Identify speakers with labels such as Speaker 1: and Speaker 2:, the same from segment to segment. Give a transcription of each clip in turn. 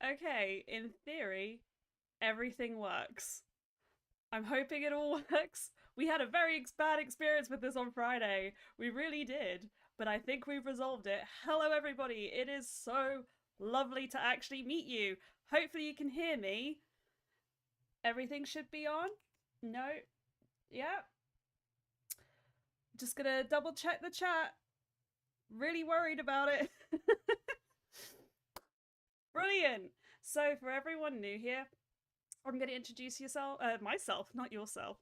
Speaker 1: Okay, in theory, everything works. I'm hoping it all works. We had a very bad experience with this on Friday. We really did. But I think we've resolved it. Hello, everybody. It is so lovely to actually meet you. Hopefully, you can hear me. Everything should be on. No. Yeah. Just gonna double check the chat. Really worried about it. Brilliant. So, for everyone new here, I'm going to introduce myself, not yourself.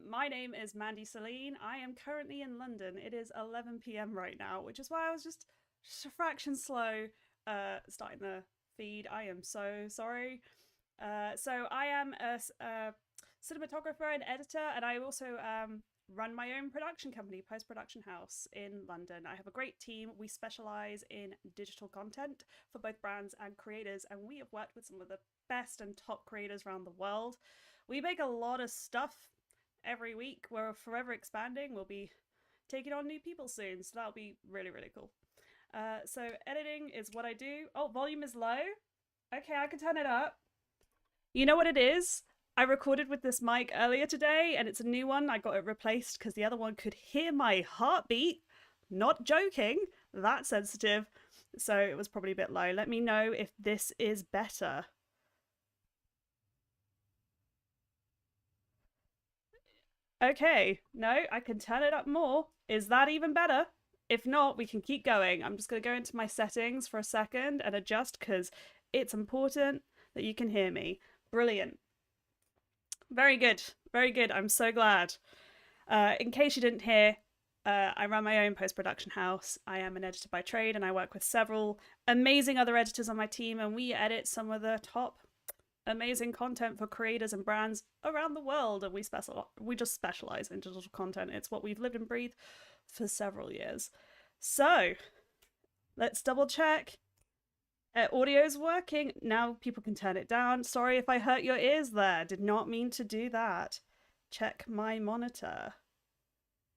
Speaker 1: My name is Mandy Celine. I am currently in London. It is 11 p.m. right now, which is why I was just a fraction slow starting the feed. I am so sorry. So I am a cinematographer and editor, and I also run my own production company, Post Production House in London. I have a great team. We specialize in digital content for both brands and creators, and we have worked with some of the best and top creators around the world. We make a lot of stuff every week. We're forever expanding. We'll be taking on new people soon, so that'll be really, really cool. So editing is what I do. Oh, volume is low. Okay, I can turn it up. You know what it is? I recorded with this mic earlier today and it's a new one. I got it replaced because the other one could hear my heartbeat. Not joking, that sensitive. So it was probably a bit low. Let me know if this is better. Okay, no, I can turn it up more. Is that even better? If not, we can keep going. I'm just going to go into my settings for a second and adjust because it's important that you can hear me. Brilliant. Very good. Very good. I'm so glad. In case you didn't hear, I run my own post-production house. I am an editor by trade and I work with several amazing other editors on my team, and we edit some of the top amazing content for creators and brands around the world, and we just specialize in digital content. It's what we've lived and breathed for several years. So let's double check. Audio's working. Now people can turn it down. Sorry if I hurt your ears there. Did not mean to do that. Check my monitor.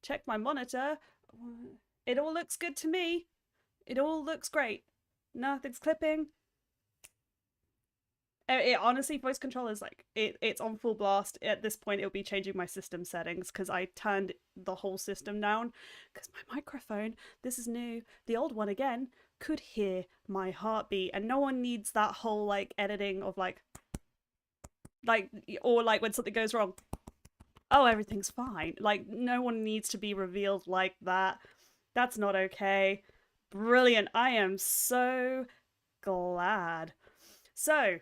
Speaker 1: Check my monitor. It all looks good to me. It all looks great. Nothing's clipping. It honestly, voice control is like it's on full blast. At this point it'll be changing my system settings because I turned the whole system down because my microphone, this is new, the old one again, could hear my heartbeat, and no one needs that whole like editing of like or like when something goes wrong, oh, everything's fine. Like, no one needs to be revealed like that. That's not okay. Brilliant. I am so glad. So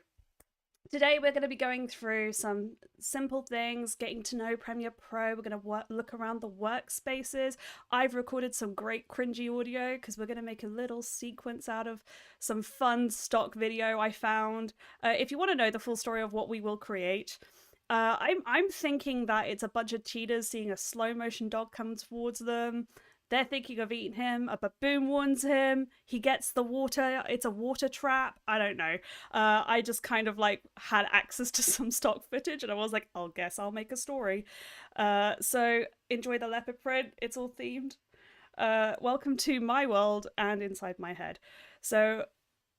Speaker 1: today we're going to be going through some simple things, getting to know Premiere Pro. We're going to look around the workspaces. I've recorded some great cringy audio because we're going to make a little sequence out of some fun stock video I found. If you want to know the full story of what we will create, I'm thinking that it's a bunch of cheetahs seeing a slow motion dog come towards them. They're thinking of eating him. A baboon warns him. He gets the water. It's a water trap. I don't know. I just kind of like had access to some stock footage and I was like, I'll guess I'll make a story. So enjoy the leopard print. It's all themed. Welcome to my world and inside my head. So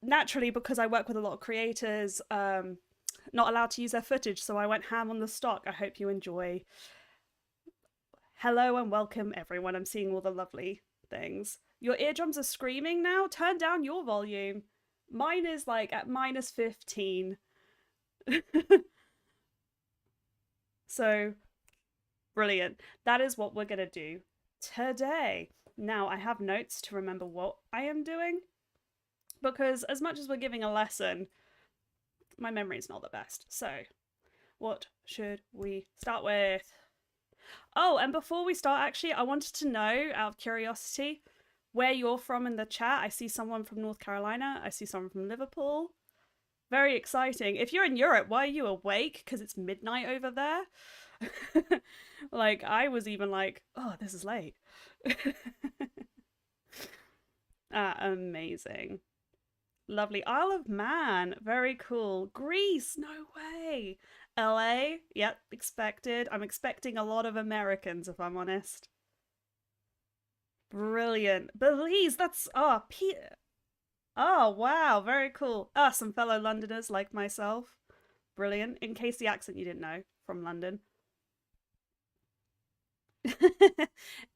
Speaker 1: naturally, because I work with a lot of creators, not allowed to use their footage, so I went ham on the stock. I hope you enjoy. Hello and welcome, everyone. I'm seeing all the lovely things. Your eardrums are screaming now? Turn down your volume. Mine is like at minus 15. So, brilliant. That is what we're going to do today. Now, I have notes to remember what I am doing, because as much as we're giving a lesson, my memory's not the best. So, what should we start with? Oh, and before we start, actually, I wanted to know, out of curiosity, where you're from in the chat. I see someone from North Carolina. I see someone from Liverpool. Very exciting. If you're in Europe, why are you awake? Because it's midnight over there. Like, I was even like, oh, this is late. Amazing. Lovely. Isle of Man. Very cool. Greece. No way. LA. Yep, expected. I'm expecting a lot of Americans, if I'm honest. Brilliant. Belize. That's... Oh, Peter. Oh, wow, very cool. Ah, some fellow Londoners like myself. Brilliant. In case the accent you didn't know, from London.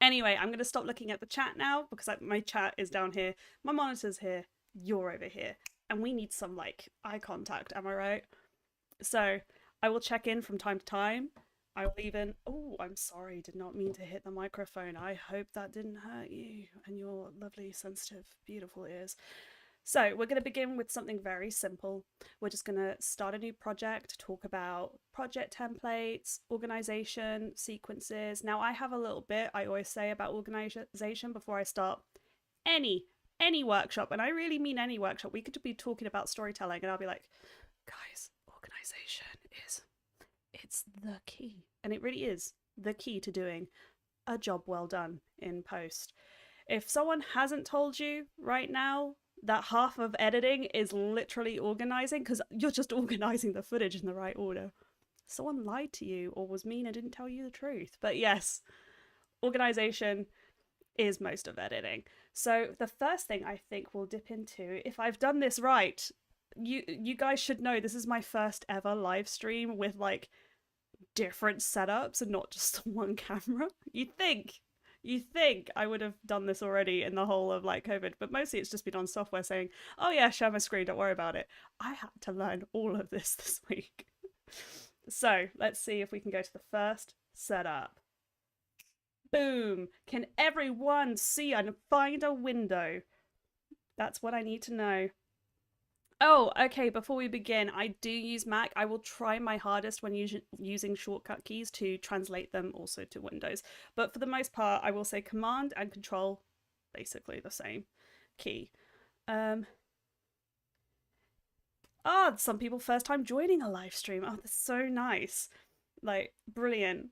Speaker 1: Anyway, I'm going to stop looking at the chat now because my chat is down here. My monitor's here. You're over here. And we need some, like, eye contact, am I right? So I will check in from time to time. I will even. Oh, I'm sorry. Did not mean to hit the microphone. I hope that didn't hurt you and your lovely, sensitive, beautiful ears. So we're going to begin with something very simple. We're just going to start a new project, talk about project templates, organization, sequences. Now I have a little bit I always say about organization before I start any any workshop, and I really mean any workshop. We could be talking about storytelling and I'll be like, guys, organization is it's the key. And it really is the key to doing a job well done in post. If someone hasn't told you right now that half of editing is literally organizing, because you're just organizing the footage in the right order, someone lied to you or was mean and didn't tell you the truth. But yes, organization is most of editing. So the first thing I think we'll dip into, if I've done this right, you guys should know this is my first ever live stream with like different setups and not just one camera. You think I would have done this already in the whole of like COVID, but mostly it's just been on software saying, oh yeah, share my screen, don't worry about it. I had to learn all of this week. So let's see if we can go to the first setup. Boom! Can everyone see and find a window? That's what I need to know. Oh, okay, before we begin, I do use Mac. I will try my hardest when using shortcut keys to translate them also to Windows. But for the most part, I will say Command and Control, basically the same key. Some people first time joining a live stream. Oh, that's so nice. Like, brilliant.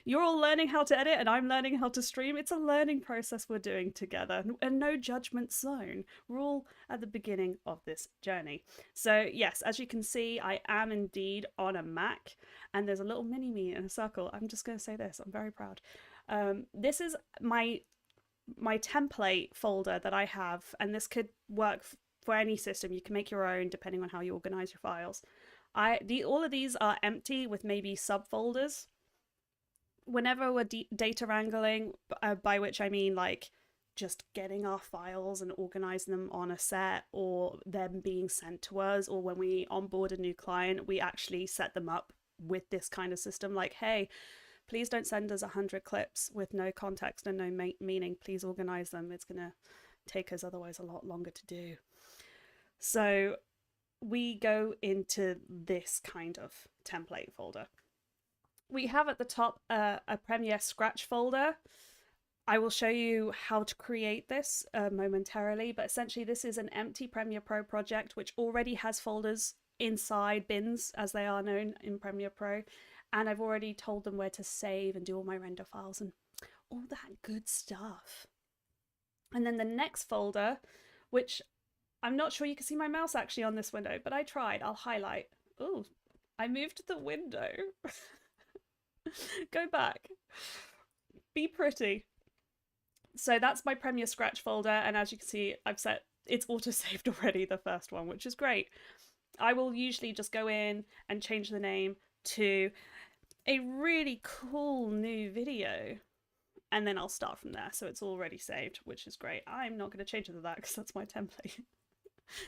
Speaker 1: You're all learning how to edit and I'm learning how to stream. It's a learning process we're doing together, and no judgment zone. We're all at the beginning of this journey. So yes, as you can see, I am indeed on a Mac, and there's a little mini me in a circle. I'm just going to say this, I'm very proud. This is my template folder that I have, and this could work for any system. You can make your own depending on how you organize your files. All of these are empty with maybe subfolders. Whenever we're data wrangling, by which I mean like just getting our files and organizing them on a set, or them being sent to us, or when we onboard a new client, we actually set them up with this kind of system. Like, hey, please don't send us 100 clips with no context and no meaning. Please organize them. It's going to take us otherwise a lot longer to do. So we go into this kind of template folder. We have at the top a Premiere Scratch folder. I will show you how to create this momentarily, but essentially this is an empty Premiere Pro project which already has folders inside, bins as they are known in Premiere Pro, and I've already told them where to save and do all my render files and all that good stuff. And then the next folder, which I'm not sure you can see my mouse actually on this window, but I tried. I'll highlight. Oh, I moved the window. Go back. Be pretty. So that's my Premiere Scratch folder, and as you can see, I've set it's auto-saved already, the first one, which is great. I will usually just go in and change the name to a really cool new video, and then I'll start from there. So it's already saved, which is great. I'm not going to change it to that because that's my template.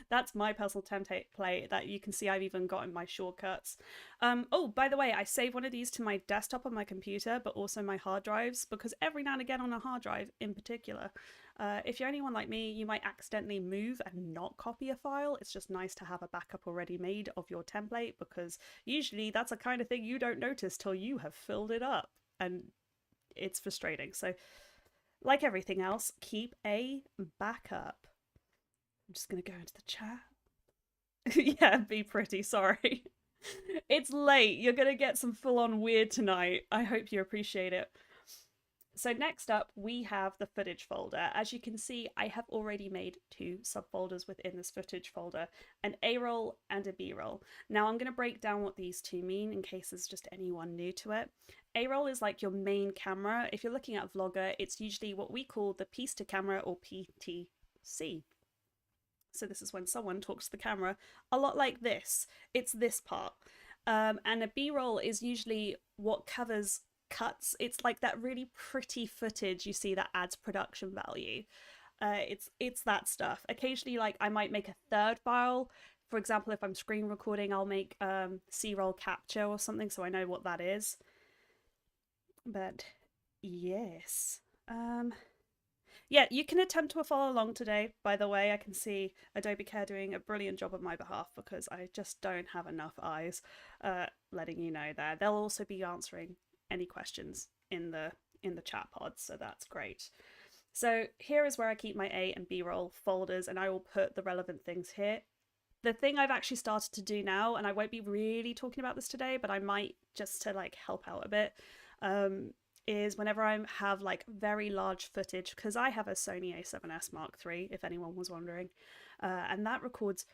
Speaker 1: That's my personal template that you can see I've even got in my shortcuts. Oh, by the way, I save one of these to my desktop on my computer, but also my hard drives, because every now and again on a hard drive in particular, if you're anyone like me, you might accidentally move and not copy a file. It's just nice to have a backup already made of your template, because usually that's the kind of thing you don't notice till you have filled it up, and it's frustrating. So like everything else, keep a backup. I'm just going to go into the chat. Yeah, be pretty, sorry. It's late. You're going to get some full-on weird tonight. I hope you appreciate it. So next up, we have the footage folder. As you can see, I have already made two subfolders within this footage folder, an A-roll and a B-roll. Now I'm going to break down what these two mean in case there's just anyone new to it. A-roll is like your main camera. If you're looking at Vlogger, it's usually what we call the piece to camera, or PTC. so this is when someone talks to the camera, a lot like this. It's this part. And a B-roll is usually what covers cuts. It's like that really pretty footage you see that adds production value. It's that stuff. Occasionally, like I might make a third file. For example, if I'm screen recording, I'll make C-roll capture or something so I know what that is. But yes. Yeah, you can attempt to follow along today. By the way, I can see Adobe Care doing a brilliant job on my behalf because I just don't have enough eyes, letting you know there. They'll also be answering any questions in the chat pod, so that's great. So here is where I keep my A and B roll folders, and I will put the relevant things here. The thing I've actually started to do now, and I won't be really talking about this today, but I might just to like help out a bit, is whenever I have like very large footage, because I have a Sony A7s Mark Iii, if anyone was wondering, and that records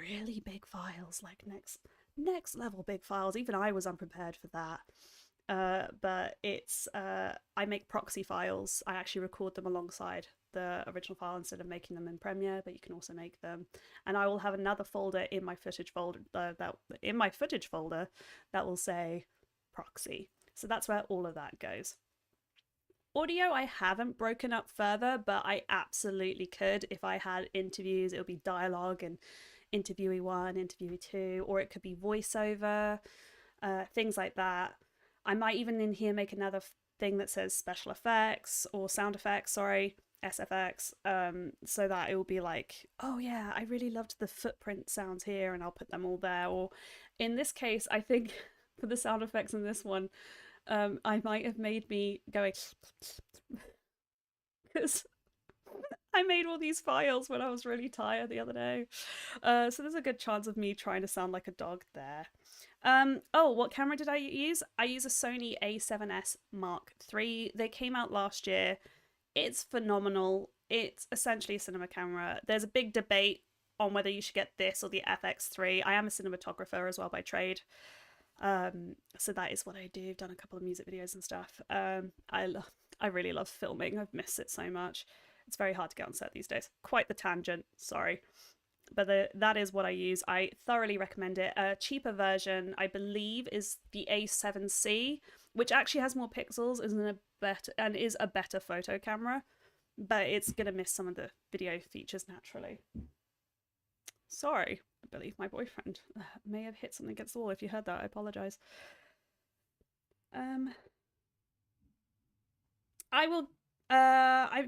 Speaker 1: really big files, like next level big files. Even I was unprepared for that. But it's I make proxy files. I actually record them alongside the original file instead of making them in Premiere, but you can also make them. And I will have another folder in my footage folder that will say proxy. So that's where all of that goes. Audio I haven't broken up further, but I absolutely could. If I had interviews, it would be dialogue and interviewee 1, interviewee 2, or it could be voiceover, things like that. I might even in here make another thing that says special effects or sound effects, sorry, SFX, so that it will be like, oh yeah, I really loved the footprint sounds here, and I'll put them all there. Or in this case, I think for the sound effects in this one, I might have made me going because I made all these files when I was really tired the other day. So there's a good chance of me trying to sound like a dog there. Oh, what camera did I use? I use a Sony A7s Mark III. They came out last year. It's phenomenal. It's essentially a cinema camera. There's a big debate on whether you should get this or the FX3. I am a cinematographer as well by trade. So that is what I do. I've done a couple of music videos and stuff. I really love filming. I've missed it so much. It's very hard to get on set these days. Quite the tangent, sorry. But that is what I use. I thoroughly recommend it. A cheaper version, I believe, is the A7C, which actually has more pixels and is a better photo camera, but it's going to miss some of the video features naturally. Sorry, I believe my boyfriend may have hit something against the wall. If you heard that, I apologize. I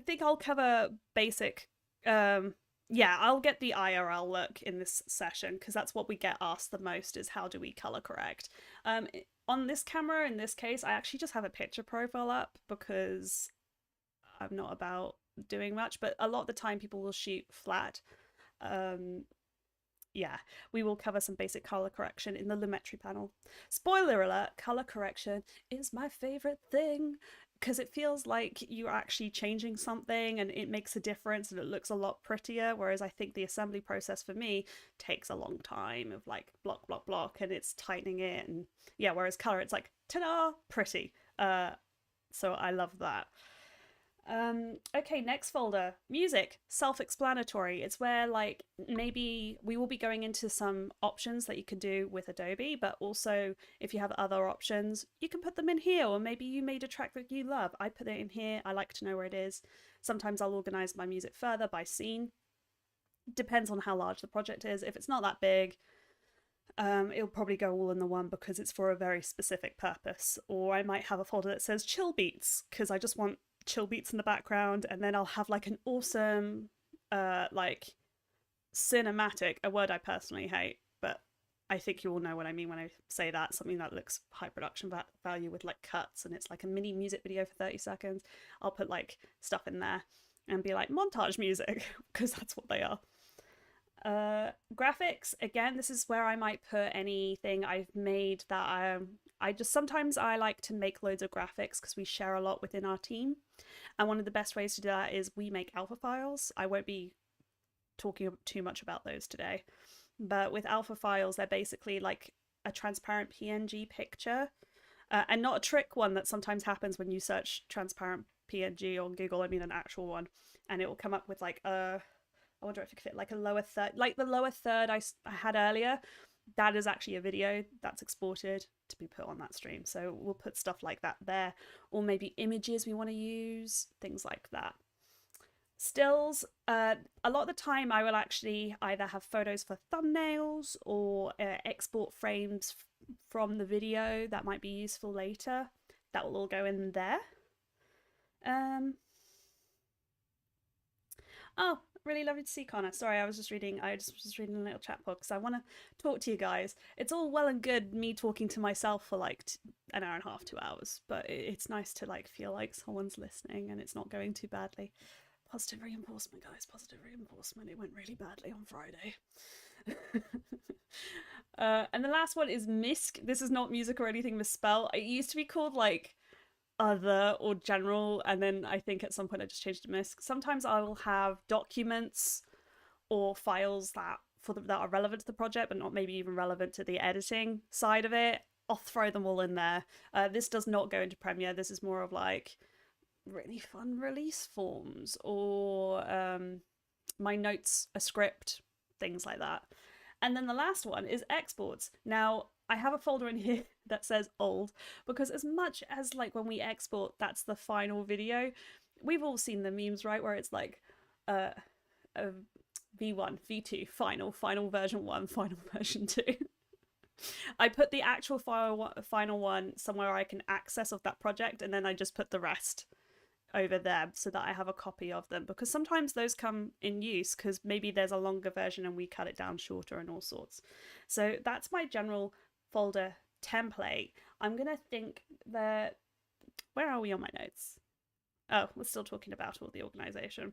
Speaker 1: think I'll cover basic, yeah, I'll get the IRL look in this session because that's what we get asked the most is how do we color correct. On this camera, in this case, I actually just have a picture profile up because I'm not about doing much, but a lot of the time people will shoot flat. Yeah, we will cover some basic color correction in the Lumetri panel. Spoiler alert, color correction is my favorite thing because it feels like you're actually changing something and it makes a difference and it looks a lot prettier, whereas I think the assembly process for me takes a long time of like block and it's tightening it, and yeah, whereas color it's like ta-da, pretty. So I love that. Okay, next folder, music, self-explanatory. It's where like maybe we will be going into some options that you can do with Adobe, but also if you have other options, you can put them in here, or maybe you made a track that you love. I put it in here. I like to know where it is. Sometimes I'll organize my music further by scene. Depends on how large the project is. If it's not that big, it'll probably go all in the one because it's for a very specific purpose. Or I might have a folder that says chill beats because I just want chill beats in the background, and then I'll have like an awesome like cinematic, a word I personally hate, but I think you all know what I mean when I say that, something that looks high production value with like cuts and it's like a mini music video for 30 seconds. I'll put like stuff in there and be like montage music because that's what they are. Graphics, again, this is where I might put anything I've made that I just sometimes I like to make loads of graphics because we share a lot within our team, and one of the best ways to do that is we make alpha files. I won't be talking too much about those today, but with alpha files, they're basically like a transparent PNG picture, and not a trick one that sometimes happens when you search transparent PNG on Google. I mean an actual one, and it will come up with like a I wonder if it could fit like a lower third, like the lower third I had earlier. That is actually a video that's exported to be put on that stream. So we'll put stuff like that there, or maybe images we want to use, things like that. Stills, a lot of the time I will actually either have photos for thumbnails or export frames from the video that might be useful later. That will all go in there. Oh, really lovely to see Connor. Sorry, I was just reading a little chat box. I want to talk to you guys. It's all well and good me talking to myself for like an hour and a half, 2 hours, but it's nice to like feel like someone's listening and it's not going too badly. Positive reinforcement, guys. Positive reinforcement. It went really badly on Friday. And the last one is MISC. This is not music or anything misspelled. It used to be called like other or general, and then I think at some point I just changed to MISC. Sometimes I will have documents or files that are relevant to the project, but not maybe even relevant to the editing side of it. I'll throw them all in there. This does not go into Premiere. This is more of like really fun release forms or my notes, a script, things like that. And then the last one is exports. Now, I have a folder in here that says old, because as much as like when we export, that's the final video, we've all seen the memes, right? Where it's like V1, V2, final version 1, final version 2. I put the actual final one somewhere I can access of that project, and then I just put the rest over there so that I have a copy of them, because sometimes those come in use because maybe there's a longer version and we cut it down shorter and all sorts. So that's my general folder template. I'm gonna think that, where are we on my notes? Oh, we're still talking about all the organization.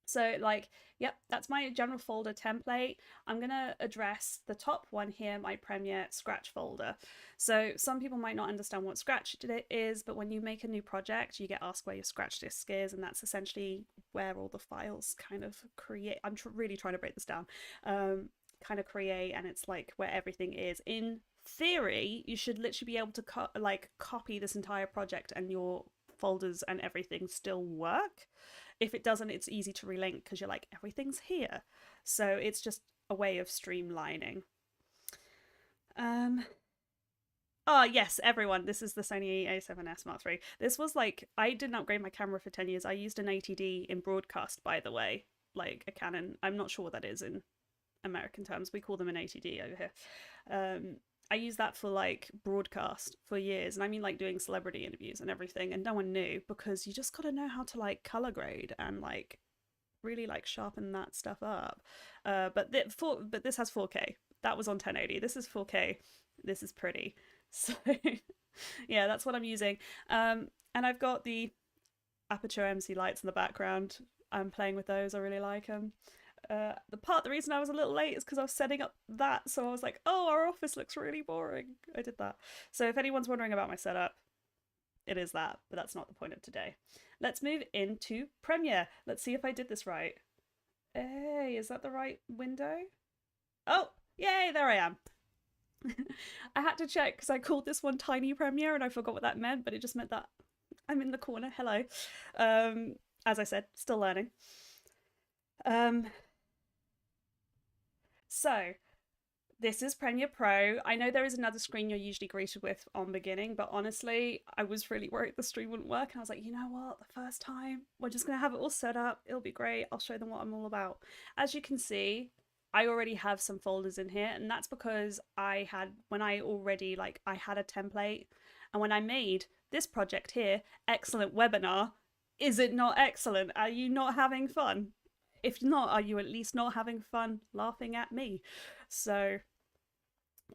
Speaker 1: So like, yep, that's my general folder template. I'm going to address the top one here, my Premiere Scratch folder. So some people might not understand what Scratch is, but when you make a new project, you get asked where your Scratch disk is, and that's essentially where all the files kind of create. I'm really trying to break this down. Kind of create, and it's like where everything is. In theory, you should literally be able to copy this entire project and your folders and everything still work. If it doesn't, it's easy to relink because you're like, everything's here. So it's just a way of streamlining. Oh yes, everyone, this is the Sony A7s Mark Iii. This was like, I didn't upgrade my camera for 10 years. I used an 80D in broadcast, by the way, like a Canon. I'm not sure what that is in American terms. We call them an 80D over here. I used that for like broadcast for years, and I mean like doing celebrity interviews and everything, and no one knew, because you just got to know how to like color grade and like really like sharpen that stuff up. But this has 4K. That was on 1080. This is 4K. This is pretty. So yeah, that's what I'm using. And I've got the Aperture MC lights in the background. I'm playing with those. I really like them. The reason I was a little late is because I was setting up that, so I was like, oh, our office looks really boring. I did that. So if anyone's wondering about my setup, it is that, but that's not the point of today. Let's move into Premiere. Let's see if I did this right. Hey, is that the right window? Oh, yay, there I am. I had to check because I called this one Tiny Premiere and I forgot what that meant, but it just meant that I'm in the corner. Hello. As I said, still learning. So this is Premiere Pro. I know there is another screen you're usually greeted with on beginning, but honestly, I was really worried the stream wouldn't work. And I was like, you know what? The first time, we're just going to have it all set up. It'll be great. I'll show them what I'm all about. As you can see, I already have some folders in here, and that's because I had a template. And when I made this project here, Excellent Webinar, is it not excellent? Are you not having fun? If not, are you at least not having fun laughing at me? So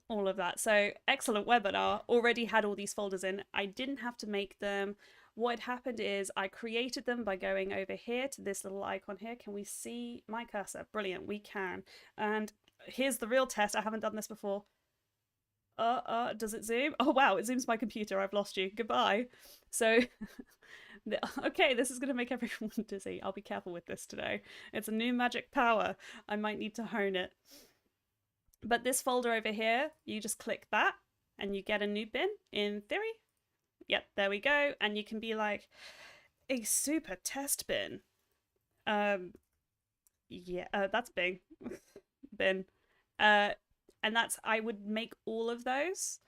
Speaker 1: all of that. So Excellent Webinar already had all these folders in. I didn't have to make them. What had happened is I created them by going over here to this little icon here. Can we see my cursor? Brilliant, we can. And here's the real test. I haven't done this before. Does it zoom? Oh wow, it zooms my computer. I've lost you. Goodbye. So okay, this is going to make everyone dizzy. I'll be careful with this today. It's a new magic power. I might need to hone it. But this folder over here, you just click that and you get a new bin in theory. Yep, there we go. And you can be like, a super test bin. Yeah, that's Bing. Bin. Uh, and that's, I would make all of those,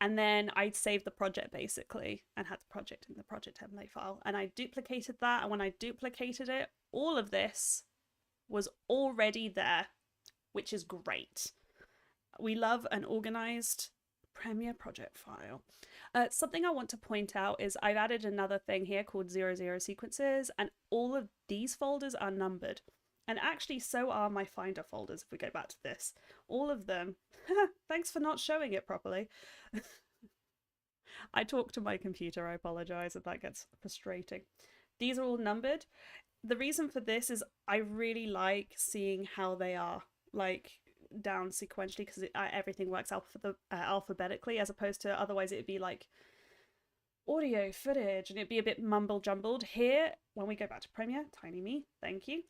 Speaker 1: and then I'd save the project basically and had the project in the project template file. And I duplicated that. And when I duplicated it, all of this was already there, which is great. We love an organized Premiere project file. Something I want to point out is I've added another thing here called 00 sequences, and all of these folders are numbered. And actually, so are my Finder folders, if we go back to this. All of them. Thanks for not showing it properly. I talk to my computer, I apologize if that gets frustrating. These are all numbered. The reason for this is I really like seeing how they are, like, down sequentially, because everything works alphabetically, as opposed to otherwise it would be like audio footage and it'd be a bit mumble jumbled. Here, when we go back to Premiere, tiny me, thank you.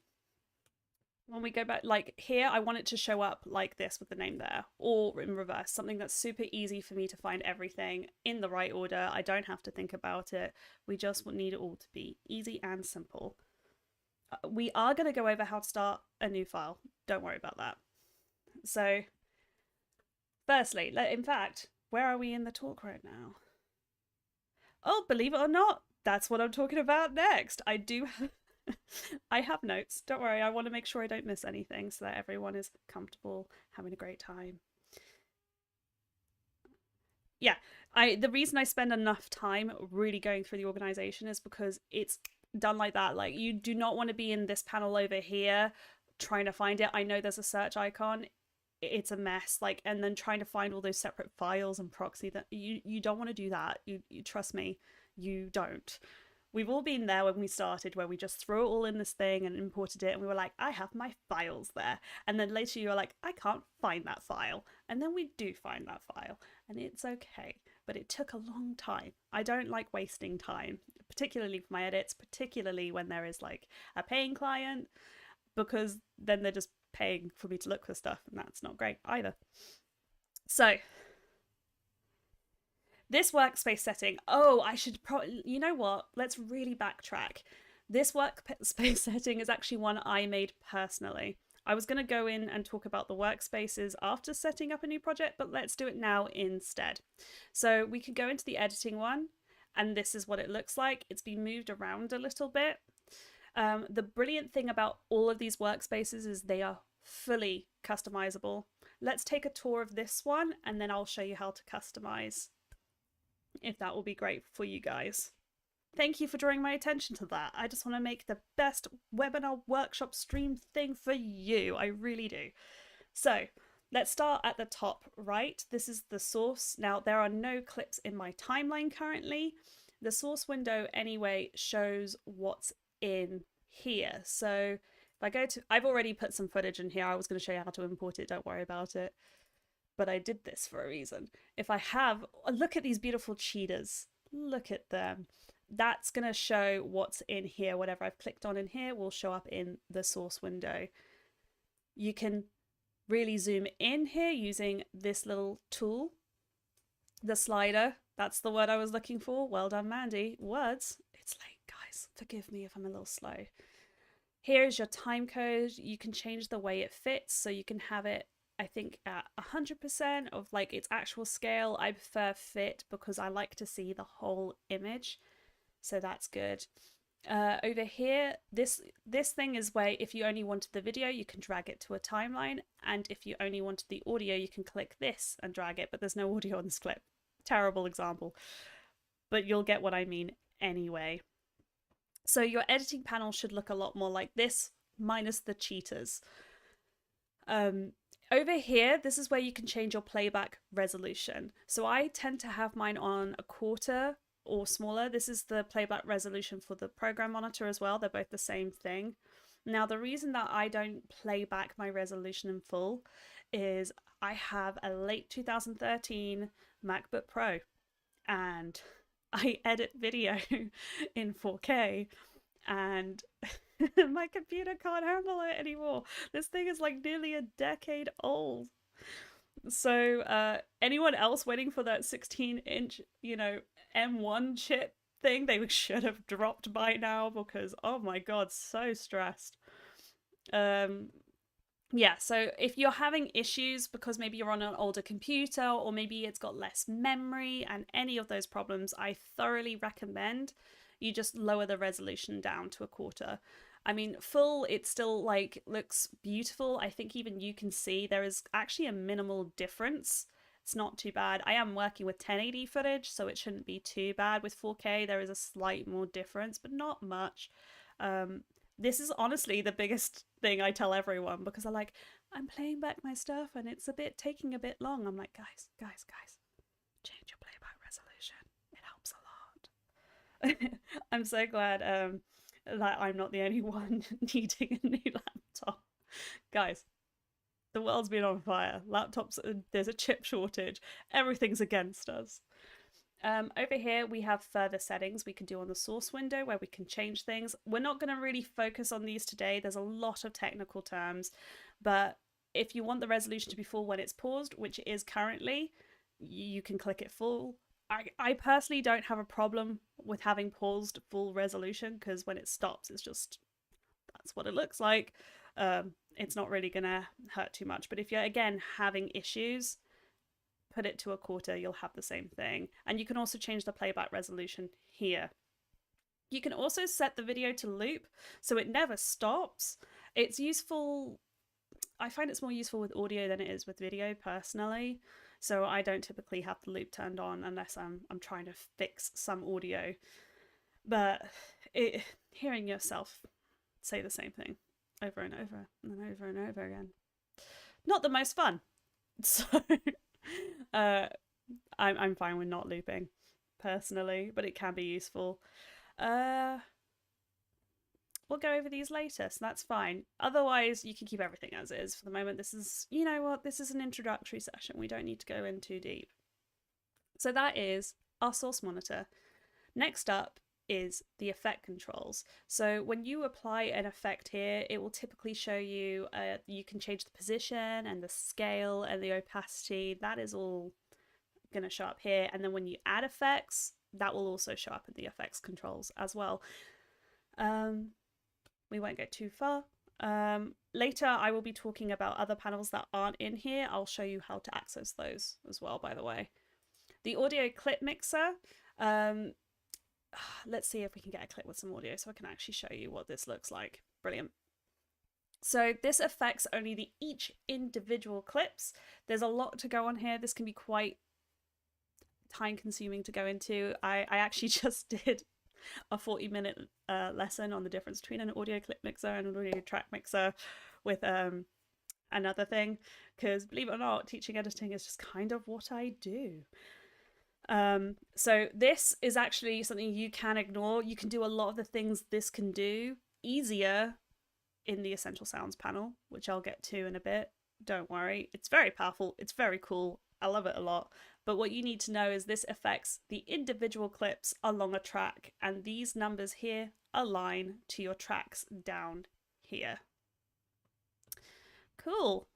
Speaker 1: When we go back, like here, I want it to show up like this with the name there, or in reverse, something that's super easy for me to find everything in the right order. I don't have to think about it. We just need it all to be easy and simple. We are going to go over how to start a new file. Don't worry about that. So, firstly, in fact, where are we in the talk right now? Oh, believe it or not, that's what I'm talking about next. I do have I have notes. Don't worry, I want to make sure I don't miss anything so that everyone is comfortable, having a great time. Yeah, the reason I spend enough time really going through the organization is because it's done like that. Like, you do not want to be in this panel over here trying to find it. I know there's a search icon. It's a mess, like, and then trying to find all those separate files and proxy, that you don't want to do that. You trust me, you don't. We've all been there when we started, where we just threw it all in this thing and imported it, and we were like, I have my files there. And then later you were like, I can't find that file. And then we do find that file, and it's okay. But it took a long time. I don't like wasting time, particularly for my edits, particularly when there is like a paying client, because then they're just paying for me to look for stuff, and that's not great either. So this workspace setting, oh, I should probably, you know what, let's really backtrack. This workspace setting is actually one I made personally. I was going to go in and talk about the workspaces after setting up a new project, but let's do it now instead. So we could go into the editing one, and this is what it looks like. It's been moved around a little bit. The brilliant thing about all of these workspaces is they are fully customizable. Let's take a tour of this one, and then I'll show you how to customize, if that will be great for you guys. Thank you for drawing my attention to that. I just want to make the best webinar workshop stream thing for you. I really do. So let's start at the top right. This is the source. Now, there are no clips in my timeline currently. The source window anyway shows what's in here. So if I go to, I've already put some footage in here. I was going to show you how to import it. Don't worry about it. But I did this for a reason. If I have, look at these beautiful cheetahs. Look at them. That's going to show what's in here. Whatever I've clicked on in here will show up in the source window. You can really zoom in here using this little tool. The slider, that's the word I was looking for. Well done, Mandy. Words. It's late, guys. Forgive me if I'm a little slow. Here's your time code. You can change the way it fits, so you can have it, I think, at 100% of like its actual scale. I prefer fit because I like to see the whole image, so that's good. Over here, this thing is where if you only wanted the video, you can drag it to a timeline, and if you only wanted the audio, you can click this and drag it, but there's no audio on this clip. Terrible example, but you'll get what I mean anyway. So your editing panel should look a lot more like this, minus the cheetahs. Over here, this is where you can change your playback resolution. So I tend to have mine on 1/4 or smaller. This is the playback resolution for the program monitor as well. They're both the same thing. Now, the reason that I don't play back my resolution in full is I have a late 2013 MacBook Pro, and I edit video in 4K, and my computer can't handle it anymore. This thing is like nearly a decade old. So anyone else waiting for that 16-inch, you know, M1 chip thing, they should have dropped by now, because oh my god, so stressed. Yeah, so if you're having issues because maybe you're on an older computer or maybe it's got less memory and any of those problems, I thoroughly recommend you just lower the resolution down to a quarter. I mean, full, it still like looks beautiful. I think even you can see there is actually a minimal difference. It's not too bad. I am working with 1080 footage, so it shouldn't be too bad with 4K. There is a slight more difference, but not much. Um, this is honestly the biggest thing I tell everyone because they're like, I'm playing back my stuff and it's a bit taking a bit long. I'm like, guys, change your playback resolution. It helps a lot. I'm so glad that I'm not the only one needing a new laptop. Guys, the world's been on fire. Laptops, there's a chip shortage. Everything's against us. Over here, we have further settings we can do on the source window where we can change things. We're not going to really focus on these today. There's a lot of technical terms, but if you want the resolution to be full when it's paused, which it is currently, you can click it full. I personally don't have a problem with having paused full resolution because when it stops, it's just, that's what it looks like. It's not really going to hurt too much. But if you're, again, having issues, put it to a quarter, you'll have the same thing. And you can also change the playback resolution here. You can also set the video to loop so it never stops. It's useful. I find it's more useful with audio than it is with video personally. So I don't typically have the loop turned on unless I'm trying to fix some audio. But hearing yourself say the same thing over and over and then over and over again, not the most fun. So I'm fine with not looping personally, but it can be useful. We'll go over these later, so that's fine. Otherwise, you can keep everything as is for the moment. This is, you know what, this is an introductory session. We don't need to go in too deep. So that is our source monitor. Next up is the effect controls. So when you apply an effect here, it will typically show you, you can change the position and the scale and the opacity. That is all going to show up here. And then when you add effects, that will also show up in the effects controls as well. We won't go too far. Later, I will be talking about other panels that aren't in here. I'll show you how to access those as well, by the way. The audio clip mixer. Let's see if we can get a clip with some audio so I can actually show you what this looks like. Brilliant. So this affects only each individual clips. There's a lot to go on here. This can be quite time consuming to go into. I actually just did a 40-minute lesson on the difference between an audio clip mixer and an audio track mixer with another thing, because believe it or not, teaching editing is just kind of what I do. So this is actually something you can ignore. You can do a lot of the things this can do easier in the Essential Sounds panel, which I'll get to in a bit. Don't worry. It's very powerful. It's very cool. I love it a lot. But what you need to know is this affects the individual clips along a track, and these numbers here align to your tracks down here. Cool.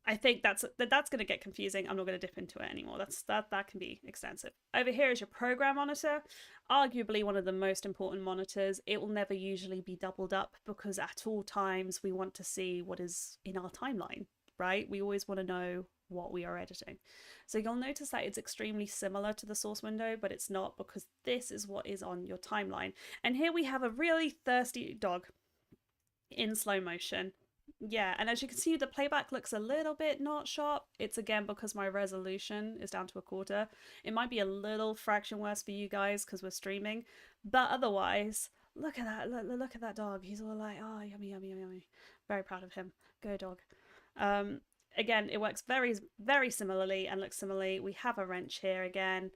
Speaker 1: I think that's going to get confusing. I'm not going to dip into it anymore. That can be extensive. Over here is your program monitor, arguably one of the most important monitors. It will never usually be doubled up because at all times we want to see what is in our timeline, right? We always want to know what we are editing. So you'll notice that it's extremely similar to the source window, but it's not, because this is what is on your timeline. And here we have a really thirsty dog in slow motion. Yeah, and as you can see, the playback looks a little bit not sharp. It's again because my resolution is down to a quarter. It might be a little fraction worse for you guys because we're streaming, but otherwise, look at that. Look at that dog. He's all like, oh, yummy, yummy, yummy, yummy. Very proud of him. Go dog. Again, it works very, very similarly and looks similarly. We have a wrench here again,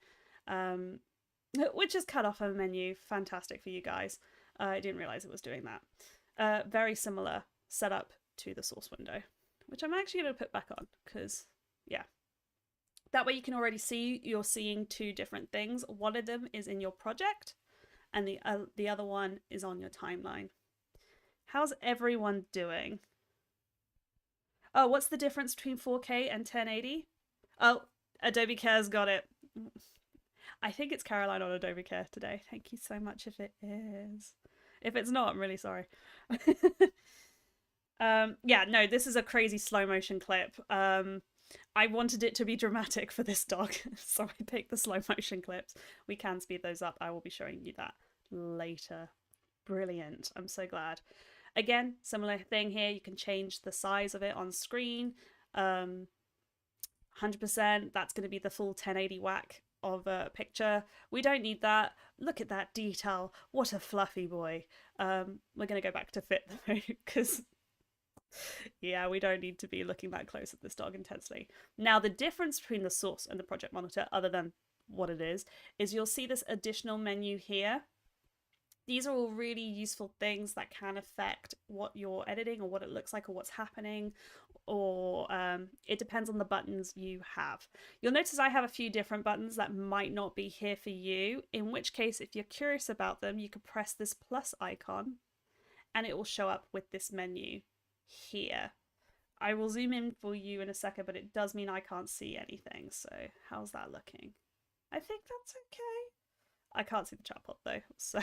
Speaker 1: which is cut off a menu. Fantastic for you guys. I didn't realize it was doing that. Very similar setup to the source window, which I'm actually going to put back on because, yeah. That way you can already see you're seeing two different things. One of them is in your project and the other one is on your timeline. How's everyone doing? Oh, what's the difference between 4K and 1080? Oh, Adobe Care's got it. I think it's Caroline on Adobe Care today. Thank you so much if it is. If it's not, I'm really sorry. Yeah, no, this is a crazy slow motion clip. I wanted it to be dramatic for this dog, so I picked the slow motion clips. We can speed those up. I will be showing you that later. Brilliant. I'm so glad. Again, similar thing here. You can change the size of it on screen. 100%, that's going to be the full 1080 whack of a picture. We don't need that. Look at that detail. What a fluffy boy. We're going to go back to fit though, because yeah, we don't need to be looking that close at this dog intensely. Now, the difference between the source and the project monitor, other than what it is you'll see this additional menu here. These are all really useful things that can affect what you're editing or what it looks like or what's happening, or it depends on the buttons you have. You'll notice I have a few different buttons that might not be here for you, in which case if you're curious about them, you could press this plus icon and it will show up with this menu here. I will zoom in for you in a second, but it does mean I can't see anything. So how's that looking? I think that's okay. I can't see the chat pod though, so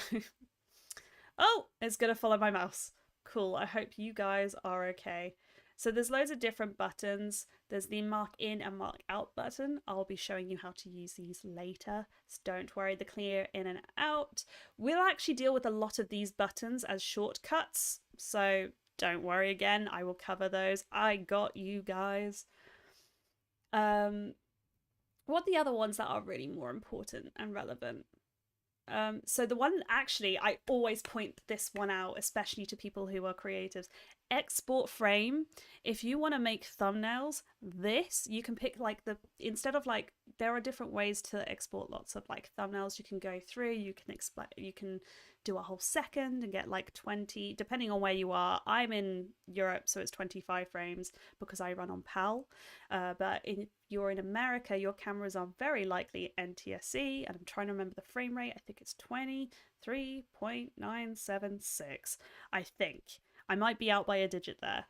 Speaker 1: oh, it's gonna follow my mouse. Cool. I hope you guys are okay. So there's loads of different buttons. There's the mark in and mark out button. I'll be showing you how to use these later, so don't worry. The clear in and out. We'll actually deal with a lot of these buttons as shortcuts, so don't worry. Again, I will cover those. I got you guys. What are the other ones that are really more important and relevant? So the one, actually, I always point this one out, especially to people who are creatives. Export frame. If you want to make thumbnails, this, you can pick like instead of like, there are different ways to export lots of like thumbnails. You can go through, you can do a whole second and get like 20, depending on where you are. I'm in Europe, so it's 25 frames because I run on PAL. But if you're in America, your cameras are very likely NTSC, and I'm trying to remember the frame rate. I think it's 23.976, I think. I might be out by a digit there.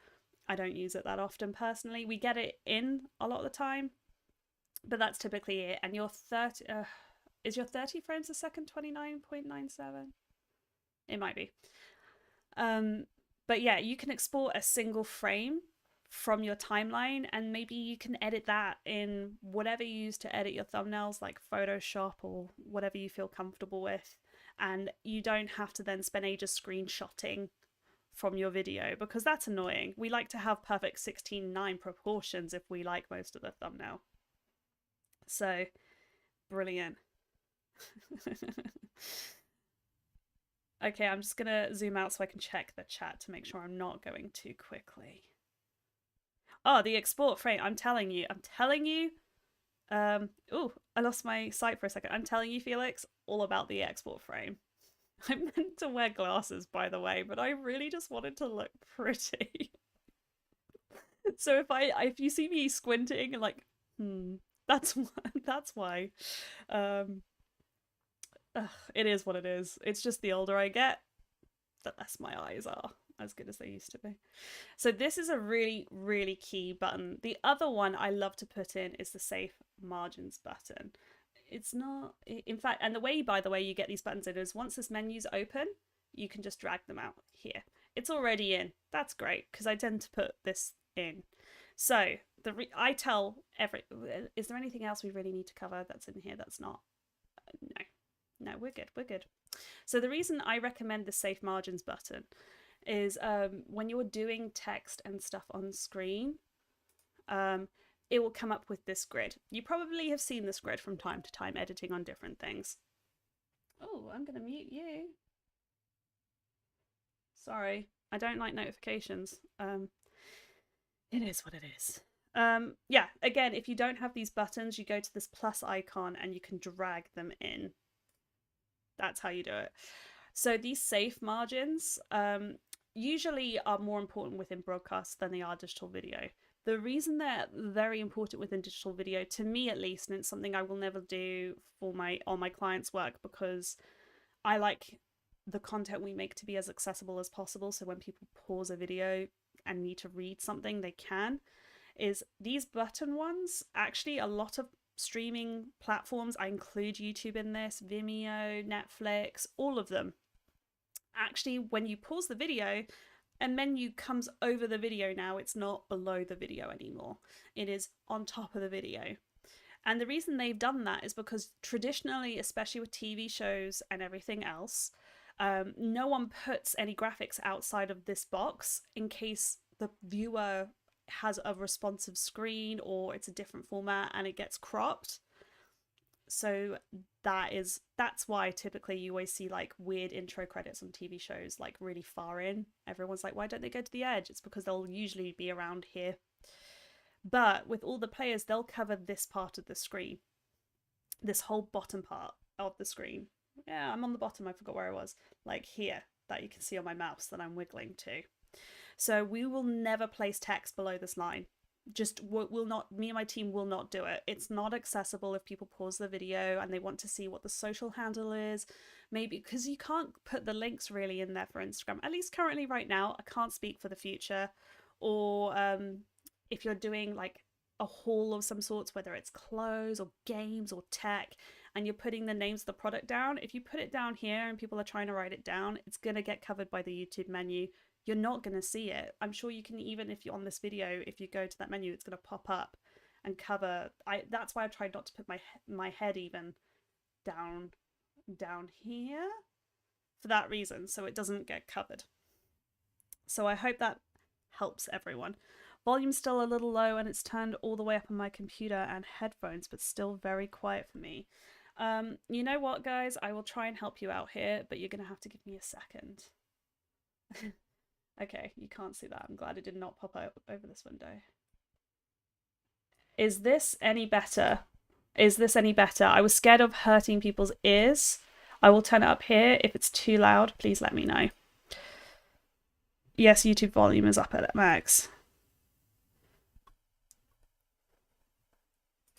Speaker 1: I don't use it that often personally. We get it in a lot of the time, but that's typically it. And your 30, is your 30 frames a second 29.97? It might be. But yeah, you can export a single frame from your timeline, and maybe you can edit that in whatever you use to edit your thumbnails, like Photoshop or whatever you feel comfortable with. And you don't have to then spend ages screenshotting from your video, because that's annoying. We like to have perfect 16:9 proportions if we like most of the thumbnail. So, brilliant. Okay, I'm just gonna zoom out so I can check the chat to make sure I'm not going too quickly. Oh, the export frame. I'm telling you. Oh, I lost my sight for a second. I'm telling you, Felix, all about the export frame. I meant to wear glasses, by the way, but I really just wanted to look pretty. So if you see me squinting and like, that's why. It is what it is. It's just the older I get, the less my eyes are as good as they used to be. So this is a really, really key button. The other one I love to put in is the safe margins button. It's not, in fact, and the way, by the way, you get these buttons in is once this menu's open, you can just drag them out here. It's already in. That's great, because I tend to put this in. So I tell is there anything else we really need to cover that's in here that's not? No, we're good. So the reason I recommend the safe margins button is when you're doing text and stuff on screen, it will come up with this grid. You probably have seen this grid from time to time editing on different things. Oh, I'm going to mute you. Sorry, I don't like notifications. It is what it is. Yeah, again, if you don't have these buttons, you go to this plus icon and you can drag them in. That's how you do it. So these safe margins usually are more important within broadcast than they are digital video. The reason they're very important within digital video, to me at least, and it's something I will never do for all my clients' work, because I like the content we make to be as accessible as possible. So when people pause a video and need to read something, they can. Is these button ones, actually a lot of streaming platforms, I include YouTube in this, Vimeo, Netflix, all of them. Actually, when you pause the video, a menu comes over the video now, it's not below the video anymore. It is on top of the video. And the reason they've done that is because traditionally, especially with TV shows and everything else, no one puts any graphics outside of this box in case the viewer has a responsive screen or it's a different format and it gets cropped. So that's why typically you always see like weird intro credits on TV shows, like really far in. Everyone's like, why don't they go to the edge? It's because they'll usually be around here. But with all the players, they'll cover this part of the screen, this whole bottom part of the screen. Yeah, I'm on the bottom. I forgot where I was. Like here, that you can see on my mouse that I'm wiggling to. So we will never place text below this line. Just will not, me and my team will not do it. It's not accessible if people pause the video and they want to see what the social handle is. Maybe because you can't put the links really in there for Instagram, at least currently right now. I can't speak for the future. Or if you're doing like a haul of some sorts, whether it's clothes or games or tech, and you're putting the names of the product down, if you put it down here and people are trying to write it down, it's going to get covered by the YouTube menu. You're not going to see it. I'm sure you can, even if you're on this video, if you go to that menu, it's going to pop up and cover. That's why I've tried not to put my head even down here for that reason, so it doesn't get covered. So I hope that helps everyone. Volume's still a little low and it's turned all the way up on my computer and headphones, but still very quiet for me. You know what, guys? I will try and help you out here, but you're going to have to give me a second. Okay, you can't see that. I'm glad it did not pop out over this window. Is this any better? Is this any better? I was scared of hurting people's ears. I will turn it up here. If it's too loud, please let me know. Yes, YouTube volume is up at max.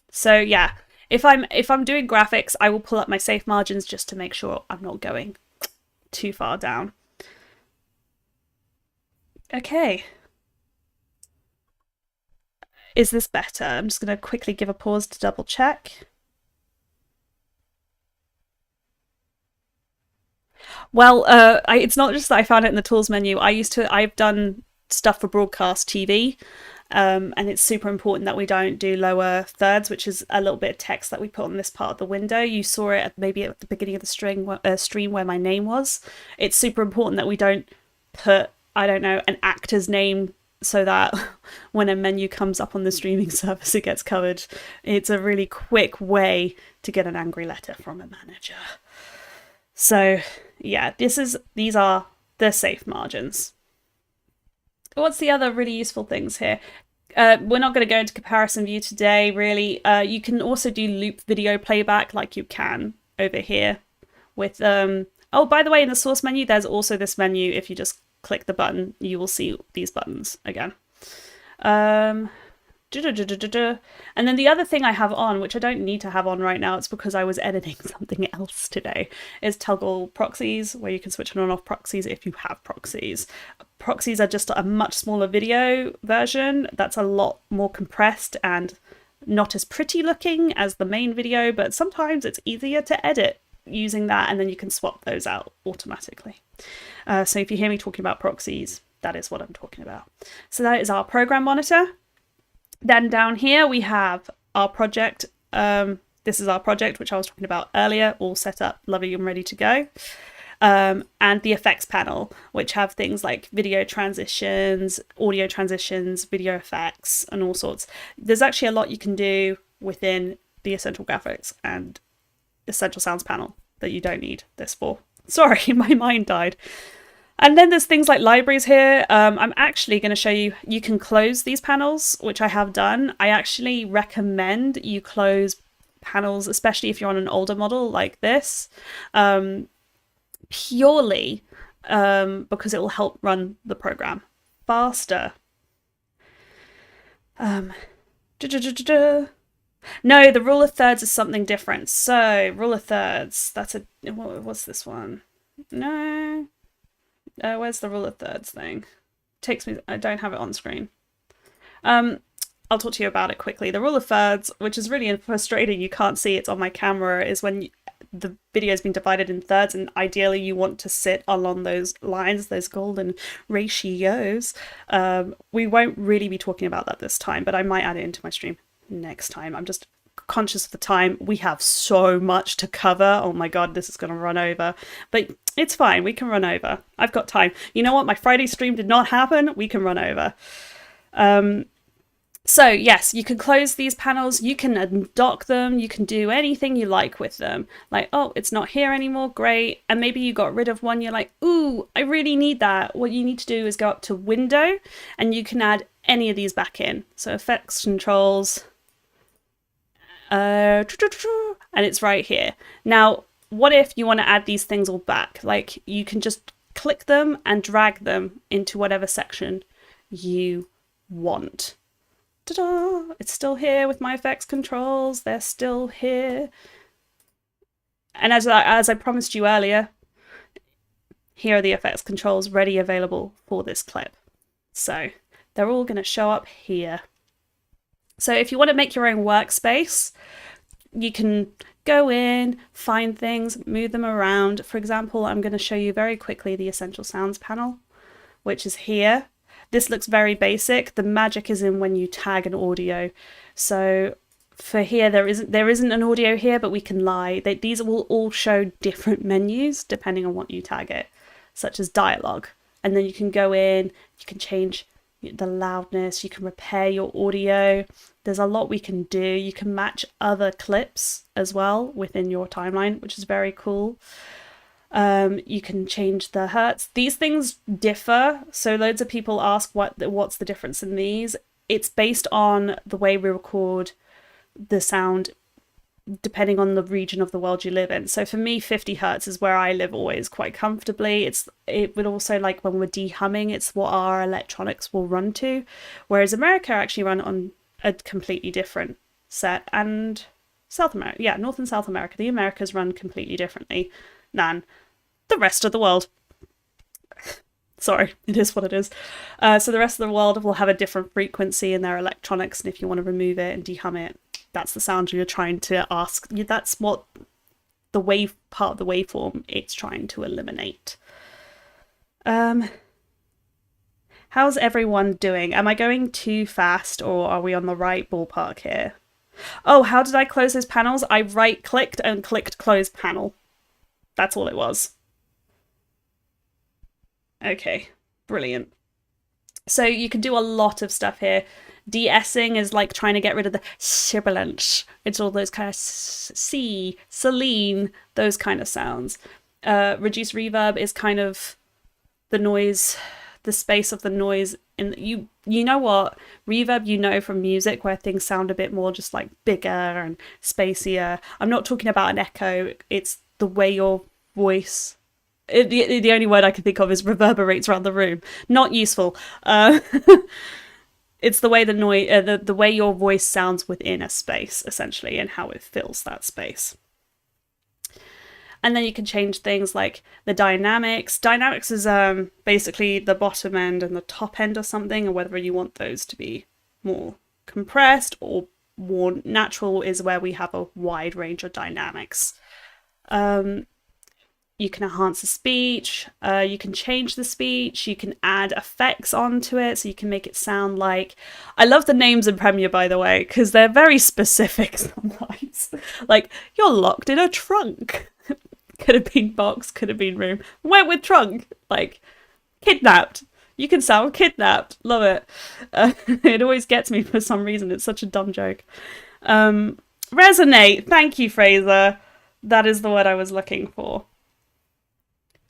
Speaker 1: So yeah, if I'm doing graphics, I will pull up my safe margins just to make sure I'm not going too far down. Okay. Is this better? I'm just going to quickly give a pause to double check. Well, it's not just that I found it in the tools menu. I've done stuff for broadcast TV, and it's super important that we don't do lower thirds, which is a little bit of text that we put on this part of the window. You saw it maybe at the beginning of the stream where my name was. It's super important that we don't put, I don't know, an actor's name so that when a menu comes up on the streaming service, it gets covered. It's a really quick way to get an angry letter from a manager. So yeah, these are the safe margins. What's the other really useful things here? We're not going to go into comparison view today, really. You can also do loop video playback like you can over here with, oh, by the way, in the source menu, there's also this menu. If you just click the button, you will see these buttons again. And then the other thing I have on, which I don't need to have on right now, it's because I was editing something else today, is toggle proxies, where you can switch on and off proxies if you have proxies. Proxies are just a much smaller video version that's a lot more compressed and not as pretty looking as the main video, but sometimes it's easier to edit using that, and then you can swap those out automatically. So if you hear me talking about proxies, that is what I'm talking about. So that is our program monitor. Then down here we have our project. This is our project, which I was talking about earlier, all set up, lovely and ready to go. And the effects panel, which have things like video transitions, audio transitions, video effects, and all sorts. There's actually a lot you can do within the Essential Graphics and Essential Sounds panel that you don't need this for. Sorry, my mind died. And then there's things like libraries here. I'm actually going to show you, you can close these panels, which I have done. I actually recommend you close panels, especially if you're on an older model like this, purely because it will help run the program faster. No, the rule of thirds is something different. So rule of thirds, that's what's this one? No. Where's the rule of thirds thing? Takes me, I don't have it on screen. I'll talk to you about it quickly. The rule of thirds, which is really frustrating, you can't see it's on my camera, is when the video's been divided in thirds, and ideally you want to sit along those lines, those golden ratios. We won't really be talking about that this time, but I might add it into my stream next time. I'm just conscious of the time. We have so much to cover. Oh my god, this is going to run over. But it's fine. We can run over. I've got time. You know what? My Friday stream did not happen. We can run over. So yes, you can close these panels, you can undock them, you can do anything you like with them. Like, oh, it's not here anymore, great. And maybe you got rid of one, you're like, ooh, I really need that. What you need to do is go up to Window, and you can add any of these back in. So Effects, Controls, and it's right here. Now, what if you want to add these things all back? Like, you can just click them and drag them into whatever section you want. Ta-da! It's still here with my effects controls. They're still here. And as I promised you earlier, here are the effects controls ready, available for this clip. So they're all going to show up here. So if you want to make your own workspace, you can go in, find things, move them around. For example, I'm going to show you very quickly the Essential Sounds panel, which is here. This looks very basic. The magic is in when you tag an audio. So for here, there isn't an audio here, but we can lie. These will all show different menus depending on what you tag it, such as dialogue. And then you can go in, you can change the loudness, you can repair your audio. There's a lot we can do. You can match other clips as well within your timeline, which is very cool. You can change the hertz. These things differ. So loads of people ask what's the difference in these. It's based on the way we record the sound depending on the region of the world you live in. So for me, 50 hertz is where I live always quite comfortably. It would also, like when we're dehumming, it's what our electronics will run to. Whereas America actually run on a completely different set. And South America, yeah, North and South America, the Americas run completely differently than the rest of the world. Sorry, it is what it is. So the rest of the world will have a different frequency in their electronics, and if you want to remove it and dehum it, that's the sound you're trying to ask. That's what the wave part of the waveform it's trying to eliminate. How's everyone doing? Am I going too fast, or are we on the right ballpark here? Oh, how did I close those panels? I right-clicked and clicked close panel. That's all it was. Okay, brilliant. So you can do a lot of stuff here. De-essing is like trying to get rid of the sibilance. It's all those kind of Celine, those kind of sounds. Reduce reverb is kind of the noise, the space of the noise. You know what? Reverb, you know from music where things sound a bit more just like bigger and spacier. I'm not talking about an echo. It's the way your voice... The only word I can think of is reverberates around the room. Not useful. It's the way the way your voice sounds within a space, essentially, and how it fills that space. And then you can change things like the dynamics. Dynamics is basically the bottom end and the top end of something, and whether you want those to be more compressed or more natural is where we have a wide range of dynamics. You can enhance the speech, you can change the speech, you can add effects onto it, so you can make it sound like... I love the names in Premiere, by the way, because they're very specific sometimes. Like, you're locked in a trunk. Could have been box, could have been room. Went with trunk. Like, kidnapped. You can sound kidnapped. Love it. It always gets me for some reason. It's such a dumb joke. Resonate. Thank you, Fraser. That is the word I was looking for.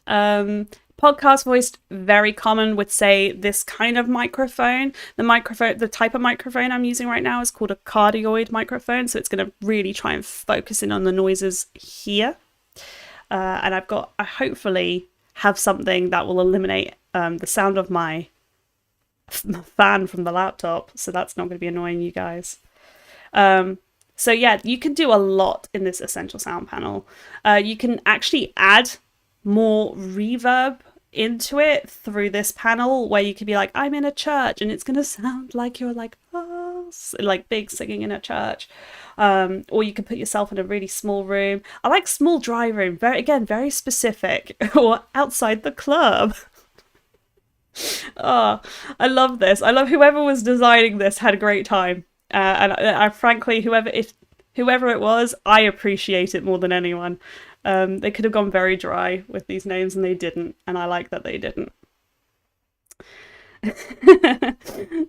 Speaker 1: Podcast voice, very common with, say, this kind of microphone. The type of microphone I'm using right now is called a cardioid microphone, so it's going to really try and focus in on the noises here. And I hopefully have something that will eliminate the sound of my fan from the laptop, so that's not going to be annoying you guys. So yeah, you can do a lot in this Essential Sound panel. You can actually add more reverb into it through this panel, where you could be like, I'm in a church and it's going to sound like you're like, ah. like big singing in a church. Or you can put yourself in a really small room. I like small dry room, very specific. Or outside the club. Oh, I love this. I love whoever was designing this had a great time. And I frankly, whoever it was, I appreciate it more than anyone. They could have gone very dry with these names and they didn't, and I like that they didn't.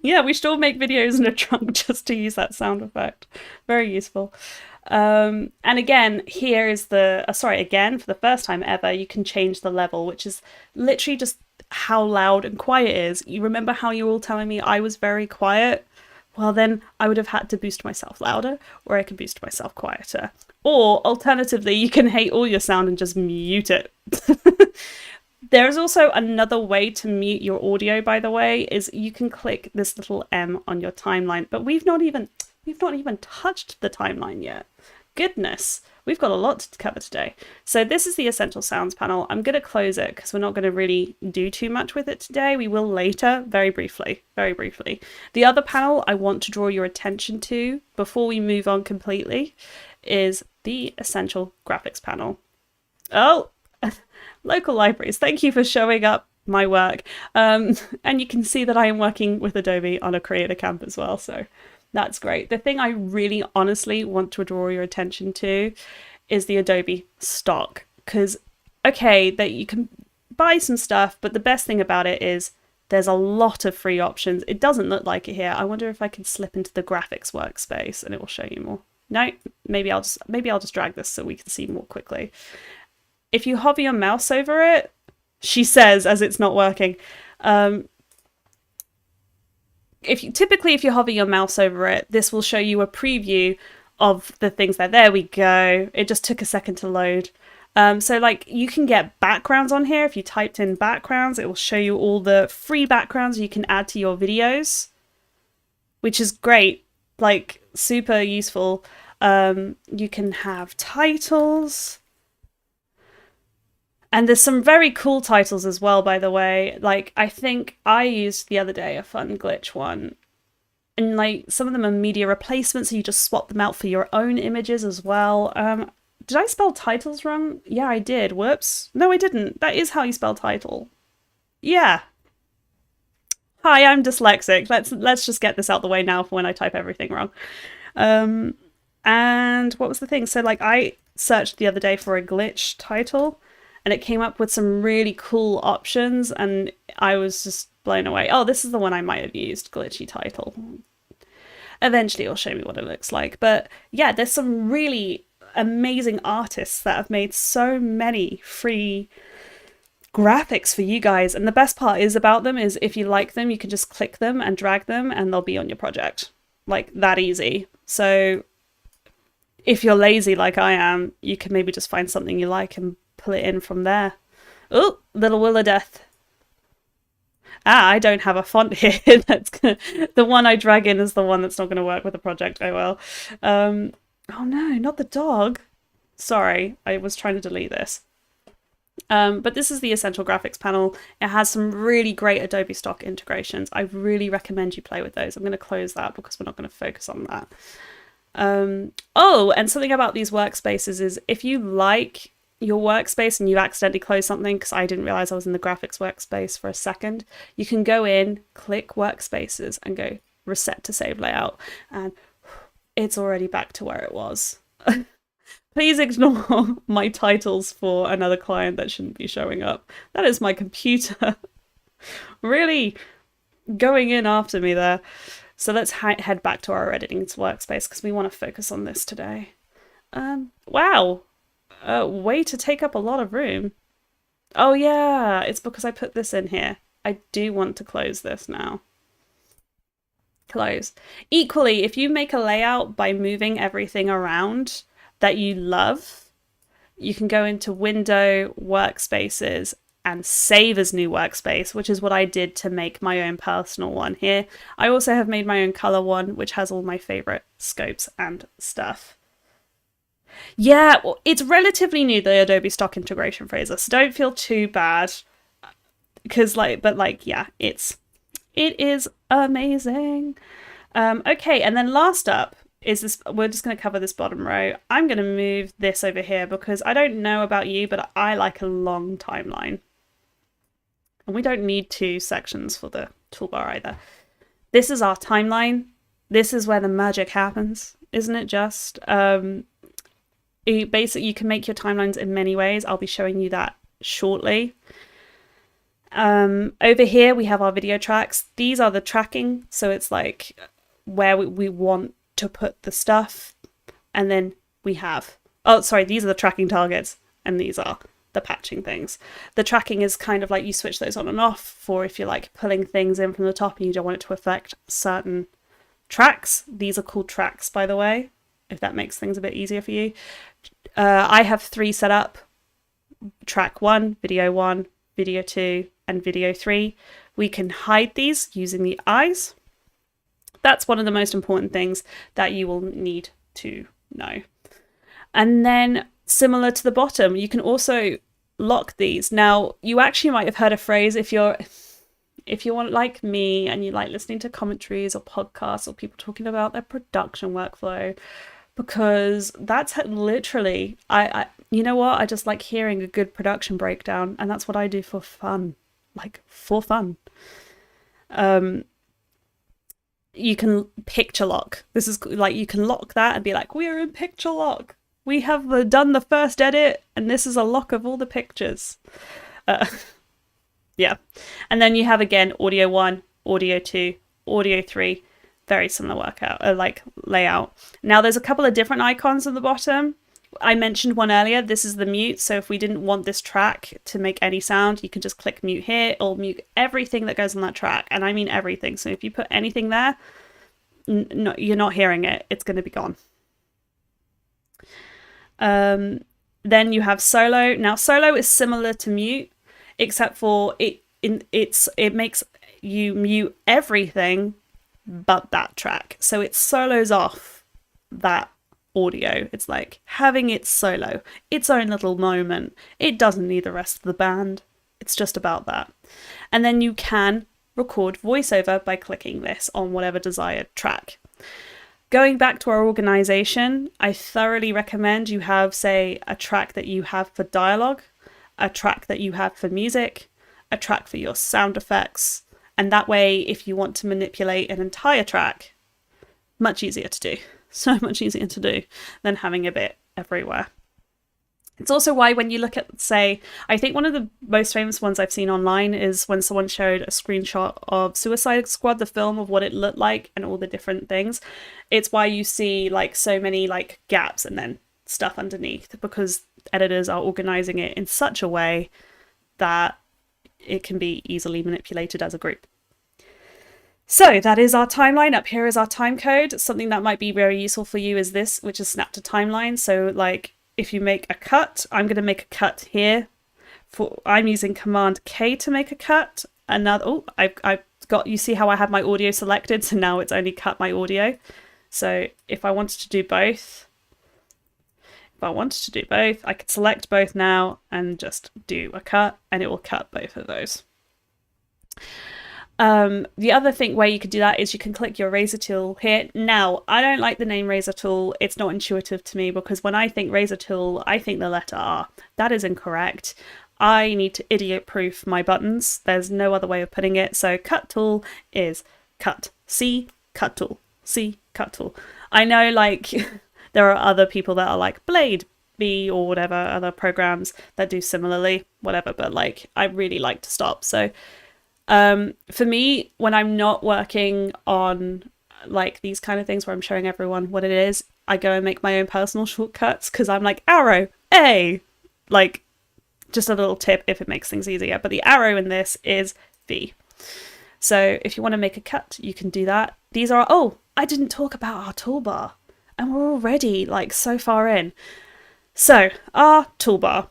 Speaker 1: Yeah, we should all make videos in a trunk just to use that sound effect. Very useful. And again, here is the, again, for the first time ever, you can change the level, which is literally just how loud and quiet it is. You remember how you were all telling me I was very quiet? Well, then I would have had to boost myself louder, or I could boost myself quieter. Or alternatively, you can hate all your sound and just mute it. There's also another way to mute your audio, by the way, is you can click this little M on your timeline, but we've not even touched the timeline yet. Goodness, we've got a lot to cover today. So this is the Essential Sounds panel. I'm going to close it because we're not going to really do too much with it today. We will later, very briefly. The other panel I want to draw your attention to before we move on completely is the Essential Graphics panel. Oh, local libraries, thank you for showing up my work. And you can see that I am working with Adobe on a creator camp as well, so that's great. The thing I really honestly want to draw your attention to is the Adobe stock, because okay, that you can buy some stuff, but the best thing about it is there's a lot of free options. It doesn't look like it here. I wonder if I can slip into the graphics workspace and it will show you more. No, maybe I'll just drag this so we can see more quickly. If you hover your mouse over it, she says as it's not working. If you hover your mouse over it, this will show you a preview of the things there. There we go. It just took a second to load. So like you can get backgrounds on here. If you typed in backgrounds, it will show you all the free backgrounds you can add to your videos, which is great, like super useful. You can have titles. And there's some very cool titles as well, by the way. Like, I think I used the other day a fun glitch one. And, like, some of them are media replacements, so you just swap them out for your own images as well. Did I spell titles wrong? Yeah, I did. Whoops. No, I didn't. That is how you spell title. Yeah. Hi, I'm dyslexic. Let's just get this out the way now for when I type everything wrong. And what was the thing? So, like, I searched the other day for a glitch title, and it came up with some really cool options, and I was just blown away. Oh, this is the one I might have used, glitchy title. Eventually it'll show me what it looks like. But yeah, there's some really amazing artists that have made so many free graphics for you guys. And the best part is about them is if you like them, you can just click them and drag them and they'll be on your project. Like that easy. So if you're lazy like I am, you can maybe just find something you like and pull it in from there. Oh, Little Will of Death. I don't have a font here. The one I drag in is the one that's not going to work with the project. Oh well. Oh no, not the dog. Sorry, I was trying to delete this. But this is the Essential Graphics panel. It has some really great Adobe stock integrations. I really recommend you play with those. I'm going to close that because we're not going to focus on that. Oh, and something about these workspaces is if you like your workspace and you accidentally close something, because I didn't realize I was in the graphics workspace for a second, you can go in, click workspaces and go reset to save layout, and it's already back to where it was. Please ignore my titles for another client that shouldn't be showing up. That is my computer really going in after me there. So let's head back to our editing workspace because we want to focus on this today. Wow. Way to take up a lot of room. Oh yeah, it's because I put this in here. I do want to close this now. Close. Equally, if you make a layout by moving everything around that you love, you can go into Window, Workspaces, and Save as New Workspace, which is what I did to make my own personal one here. I also have made my own color one, which has all my favorite scopes and stuff. Yeah, well, it's relatively new, the Adobe stock integration, Fraser, so don't feel too bad. Because yeah, it is amazing. Okay, and then last up is this. We're just going to cover this bottom row. I'm going to move this over here because I don't know about you, but I like a long timeline. And we don't need 2 sections for the toolbar either. This is our timeline. This is where the magic happens, isn't it just? Basically, you can make your timelines in many ways. I'll be showing you that shortly. Over here, we have our video tracks. These are the tracking. So it's like where we want to put the stuff. And then we have, oh, sorry, these are the tracking targets. And these are the patching things. The tracking is kind of like you switch those on and off for if you're like pulling things in from the top and you don't want it to affect certain tracks. These are called tracks, by the way, if that makes things a bit easier for you. I have 3 set up: track 1, video 2, and video 3. We can hide these using the eyes. That's one of the most important things that you will need to know. And then similar to the bottom, you can also lock these. Now, you actually might have heard a phrase if you want like me and you like listening to commentaries or podcasts or people talking about their production workflow, because that's literally, I you know what? I just like hearing a good production breakdown, and that's what I do for fun, like for fun. You can picture lock. This is like, you can lock that and be like, we're in picture lock. We have done the first edit, and this is a lock of all the pictures. Yeah. And then you have, again, audio 1, audio 2, audio 3. Very similar layout. Now, there's a couple of different icons on the bottom. I mentioned one earlier. This is the mute. So if we didn't want this track to make any sound, you can just click mute here. It'll mute everything that goes on that track. And I mean everything. So if you put anything there, no, you're not hearing it. It's going to be gone. Then you have solo. Now, solo is similar to mute, except for it makes you mute everything but that track. So it solos off that audio. It's like having its solo, its own little moment. It doesn't need the rest of the band. It's just about that. And then you can record voiceover by clicking this on whatever desired track. Going back to our organization, I thoroughly recommend you have, say, a track that you have for dialogue, a track that you have for music, a track for your sound effects. And that way, if you want to manipulate an entire track, much easier to do. So much easier to do than having a bit everywhere. It's also why when you look at, say, I think one of the most famous ones I've seen online is when someone showed a screenshot of Suicide Squad, the film, of what it looked like and all the different things. It's why you see like so many like gaps and then stuff underneath, because editors are organizing it in such a way that it can be easily manipulated as a group. So that is our timeline. Up here is our time code. Something that might be very useful for you is this, which is snap to timeline. So like if you make a cut, I'm going to make a cut here. I'm using Command K to make a cut. Another, I've got, you see how I have my audio selected, so now it's only cut my audio. So if I wanted to do both, I could select both now and just do a cut, and it will cut both of those. The other thing where you could do that is you can click your razor tool here. Now, I don't like the name razor tool. It's not intuitive to me, because when I think razor tool, I think the letter R. That is incorrect. I need to idiot proof my buttons. There's no other way of putting it. So cut tool is cut. C, cut tool. C, cut tool. I know like there are other people that are like Blade B or whatever, other programs that do similarly, whatever, but like I really like to stop. So for me, when I'm not working on like these kind of things where I'm showing everyone what it is, I go and make my own personal shortcuts, because I'm like arrow A, like just a little tip if it makes things easier, but the arrow in this is V. So if you want to make a cut, you can do that. These are, oh, I didn't talk about our toolbar, and we're already like so far in. So our toolbar.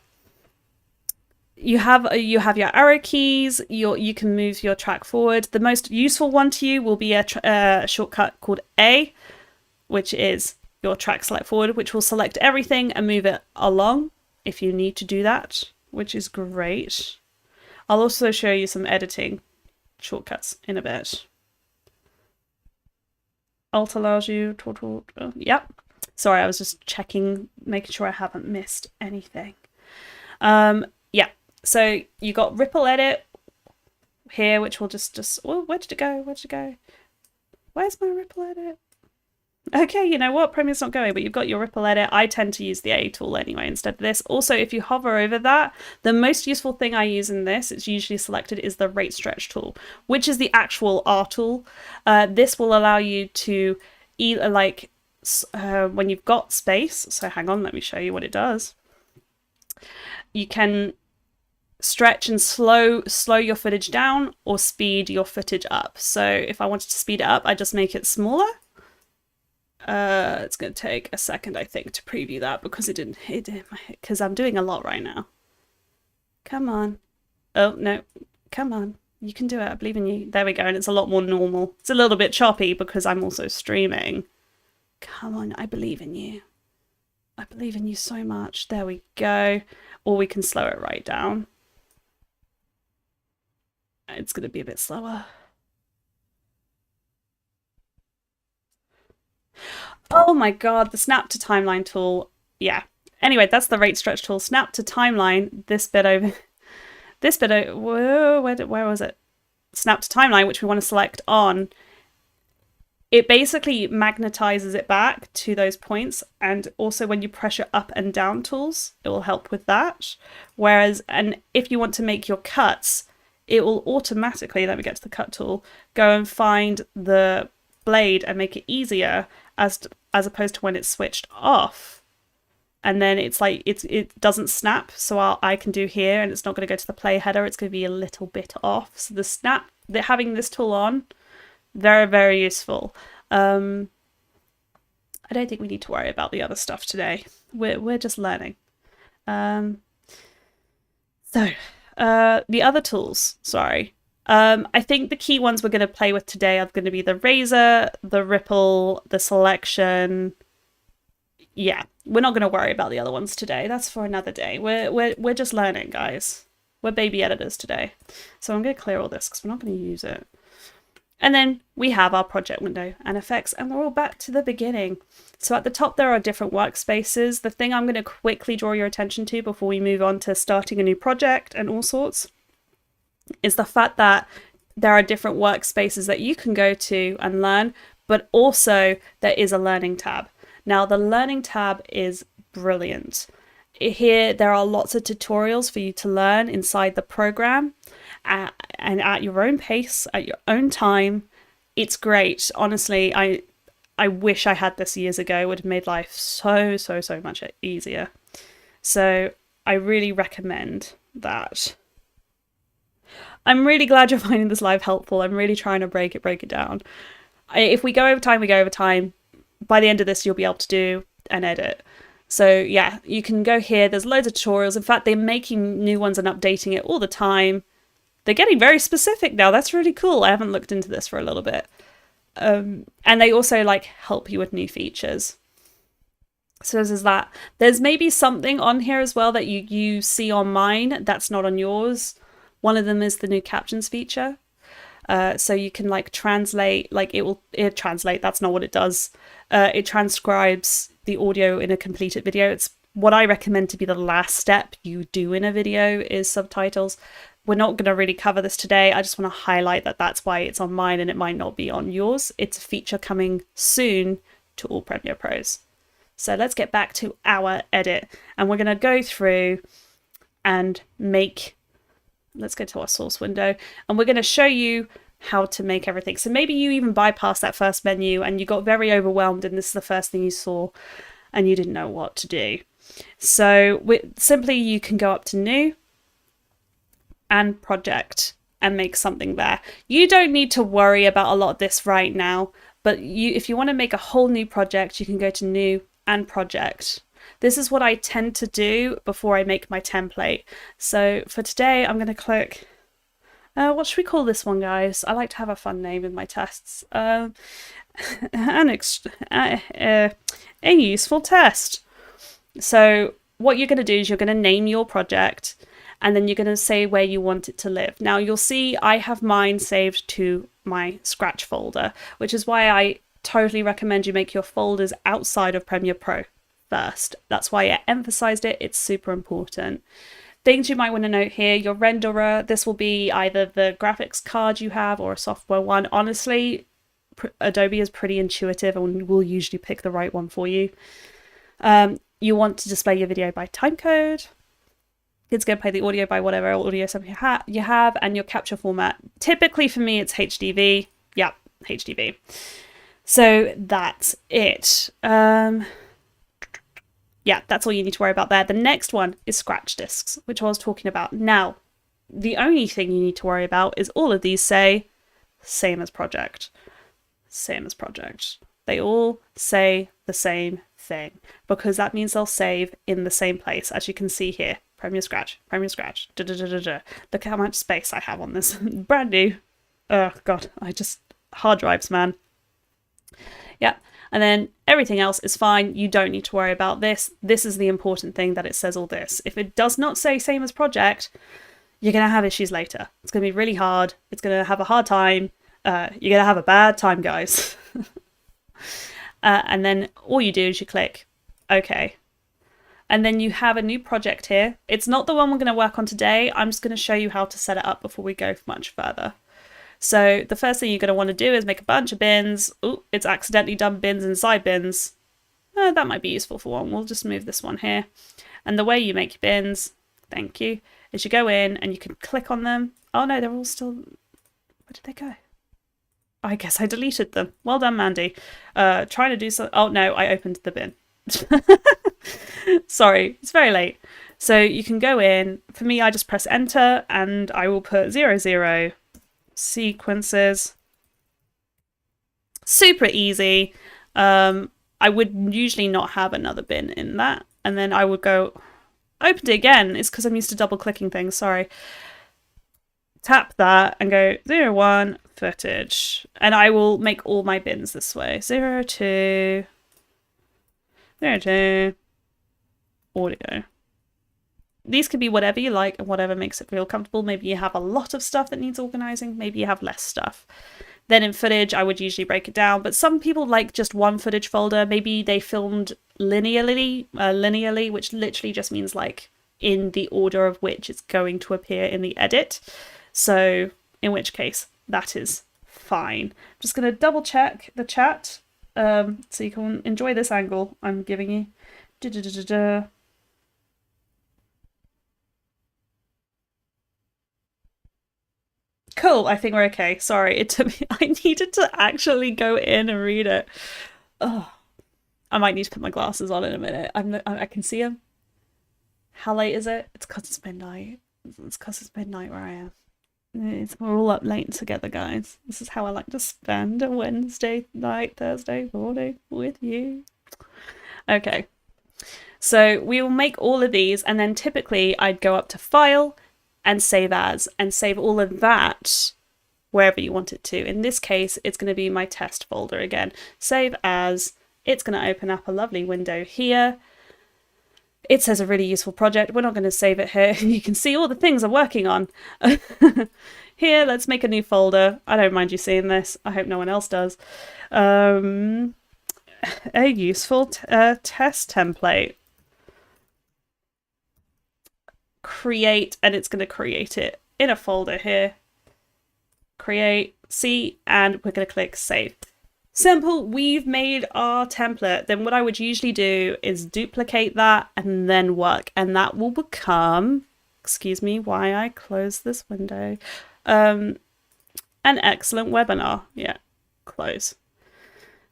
Speaker 1: You have your arrow keys. You can move your track forward. The most useful one to you will be a shortcut called A, which is your track select forward, which will select everything and move it along if you need to do that, which is great. I'll also show you some editing shortcuts in a bit. Alt allows you yep. Sorry, I was just checking, making sure I haven't missed anything. Yeah, so you got ripple edit here, which will just oh, where did it go? Where did it go? Where's my ripple edit? Okay, you know what? Premiere's not going, but you've got your ripple edit. I tend to use the A tool anyway instead of this. Also, if you hover over that, the most useful thing I use in this, it's usually selected, is the rate stretch tool, which is the actual R tool. This will allow you to either like when you've got space. So hang on, let me show you what it does. You can stretch and slow your footage down or speed your footage up. So if I wanted to speed it up, I just make it smaller. It's going to take a second, I think, to preview that because it didn't because I'm doing a lot right now. Come on. Oh, no. Come on. You can do it. I believe in you. There we go. And it's a lot more normal. It's a little bit choppy because I'm also streaming. Come on. I believe in you. I believe in you so much. There we go. Or we can slow it right down. It's going to be a bit slower. Oh my god, the snap to timeline tool. Yeah. Anyway, that's the rate stretch tool. Snap to timeline. This bit over. Whoa, where was it? Snap to timeline, which we want to select on. It basically magnetizes it back to those points, and also when you pressure up and down tools, it will help with that. Whereas, and if you want to make your cuts, it will automatically, let me get to the cut tool, go and find the blade and make it easier as opposed to when it's switched off. And then it's like it doesn't snap, so I can do here, and it's not going to go to the play header. It's going to be a little bit off. So the snap, having this tool on, very, very useful. I don't think we need to worry about the other stuff today. We're just learning. The other tools, sorry. I think the key ones we're going to play with today are going to be the razor, the ripple, the selection. Yeah, we're not going to worry about the other ones today. That's for another day. We're just learning, guys. We're baby editors today. So I'm going to clear all this because we're not going to use it. And then we have our project window and effects, and we're all back to the beginning. So at the top there are different workspaces. The thing I'm going to quickly draw your attention to before we move on to starting a new project and all sorts is the fact that there are different workspaces that you can go to and learn, but also there is a learning tab. Now the learning tab is brilliant. Here there are lots of tutorials for you to learn inside the program and at your own pace, at your own time. It's great. Honestly, I wish I had this years ago. It would have made life so much easier. So I really recommend that. I'm really glad you're finding this live helpful. I'm really trying to break it down. If we go over time, we go over time. By the end of this, you'll be able to do an edit. So yeah, you can go here. There's loads of tutorials. In fact, they're making new ones and updating it all the time. They're getting very specific now. That's really cool. I haven't looked into this for a little bit. And they also like help you with new features. So there's that. There's maybe something on here as well that you see on mine that's not on yours. One of them is the new captions feature. So you can like translate, like it translate, that's not what it does. It transcribes the audio in a completed video. It's what I recommend to be the last step you do in a video is subtitles. We're not going to really cover this today. I just want to highlight that that's why it's on mine and it might not be on yours. It's a feature coming soon to all Premiere Pros. So let's get back to our edit, and we're going to go through and make, let's go to our source window, and we're going to show you how to make everything. So maybe you even bypassed that first menu and you got very overwhelmed and this is the first thing you saw and you didn't know what to do. So simply you can go up to new and project and make something there. You don't need to worry about a lot of this right now, but if you want to make a whole new project, you can go to new and project. This is what I tend to do before I make my template. So for today, I'm going to click, what should we call this one, guys? I like to have a fun name in my tests. A useful test. So what you're going to do is you're going to name your project and then you're going to say where you want it to live. Now you'll see I have mine saved to my Scratch folder, which is why totally recommend you make your folders outside of Premiere Pro first. That's why I emphasized it. It's super important. Things you might want to note here, your renderer, this will be either the graphics card you have or a software one. Honestly, Adobe is pretty intuitive and will usually pick the right one for you. You want to display your video by timecode. It's going to play the audio by whatever audio setup you have, and your capture format. Typically for me, it's HDV. Yep, HDV. So that's it. Yeah, that's all you need to worry about there. The next one is scratch discs, which I was talking about. Now, the only thing you need to worry about is all of these say same as project. Same as project. They all say the same thing because that means they'll save in the same place, as you can see here. Premiere Scratch, Premiere Scratch, da da da da da. Look how much space I have on this. Brand new. Oh god, hard drives, man. Yeah, and then everything else is fine. You don't need to worry about this. This is the important thing, that it says all this. If it does not say same as project, you're going to have issues later. It's going to be really hard. It's going to have a hard time. You're going to have a bad time, guys. And then all you do is you click OK. And then you have a new project here. It's not the one we're going to work on today. I'm just going to show you how to set it up before we go much further. So the first thing you're going to want to do is make a bunch of bins. Oh, it's accidentally done bins inside bins. That might be useful for one. We'll just move this one here. And the way you make your bins, thank you, is you go in and you can click on them. Oh no, they're all still... Where did they go? I guess I deleted them. Well done, Mandy. Trying to do so... Oh no, I opened the bin. Sorry, it's very late. So you can go in. For me, I just press enter and I will put 00 sequences. Super easy. I would usually not have another bin in that. And then I would go, opened it again. It's because I'm used to double clicking things, sorry. Tap that and go 01 footage. And I will make all my bins this way. 02 audio. These could be whatever you like and whatever makes it feel comfortable. Maybe you have a lot of stuff that needs organizing. Maybe you have less stuff. Then in footage, I would usually break it down. But some people like just one footage folder. Maybe they filmed linearly, which literally just means like in the order of which it's going to appear in the edit. So in which case, that is fine. I'm just going to double check the chat so you can enjoy this angle I'm giving you. Cool, I think we're okay. Sorry, it took me... I needed to actually go in and read it. Oh, I might need to put my glasses on in a minute. I can see them. How late is it? It's because it's midnight. It's because it's midnight where I am. We're all up late together, guys. This is how I like to spend a Wednesday night, Thursday morning with you. Okay. So we will make all of these, and then typically I'd go up to File and Save As, and save all of that wherever you want it to. In this case, it's going to be my test folder again. Save As. It's going to open up a lovely window here. It says a really useful project. We're not going to save it here. You can see all the things I'm working on. Here, let's make a new folder. I don't mind you seeing this. I hope no one else does. A useful test template. Create, and it's going to create it in a folder here. Create, see, and we're going to click save. Simple, we've made our template. Then what I would usually do is duplicate that and then work, and that will become, excuse me why I close this window, an excellent webinar. Yeah, close.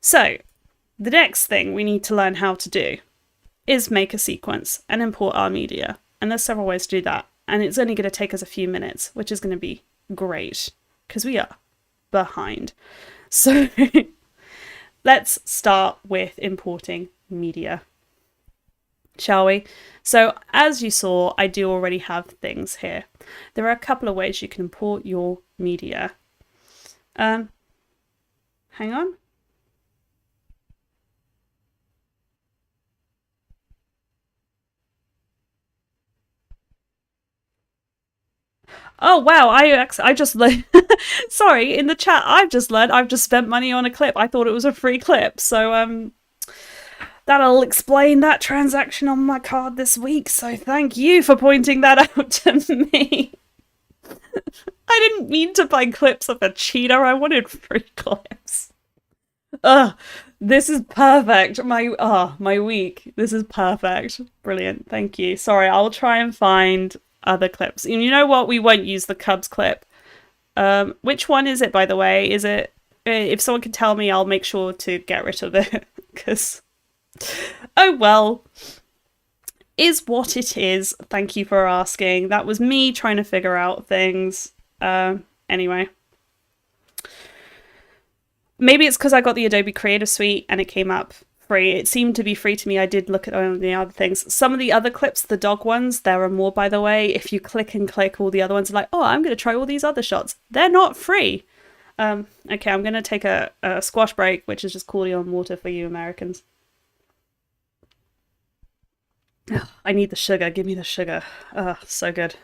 Speaker 1: So the next thing we need to learn how to do is make a sequence and import our media. And there's several ways to do that. And it's only going to take us a few minutes, which is going to be great because we are behind. So let's start with importing media, shall we? So as you saw, I do already have things here. There are a couple of ways you can import your media. Hang on. Oh wow, I just sorry, in the chat I've just learned I've just spent money on a clip. I thought it was a free clip. So that'll explain that transaction on my card this week. So thank you for pointing that out to me. I didn't mean to buy clips of a cheater. I wanted free clips. Ugh, this is perfect. My week. This is perfect. Brilliant. Thank you. Sorry, I'll try and find other clips. And you know what? We won't use the Cubs clip. Which one is it, by the way? Is it? If someone can tell me, I'll make sure to get rid of it. Because, oh well, is what it is. Thank you for asking. That was me trying to figure out things. Anyway. Maybe it's because I got the Adobe Creator Suite and it came up free. It seemed to be free to me. I did look at all the other things. Some of the other clips, the dog ones, there are more, by the way. If you click and click, all the other ones are like, oh, I'm going to try all these other shots. They're not free. Okay, I'm going to take a squash break, which is just cooling on water for you Americans. I need the sugar. Give me the sugar. So good.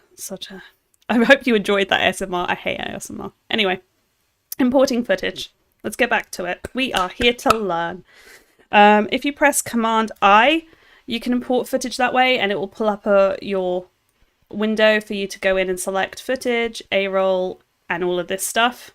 Speaker 1: I hope you enjoyed that ASMR. I hate ASMR. Anyway, importing footage. Let's get back to it. We are here to learn. If you press Command I, you can import footage that way, and it will pull up your window for you to go in and select footage, A-roll, and all of this stuff.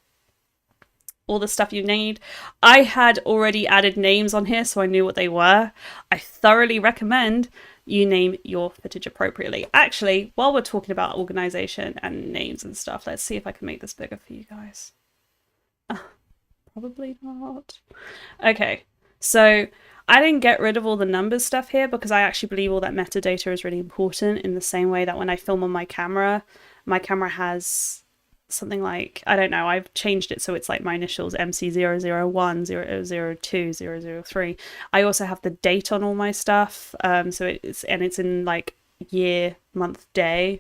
Speaker 1: All the stuff you need. I had already added names on here, so I knew what they were. I thoroughly recommend you name your footage appropriately. Actually, while we're talking about organization and names and stuff, let's see if I can make this bigger for you guys. Probably not. Okay, so I didn't get rid of all the numbers stuff here because I actually believe all that metadata is really important, in the same way that when I film on my camera has something like, I don't know, I've changed it so it's like my initials, MC001, 002, 003. I also have the date on all my stuff, so it's in like year, month, day,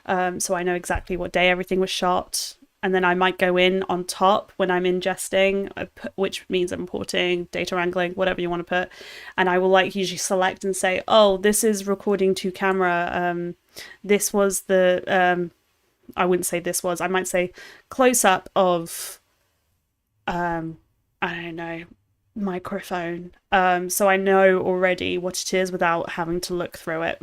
Speaker 1: so I know exactly what day everything was shot. And then I might go in on top when I'm ingesting, which means importing, data wrangling, whatever you want to put. And I will like usually select and say, oh, this is recording to camera. This was the, I wouldn't say this was, I might say close up of, I don't know, microphone. So I know already what it is without having to look through it.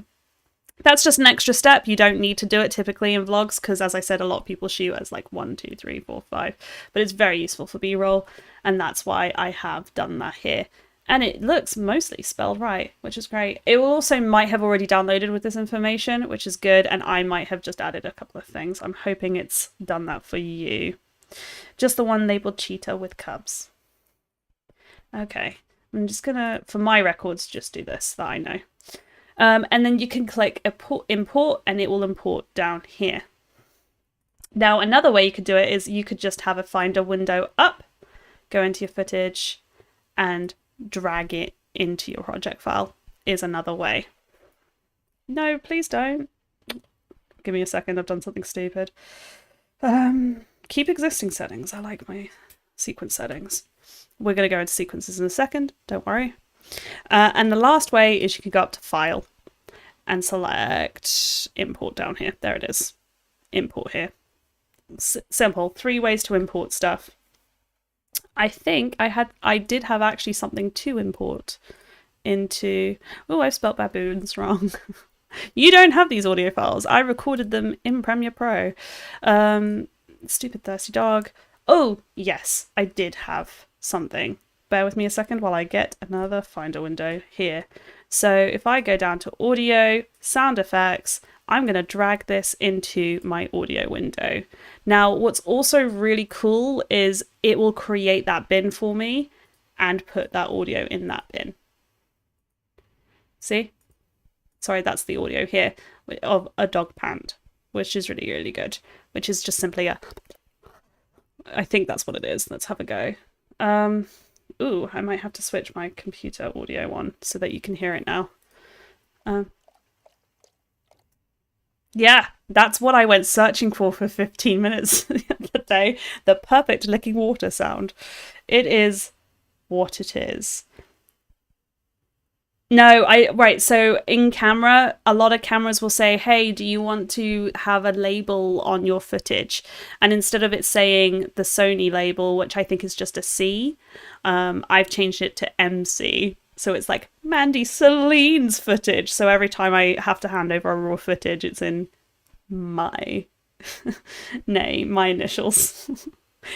Speaker 1: That's just an extra step. You don't need to do it typically in vlogs because, as I said, a lot of people shoot as like 1, 2, 3, 4, 5. But it's very useful for B-roll, and that's why I have done that here. And it looks mostly spelled right, which is great. It also might have already downloaded with this information, which is good, and I might have just added a couple of things. I'm hoping it's done that for you. Just the one labeled cheetah with cubs. Okay, I'm just gonna, for my records, just do this, that I know. And then you can click import and it will import down here. Now, another way you could do it is you could just have a Finder window up, go into your footage and drag it into your project file is another way. No, please don't. Give me a second, I've done something stupid. Keep existing settings. I like my sequence settings. We're going to go into sequences in a second, don't worry. And the last way is you can go up to File and select Import down here. There it is. Import here. Simple. 3 ways to import stuff. I think I did have actually something to import into... Oh, I've spelled baboons wrong. You don't have these audio files. I recorded them in Premiere Pro. Stupid thirsty dog. Oh, yes, I did have something. Bear with me a second while I get another Finder window here. So if I go down to audio, sound effects, I'm going to drag this into my audio window. Now, what's also really cool is it will create that bin for me and put that audio in that bin. See? Sorry, that's the audio here of a dog pant, which is really, really good, which is just simply a... I think that's what it is. Let's have a go. Ooh, I might have to switch my computer audio on so that you can hear it now. Yeah, that's what I went searching for 15 minutes the other day. The perfect licking water sound. It is what it is. No, right, so in camera, a lot of cameras will say, hey, do you want to have a label on your footage? And instead of it saying the Sony label, which I think is just a C, I've changed it to MC. So it's like Mandy Celine's footage. So every time I have to hand over a raw footage, it's in my name, my initials.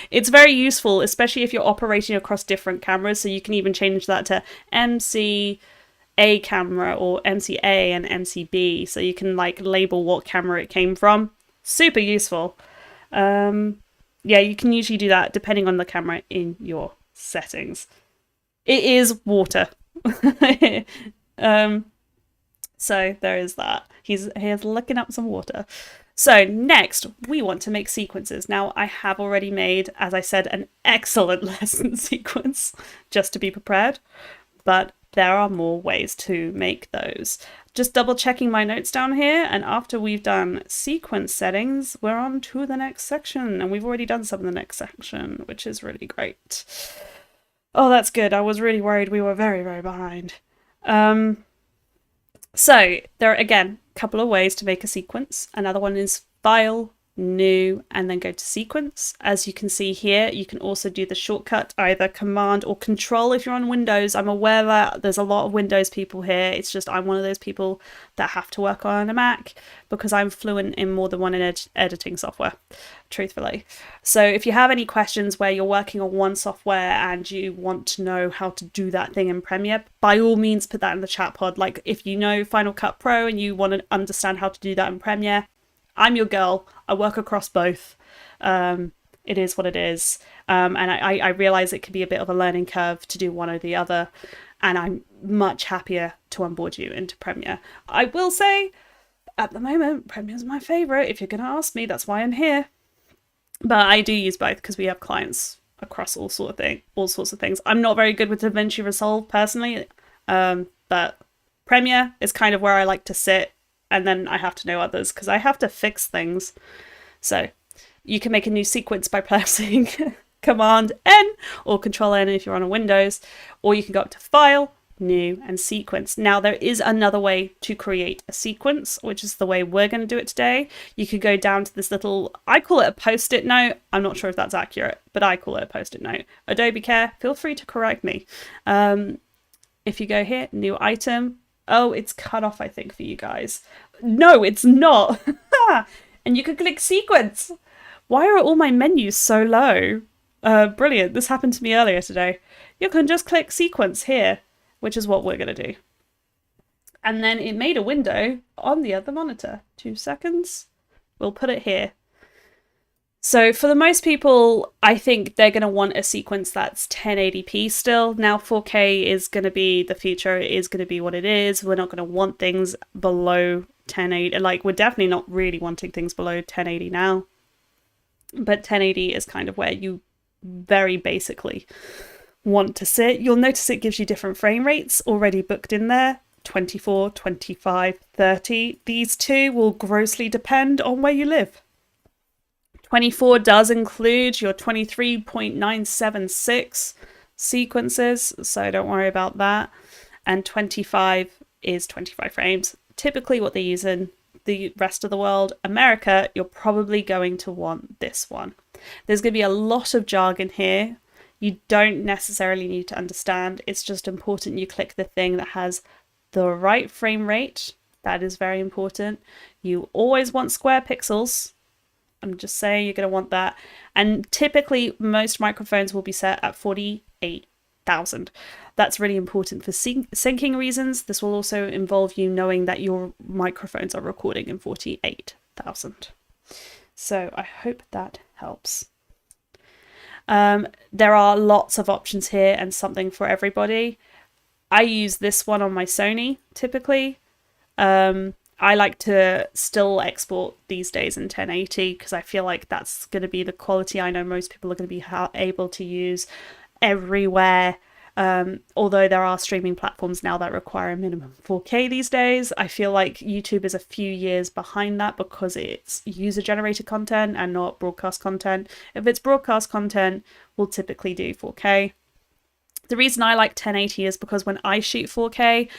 Speaker 1: It's very useful, especially if you're operating across different cameras. So you can even change that to MC A camera or MCA and MCB, so you can like label what camera it came from. Super useful. Yeah, you can usually do that depending on the camera in your settings. It is water. So there is that. He's looking up some water. So next, we want to make sequences. Now, I have already made, as I said, an excellent lesson sequence, just to be prepared. But there are more ways to make those. Just double checking my notes down here, and after we've done sequence settings, we're on to the next section, and we've already done some of the next section, which is really great. Oh, that's good. I was really worried we were very, very behind. So there are, again, a couple of ways to make a sequence. Another one is File, New, and then go to Sequence. As you can see here, you can also do the shortcut, either Command or Control if you're on Windows. I'm aware that there's a lot of Windows people here. It's just I'm one of those people that have to work on a Mac because I'm fluent in more than one editing software, truthfully. So if you have any questions where you're working on one software and you want to know how to do that thing in Premiere, by all means put that in the chat pod. Like if you know Final Cut Pro and you want to understand how to do that in Premiere, I'm your girl. I work across both. It is what it is. And I realize it can be a bit of a learning curve to do one or the other. And I'm much happier to onboard you into Premiere. I will say, at the moment, Premiere's my favorite. If you're going to ask me, that's why I'm here. But I do use both because we have clients across all sorts of things. I'm not very good with DaVinci Resolve personally. But Premiere is kind of where I like to sit. And then I have to know others because I have to fix things. So you can make a new sequence by pressing Command N or Control N if you're on a Windows, or you can go up to File, New, and Sequence. Now there is another way to create a sequence, which is the way we're going to do it today. You could go down to this little, I call it a post-it note. I'm not sure if that's accurate, but I call it a post-it note. Adobe Care, feel free to correct me. If you go here, New Item. Oh, it's cut off, I think, for you guys. No, it's not. And you can click Sequence. Why are all my menus so low? Brilliant. This happened to me earlier today. You can just click Sequence here, which is what we're going to do. And then it made a window on the other monitor. 2 seconds. We'll put it here. So for the most people, I think they're going to want a sequence that's 1080p still. Now 4K is going to be the future. It is going to be what it is. We're not going to want things below 1080. Like, we're definitely not really wanting things below 1080 now. But 1080 is kind of where you very basically want to sit. You'll notice it gives you different frame rates already booked in there. 24, 25, 30. These two will grossly depend on where you live. 24 does include your 23.976 sequences, so don't worry about that. And 25 is 25 frames. Typically what they use in the rest of the world. America, you're probably going to want this one. There's going to be a lot of jargon here. You don't necessarily need to understand. It's just important you click the thing that has the right frame rate. That is very important. You always want square pixels. I'm just saying you're going to want that. And typically most microphones will be set at 48,000. That's really important for syncing reasons. This will also involve you knowing that your microphones are recording in 48,000. So I hope that helps. There are lots of options here and something for everybody. I use this one on my Sony typically. I like to still export these days in 1080 because I feel like that's going to be the quality I know most people are going to be able to use everywhere. Although there are streaming platforms now that require a minimum 4K these days, I feel like YouTube is a few years behind that because it's user-generated content and not broadcast content. If it's broadcast content, we'll typically do 4K. The reason I like 1080 is because when I shoot 4K,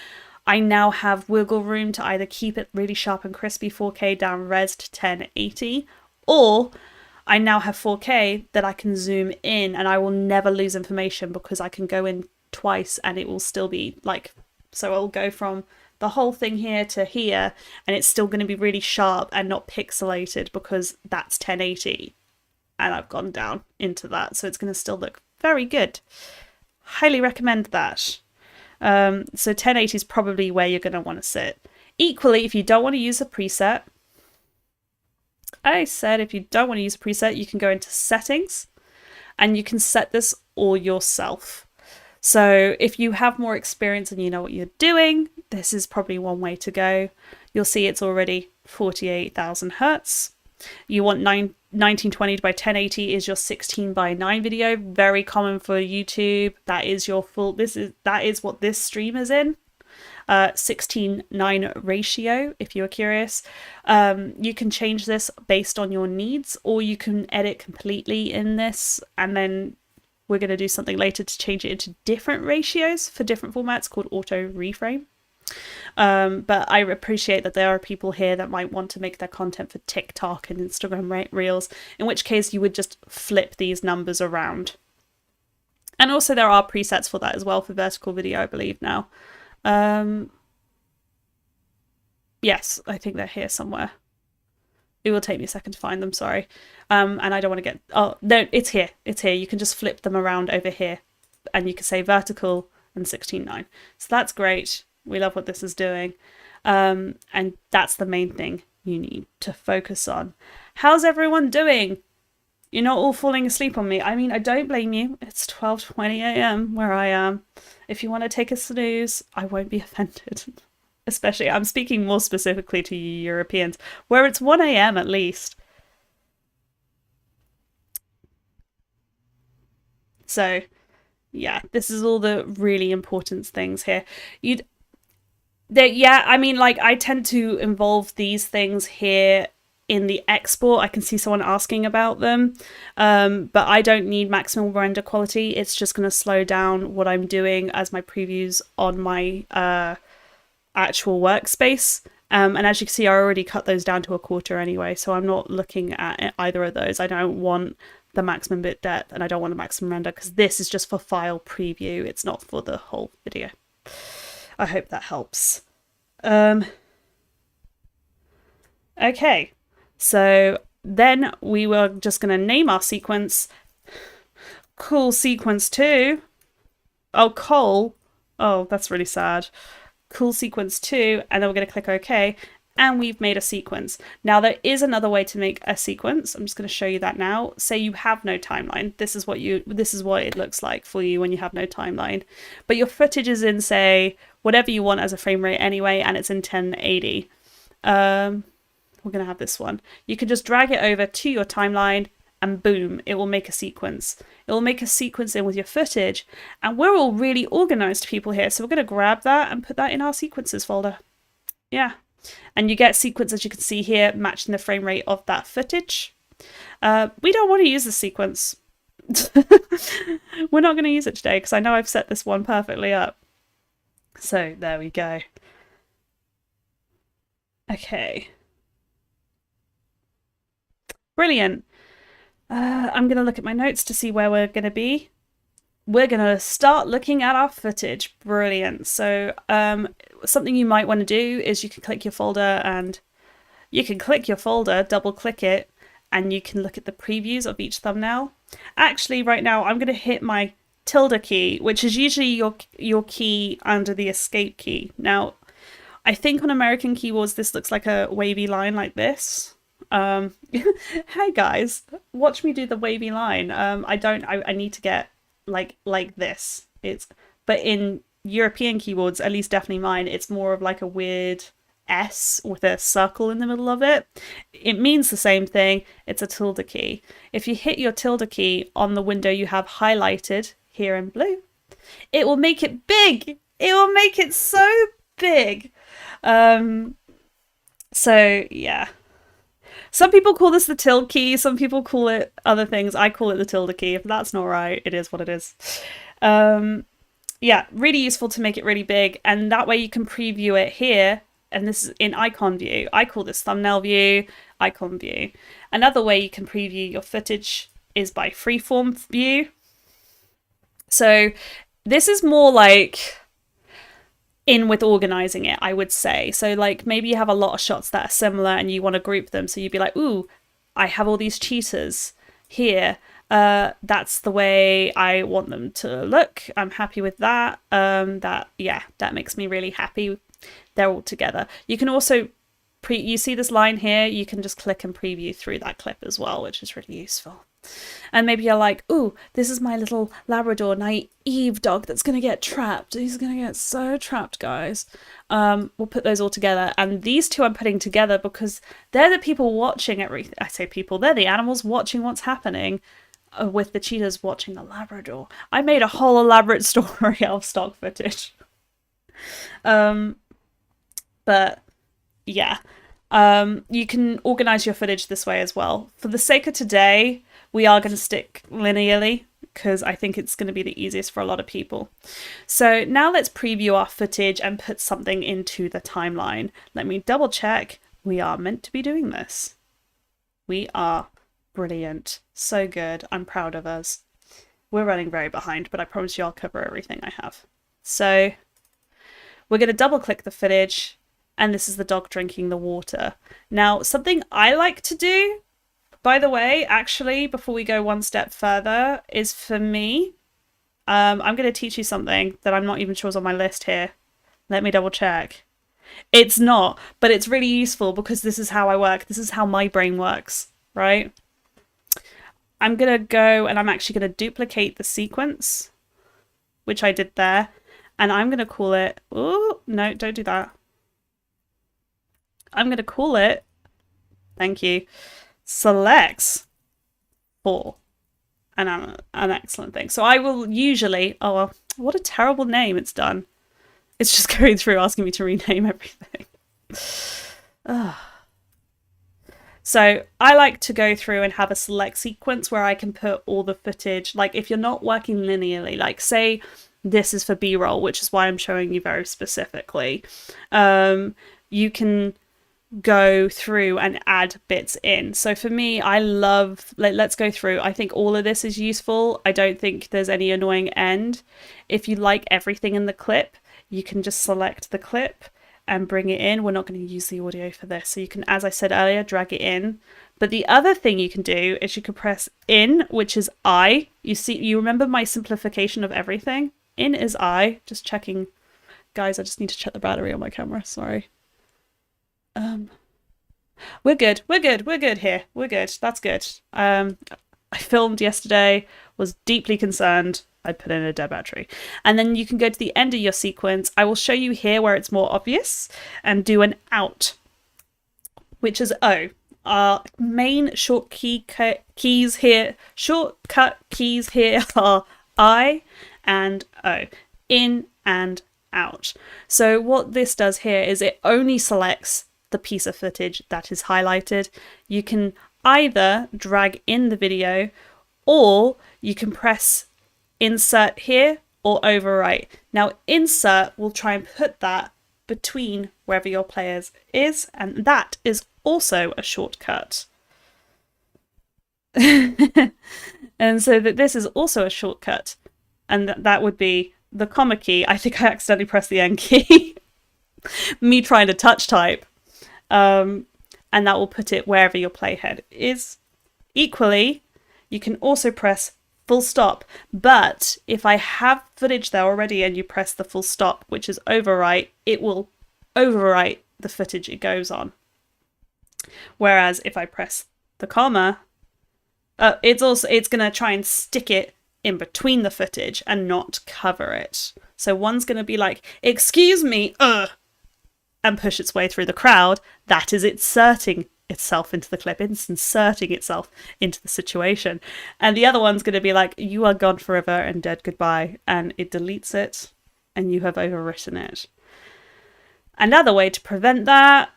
Speaker 1: I now have wiggle room to either keep it really sharp and crispy 4K down res to 1080, or I now have 4K that I can zoom in and I will never lose information because I can go in twice and it will still be like, so it'll go from the whole thing here to here and it's still going to be really sharp and not pixelated because that's 1080 and I've gone down into that, so it's going to still look very good. Highly recommend that. So 1080 is probably where you're going to want to sit. Equally, if you don't want to use a preset, I said if you don't want to use a preset, you can go into settings and you can set this all yourself. So if you have more experience and you know what you're doing, this is probably one way to go. You'll see it's already 48,000 hertz. You want 1920 by 1080 is your 16 by 9 video. Very common for YouTube. That is your full, that is what this stream is in. 16:9 ratio, if you are curious. You can change this based on your needs, or you can edit completely in this, and then we're going to do something later to change it into different ratios for different formats called auto reframe. But I appreciate that there are people here that might want to make their content for TikTok and Instagram Reels, in which case you would just flip these numbers around. And also there are presets for that as well for vertical video, I believe now. Yes, I think they're here somewhere. It will take me a second to find them, sorry. And I don't want to get, oh no, it's here, you can just flip them around over here and you can say vertical and 16:9. So that's great. We love what this is doing. And that's the main thing you need to focus on. How's everyone doing? You're not all falling asleep on me. I mean, I don't blame you. It's 12:20 a.m. where I am. If you want to take a snooze, I won't be offended. Especially, I'm speaking more specifically to you Europeans, where it's 1 a.m. at least. So, yeah, this is all the really important things here. Yeah, I mean, like, I tend to involve these things here in the export. I can see someone asking about them, but I don't need maximum render quality. It's just going to slow down what I'm doing as my previews on my actual workspace. And as you can see, I already cut those down to 1/4 anyway, so I'm not looking at either of those. I don't want the maximum bit depth and I don't want the maximum render because this is just for file preview. It's not for the whole video. I hope that helps. Okay, so then we were just going to name our sequence Cool Sequence 2. Oh, Cole. Oh, that's really sad. Cool Sequence 2, and then we're going to click OK, and we've made a sequence. Now there is another way to make a sequence. I'm just going to show you that now. Say you have no timeline. This is what it looks like for you when you have no timeline. But your footage is in, say, whatever you want as a frame rate anyway, and it's in 1080. We're going to have this one. You can just drag it over to your timeline and boom, it will make a sequence. It will make a sequence in with your footage, and we're all really organized people here, so we're going to grab that and put that in our sequences folder. Yeah, and you get sequence, as you can see here, matching the frame rate of that footage. We don't want to use the sequence. We're not going to use it today because I know I've set this one perfectly up. So there we go. Okay. Brilliant. I'm going to look at my notes to see where we're going to be. We're going to start looking at our footage. Brilliant. So something you might want to do is you can click your folder and you can click your folder, double click it, and you can look at the previews of each thumbnail. Actually, right now, I'm going to hit my tilde key, which is usually your key under the escape key. Now, I think on American keyboards, this looks like a wavy line like this. Hey guys, watch me do the wavy line. I need to get like this. But in European keyboards, at least definitely mine, it's more of like a weird S with a circle in the middle of it. It means the same thing. It's a tilde key. If you hit your tilde key on the window you have highlighted here in blue, it will make it big. It will make it so big. So yeah. Some people call this the tilde key, some people call it other things. I call it the tilde key. If that's not right, it is what it is. yeah, really useful to make it really big. And that way you can preview it here. And this is in icon view. I call this thumbnail view, icon view. Another way you can preview your footage is by freeform view. So this is more like in with organizing it, I would say. So like maybe you have a lot of shots that are similar and you want to group them. So you'd be like, ooh, I have all these cheaters here. That's the way I want them to look. I'm happy with that. That makes me really happy. They're all together. You can also you see this line here, you can just click and preview through that clip as well, which is really useful. And maybe you're like, ooh, this is my little Labrador naive dog that's gonna get trapped. He's gonna get so trapped, guys. We'll put those all together. And these two I'm putting together because they're the people watching everything. I say people, they're the animals watching what's happening with the cheetahs watching the Labrador. I made a whole elaborate story out of stock footage. But yeah, you can organize your footage this way as well. For the sake of today, we are going to stick linearly because I think it's going to be the easiest for a lot of people. So now let's preview our footage and put something into the timeline. Let me double check. We are meant to be doing this. We are brilliant. So good. I'm proud of us. We're running very behind, but I promise you I'll cover everything I have. So we're going to double click the footage. And this is the dog drinking the water. Now, something I like to do, by the way, actually, before we go one step further, is for me, I'm going to teach you something that I'm not even sure is on my list here. Let me double check. It's not, but it's really useful because this is how I work. This is how my brain works, right? I'm going to go and I'm actually going to duplicate the sequence, which I did there. And I'm going to call it, oh, no, don't do that. I'm going to call it, thank you, selects for an excellent thing. So I will usually, oh, well, what a terrible name it's done. It's just going through asking me to rename everything. So I like to go through and have a select sequence where I can put all the footage, like if you're not working linearly, like say this is for B-roll, which is why I'm showing you very specifically. You can go through and add bits in. So for me, I love, let's go through. I think all of this is useful. I don't think there's any annoying end. If you like everything in the clip, you can just select the clip and bring it in. We're not going to use the audio for this. So you can, as I said earlier, drag it in. But the other thing you can do is you can press in, which is I. You remember my simplification of everything? In is I. Just checking. Guys, I just need to check the battery on my camera. Sorry. We're good here. We're good. That's good. I filmed yesterday, was deeply concerned. I put in a dead battery. And then you can go to the end of your sequence. I will show you here where it's more obvious and do an out, which is O. Our main shortcut keys here are I and O, in and out. So what this does here is it only selects the piece of footage that is highlighted. You can either drag in the video or you can press insert here or overwrite. Now insert will try and put that between wherever your players is, and that is also a shortcut. And so that this is also a shortcut, and that would be the comma key. I think I accidentally pressed the N key. Me trying to touch type. And that will put it wherever your playhead is. Equally, you can also press full stop, but if I have footage there already and you press the full stop, which is overwrite, it will overwrite the footage it goes on. Whereas if I press the comma, it's going to try and stick it in between the footage and not cover it. So one's going to be like, excuse me, and push its way through the crowd. That is inserting itself into the clip. It's inserting itself into the situation. And the other one's going to be like, you are gone forever and dead goodbye. And it deletes it and you have overwritten it. Another way to prevent that,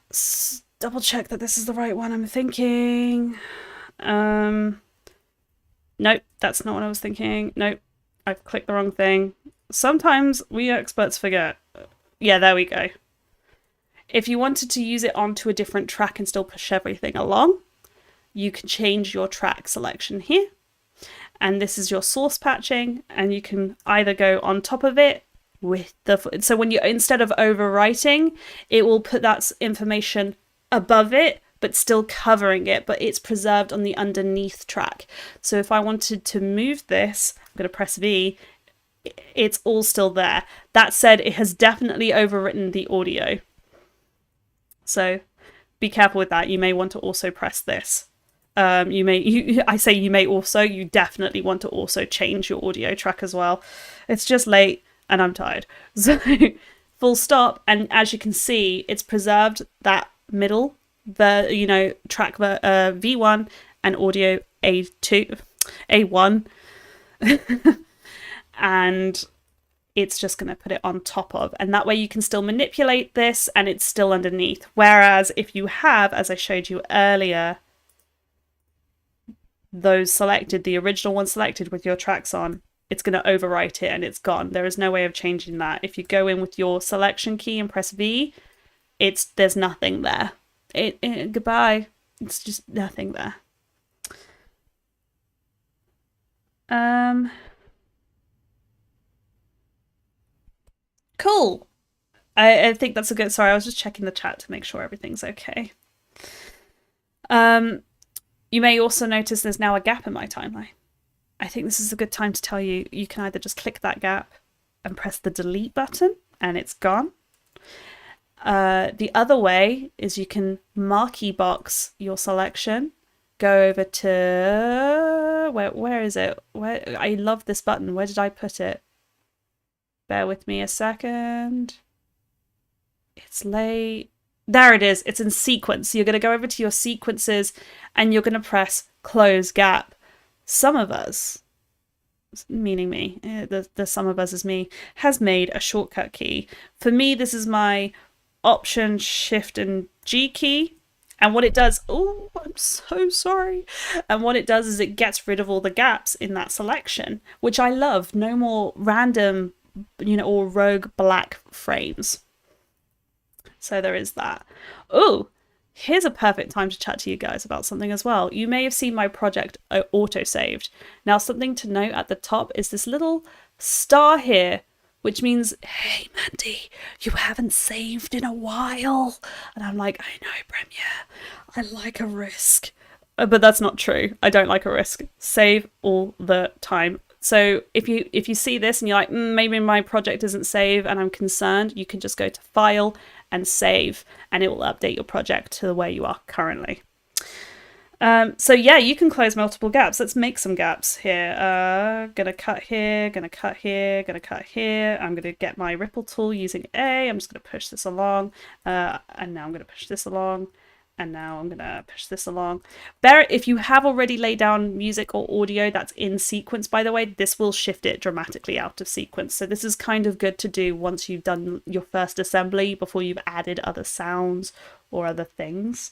Speaker 1: double check that this is the right one I'm thinking. Nope, that's not what I was thinking. Nope, I've clicked the wrong thing. Sometimes we experts forget. Yeah, there we go. If you wanted to use it onto a different track and still push everything along, you can change your track selection here. And this is your source patching, and you can either go on top of it with the, so when you, instead of overwriting, it will put that information above it, but still covering it, but it's preserved on the underneath track. So if I wanted to move this, I'm going to press V, it's all still there. That said, it has definitely overwritten the audio. So be careful with that. You may want to also press this. You definitely want to also change your audio track as well. It's just late and I'm tired. So full stop. And as you can see, it's preserved that middle, track V1 and audio A1. And it's just going to put it on top of, and that way you can still manipulate this and it's still underneath. Whereas if you have, as I showed you earlier, those selected, the original one selected with your tracks on, it's going to overwrite it and it's gone. There is no way of changing that. If you go in with your selection key and press V, there's nothing there. Goodbye. It's just nothing there. Cool. I think that's a good, sorry, I was just checking the chat to make sure everything's okay. You may also notice there's now a gap in my timeline. I think this is a good time to tell you, you can either just click that gap and press the delete button and it's gone. The other way is you can marquee box your selection, go over to, where is it? I love this button. Where did I put it? Bear with me a second. It's late. There it is. It's in sequence. So you're going to go over to your sequences and you're going to press close gap. Some of us, meaning me, the some of us is me, has made a shortcut key. For me, this is my Option, Shift, and G key. And what it does, oh, I'm so sorry. And what it does is it gets rid of all the gaps in that selection, which I love. No more random, or rogue black frames. So there is that. Oh, here's a perfect time to chat to you guys about something as well. You may have seen my project auto-saved. Now, something to note at the top is this little star here, which means, hey, Mandy, you haven't saved in a while. And I'm like, I know, Premiere, I like a risk. But that's not true. I don't like a risk. Save all the time. So if you see this and you're like, maybe my project isn't saved and I'm concerned, you can just go to File and Save, and it will update your project to where you are currently. So yeah, you can close multiple gaps. Let's make some gaps here. Gonna cut here, gonna cut here, gonna cut here. I'm gonna get my ripple tool using A. I'm just gonna push this along, and now I'm gonna push this along, and now I'm gonna push this along. If you have already laid down music or audio that's in sequence, by the way, this will shift it dramatically out of sequence. So this is kind of good to do once you've done your first assembly, before you've added other sounds or other things.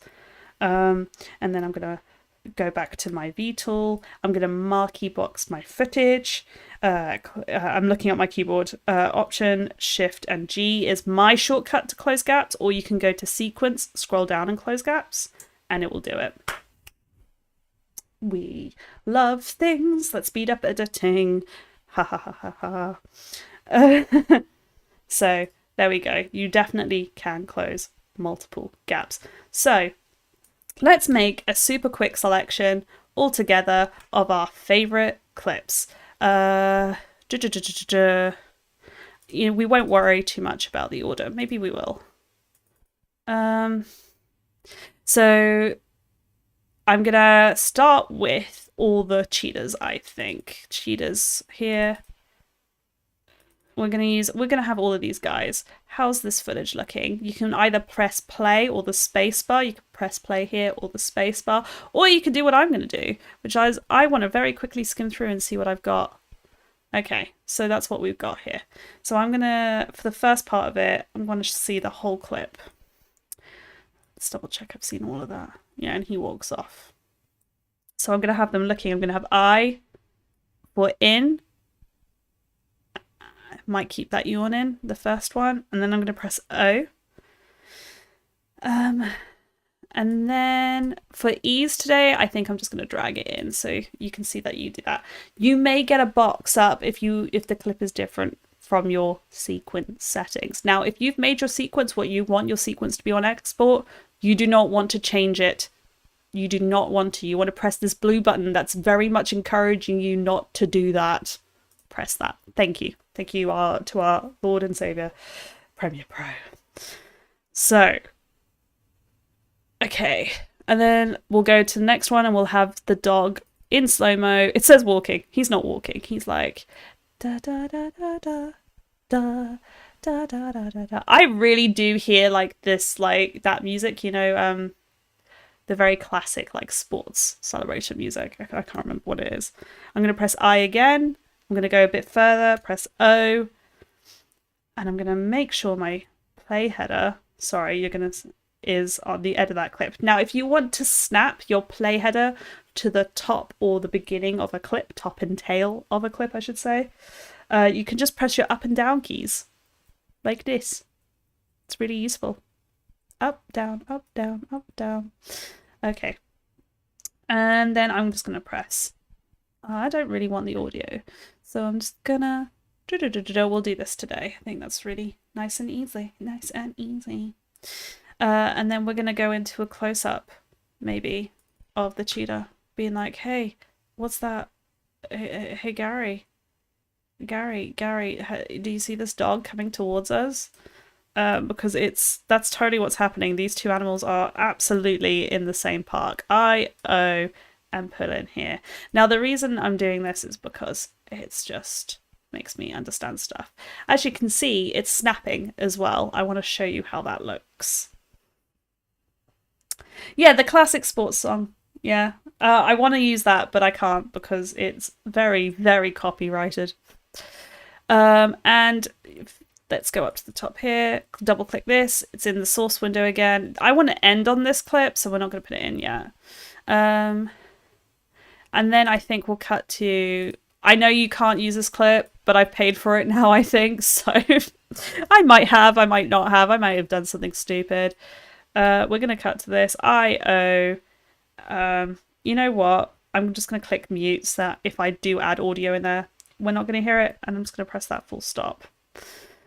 Speaker 1: And then I'm going to go back to my V tool. I'm going to marquee box my footage. I'm looking at my keyboard. Option, Shift, and G is my shortcut to close gaps, or you can go to Sequence, scroll down and close gaps, and it will do it. We love things that speed up editing. Ha ha ha ha ha. So there we go. You definitely can close multiple gaps. So let's make a super quick selection all together of our favorite clips. We won't worry too much about the order. Maybe we will. So I'm gonna start with all the cheetahs, I think. Cheetahs here. We're gonna have all of these guys. How's this footage looking? You can either press play or the space bar. You can press play here or the space bar, or you can do what I'm gonna do, which is I want to very quickly skim through and see what I've got. Okay, so that's what we've got here. So I'm gonna, for the first part of it, I'm gonna see the whole clip. Let's double check I've seen all of that. Yeah, and he walks off. So I'm gonna have them looking. I'm gonna have I for in, Might keep that yawn in, the first one, and then I'm going to press O. And then for ease today, I think I'm just going to drag it in so you can see that you do that. You may get a box up if the clip is different from your sequence settings. Now, if you've made your sequence what you want your sequence to be on export, you do not want to change it. You do not want to. You want to press this blue button that's very much encouraging you not to do that. Press that. Thank you. Thank you to our Lord and Savior, Premiere Pro. So, okay. And then we'll go to the next one and we'll have the dog in slow-mo. It says walking. He's not walking. He's like, da da da da da da da da da da da. I really do hear like this, like that music, you know, the very classic like sports celebration music. I can't remember what it is. I'm going to press I again. I'm going to go a bit further, press O, and I'm going to make sure my play header, is on the end of that clip. Now, if you want to snap your play header to the top or the beginning of a clip, top and tail of a clip, I should say, you can just press your up and down keys like this. It's really useful. Up, down, up, down, up, down. Okay. And then I'm just going to press. I don't really want the audio, so I'm just gonna we'll do this today. I think that's really nice and easy. Nice and easy. And then we're gonna go into a close-up, maybe, of the cheetah, being like, hey, what's that? Hey, Gary, do you see this dog coming towards us? Because that's totally what's happening. These two animals are absolutely in the same park. And put in here. Now, the reason I'm doing this is because it's just makes me understand stuff. As you can see, it's snapping as well. I want to show you how that looks. Yeah, the classic sports song. Yeah, I want to use that, but I can't because it's very, very copyrighted. And let's go up to the top here, double click this. It's in the source window again. I want to end on this clip, so we're not going to put it in yet. And then I think we'll cut to, I know you can't use this clip, but I've paid for it now, I think. So I might have, I might not have, I might have done something stupid. We're going to cut to this. You know what? I'm just going to click mute so that if I do add audio in there, we're not going to hear it. And I'm just going to press that full stop.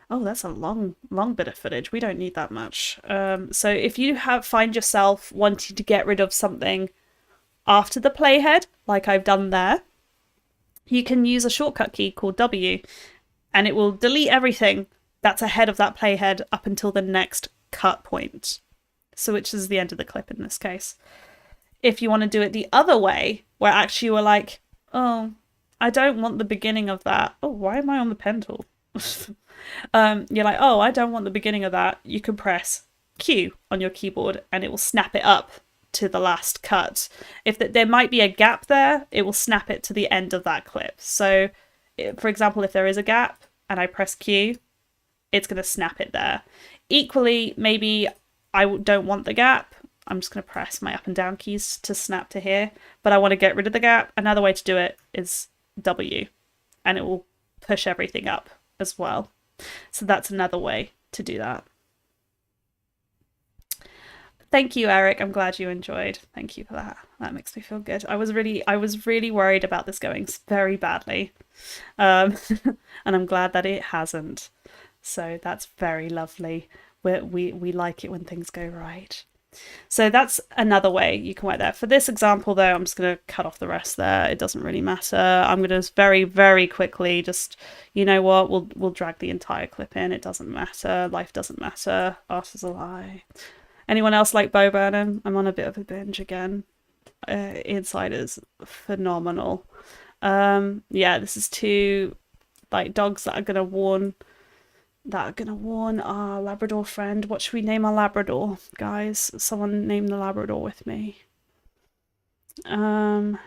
Speaker 1: Oh, that's a long bit of footage. We don't need that much. So if you find yourself wanting to get rid of something after the playhead, like I've done there, you can use a shortcut key called W, and it will delete everything that's ahead of that playhead up until the next cut point. So which is the end of the clip in this case. If you want to do it the other way, where actually you were like, oh, I don't want the beginning of that. Oh, why am I on the pen tool? You're like, oh, I don't want the beginning of that. You can press Q on your keyboard and it will snap it up to the last cut. If there might be a gap there, it will snap it to the end of that clip. So, for example, if there is a gap and I press Q, it's going to snap it there. Equally, maybe I don't want the gap. I'm just going to press my up and down keys to snap to here, but I want to get rid of the gap. Another way to do it is W, and it will push everything up as well. So that's another way to do that. Thank you, Eric. I'm glad you enjoyed. Thank you for that. That makes me feel good. I was really worried about this going very badly. And I'm glad that it hasn't. So that's very lovely. We like it when things go right. So that's another way you can work there. For this example, though, I'm just going to cut off the rest there. It doesn't really matter. I'm going to just very, very quickly just, you know what, we'll drag the entire clip in. It doesn't matter. Life doesn't matter. Art is a lie. Anyone else like Bo Burnham? I'm on a bit of a binge again. Inside is phenomenal. Yeah, this is two like dogs that are gonna warn our Labrador friend. What should we name our Labrador, guys? Someone name the Labrador with me. We're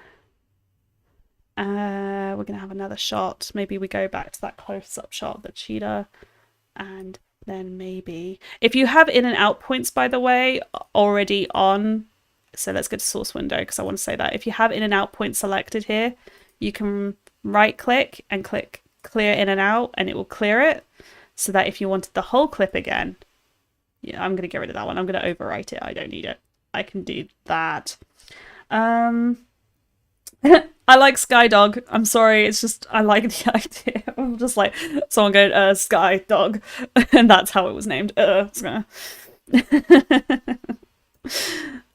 Speaker 1: gonna have another shot. Maybe we go back to that close-up shot of the cheetah, and then maybe if you have in and out points, by the way, already on, so let's go to source window because I want to say that if you have in and out points selected here, you can right click and click clear in and out, and it will clear it, so that if you wanted the whole clip again, yeah, I'm going to get rid of that one. I'm going to overwrite it. I don't need it. I can do that. I like Sky Dog. I'm sorry. It's just, I like the idea. I'm just like, someone going, Sky Dog. And that's how it was named.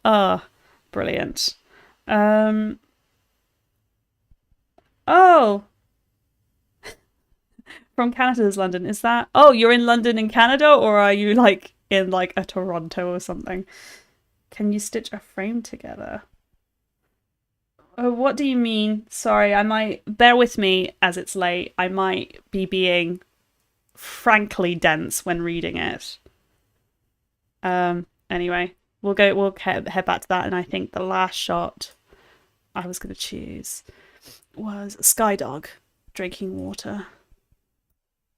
Speaker 1: Oh, brilliant. Oh, from Canada's London. Is that? Oh, you're in London in Canada, or are you like in like a Toronto or something? Can you stitch a frame together? Oh, what do you mean? Sorry, I might bear with me as it's late. I might be being frankly dense when reading it. Anyway, we'll head back to that, and I think the last shot I was gonna choose was Sky Dog drinking water.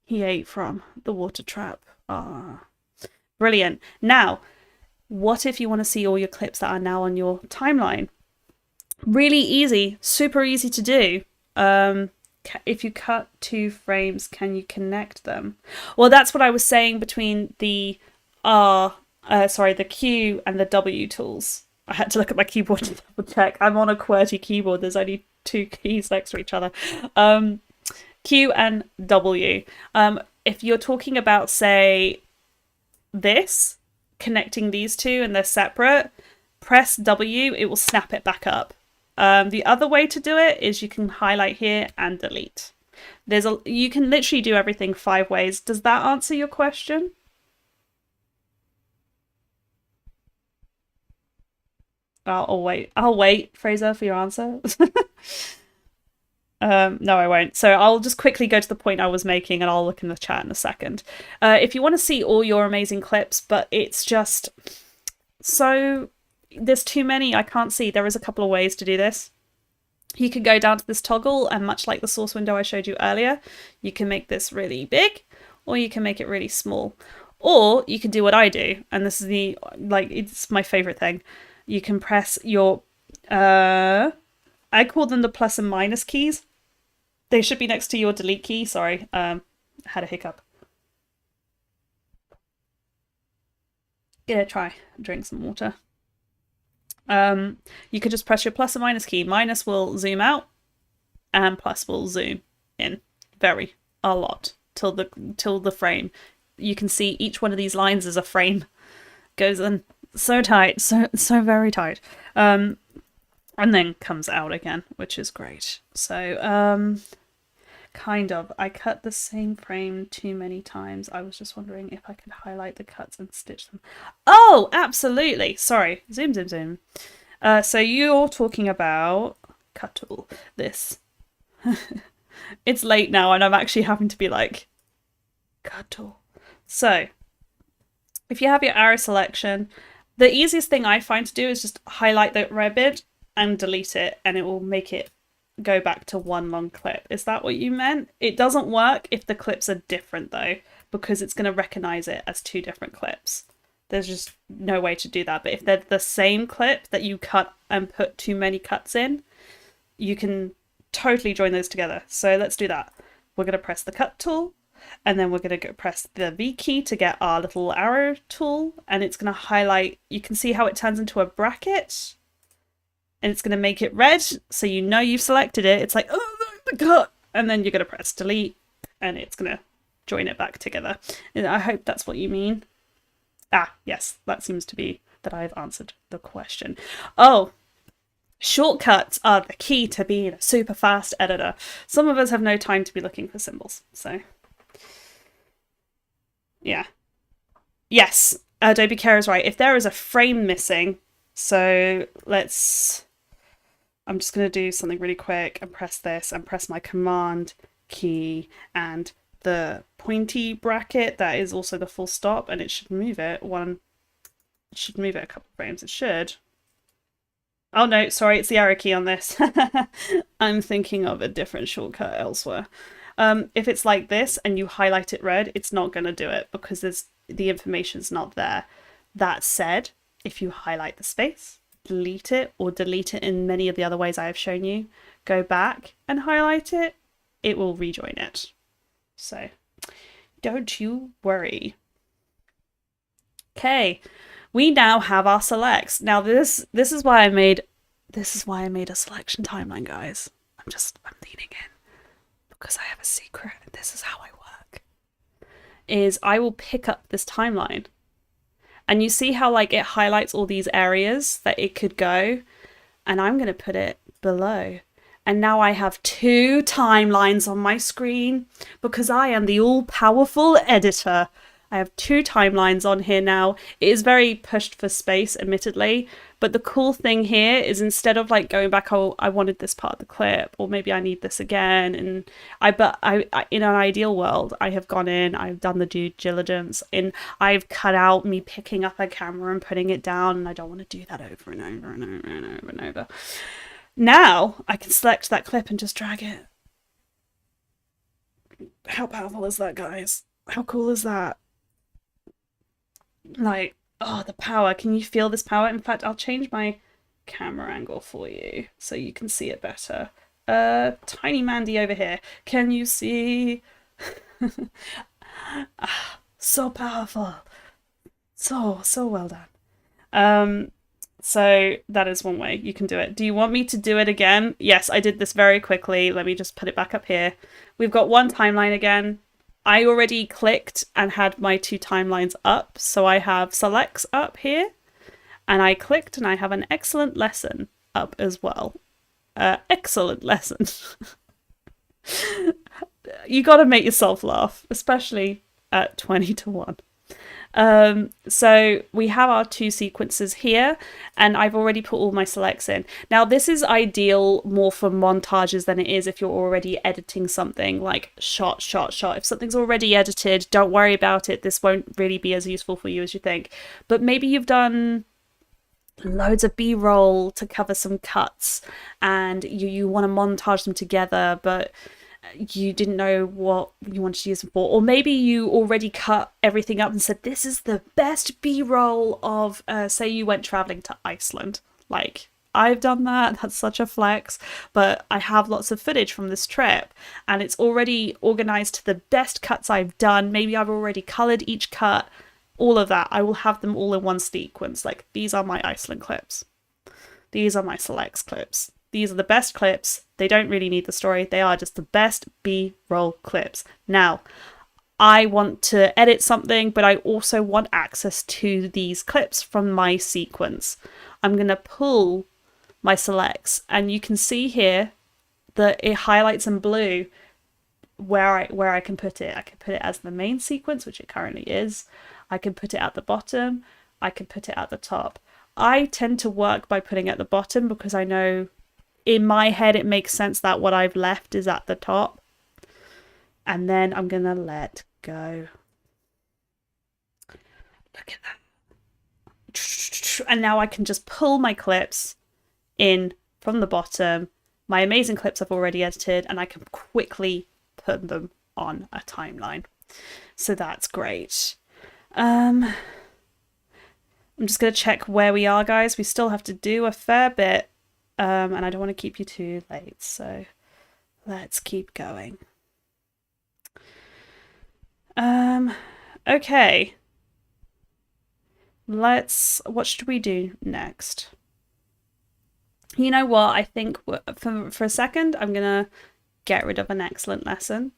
Speaker 1: He ate from the water trap. Ah, brilliant. Now, what if you want to see all your clips that are now on your timeline? Really easy, super easy to do. If you cut 2 frames, can you connect them? Well, that's what I was saying between the the Q and the W tools. I had to look at my keyboard to double check. I'm on a QWERTY keyboard. There's only 2 keys next to each other. Q and W. If you're talking about, say, this, connecting these two and they're separate, press W, it will snap it back up. The other way to do it is you can highlight here and delete. You can literally do everything 5 ways. Does that answer your question? I'll wait, Fraser, for your answer. No, I won't. So I'll just quickly go to the point I was making, and I'll look in the chat in a second. If you want to see all your amazing clips, but it's just so there's too many, I can't see. There is a couple of ways to do this. You can go down to this toggle, and much like the source window I showed you earlier, you can make this really big, or you can make it really small. Or you can do what I do, and this is it's my favorite thing. You can press your, I call them the plus and minus keys. They should be next to your delete key. Sorry, had a hiccup. Try drink some water. You could just press your plus and minus key. Minus will zoom out, and plus will zoom in a lot till the frame. You can see each one of these lines as a frame. Goes in so tight, so very tight. And then comes out again, which is great. So, kind of. I cut the same frame too many times. I was just wondering if I could highlight the cuts and stitch them. Oh, absolutely. Sorry. Zoom, zoom, zoom. So you're talking about cut tool. This. It's late now, and I'm actually having to be like, cut tool. So, if you have your arrow selection, the easiest thing I find to do is just highlight the red bit and delete it, and it will make it go back to one long clip. Is that what you meant? It doesn't work if the clips are different though, because it's going to recognize it as 2 different clips. There's just no way to do that. But if they're the same clip that you cut and put too many cuts in, you can totally join those together. So let's do that. We're going to press the cut tool, and then we're going to press the V key to get our little arrow tool, and it's going to highlight. You can see how it turns into a bracket, and it's going to make it red, so you know you've selected it. It's like, oh, the cut! And then you're going to press delete, and it's going to join it back together. And I hope that's what you mean. Ah, yes, that seems to be that I've answered the question. Oh, shortcuts are the key to being a super fast editor. Some of us have no time to be looking for symbols, so yeah. Yes, Adobe Care is right. If there is a frame missing, so I'm just going to do something really quick and press this and press my command key and the pointy bracket that is also the full stop, and it should move it a couple of frames. It should. Oh no, sorry, it's the arrow key on this. I'm thinking of a different shortcut elsewhere. If it's like this and you highlight it red, it's not going to do it because the information's not there. That said, if you highlight the space, delete it, or delete it in many of the other ways I have shown you, go back and highlight it, it will rejoin it. So don't you worry. Okay, we now have our selects. Now this is why I made a selection timeline, guys. I'm leaning in because I have a secret. This is how I work. Is I will pick up this timeline. And you see how like it highlights all these areas that it could go, and I'm going to put it below. And now I have 2 timelines on my screen because I am the all-powerful editor. I have 2 timelines on here now. It is very pushed for space, admittedly. But the cool thing here is instead of like going back, oh, I wanted this part of the clip, or maybe I need this again. And but in an ideal world, I have gone in, I've done the due diligence, and I've cut out me picking up a camera and putting it down. And I don't want to do that over and over and over and over and over. Now I can select that clip and just drag it. How powerful is that, guys? How cool is that? Like, oh, the power. Can you feel this power? In fact, I'll change my camera angle for you so you can see it better. Tiny Mandy over here. Can you see? So powerful. So well done. So that is one way you can do it. Do you want me to do it again? Yes, I did this very quickly. Let me just put it back up here. We've got one timeline again. I already clicked and had my 2 timelines up. So I have selects up here. And I clicked and I have an excellent lesson up as well. Excellent lesson. You got to make yourself laugh, especially at 20 to 1. So we have our 2 sequences here, and I've already put all my selects in. Now this is ideal more for montages than it is if you're already editing something like shot. If something's already edited, don't worry about it. This won't really be as useful for you as you think. But maybe you've done loads of B-roll to cover some cuts and you want to montage them together, but you didn't know what you wanted to use them for. Or maybe you already cut everything up and said, this is the best B-roll of, say you went traveling to Iceland. Like, I've done that. That's such a flex. But I have lots of footage from this trip and it's already organized to the best cuts I've done. Maybe I've already colored each cut. All of that. I will have them all in one sequence. Like, these are my Iceland clips. These are my selects clips. These are the best clips. They don't really need the story. They are just the best B-roll clips. Now, I want to edit something, but I also want access to these clips from my sequence. I'm going to pull my selects, and you can see here that it highlights in blue where I can put it. I can put it as the main sequence, which it currently is. I can put it at the bottom. I can put it at the top. I tend to work by putting it at the bottom because I know in my head it makes sense that what I've left is at the top. And then I'm going to let go. Look at that. And now I can just pull my clips in from the bottom. My amazing clips I've already edited, and I can quickly put them on a timeline. So that's great. I'm just going to check where we are, guys. We still have to do a fair bit. And I don't want to keep you too late, so let's keep going. Okay. What should we do next? You know what? I think for a second, I'm going to get rid of an excellent lesson.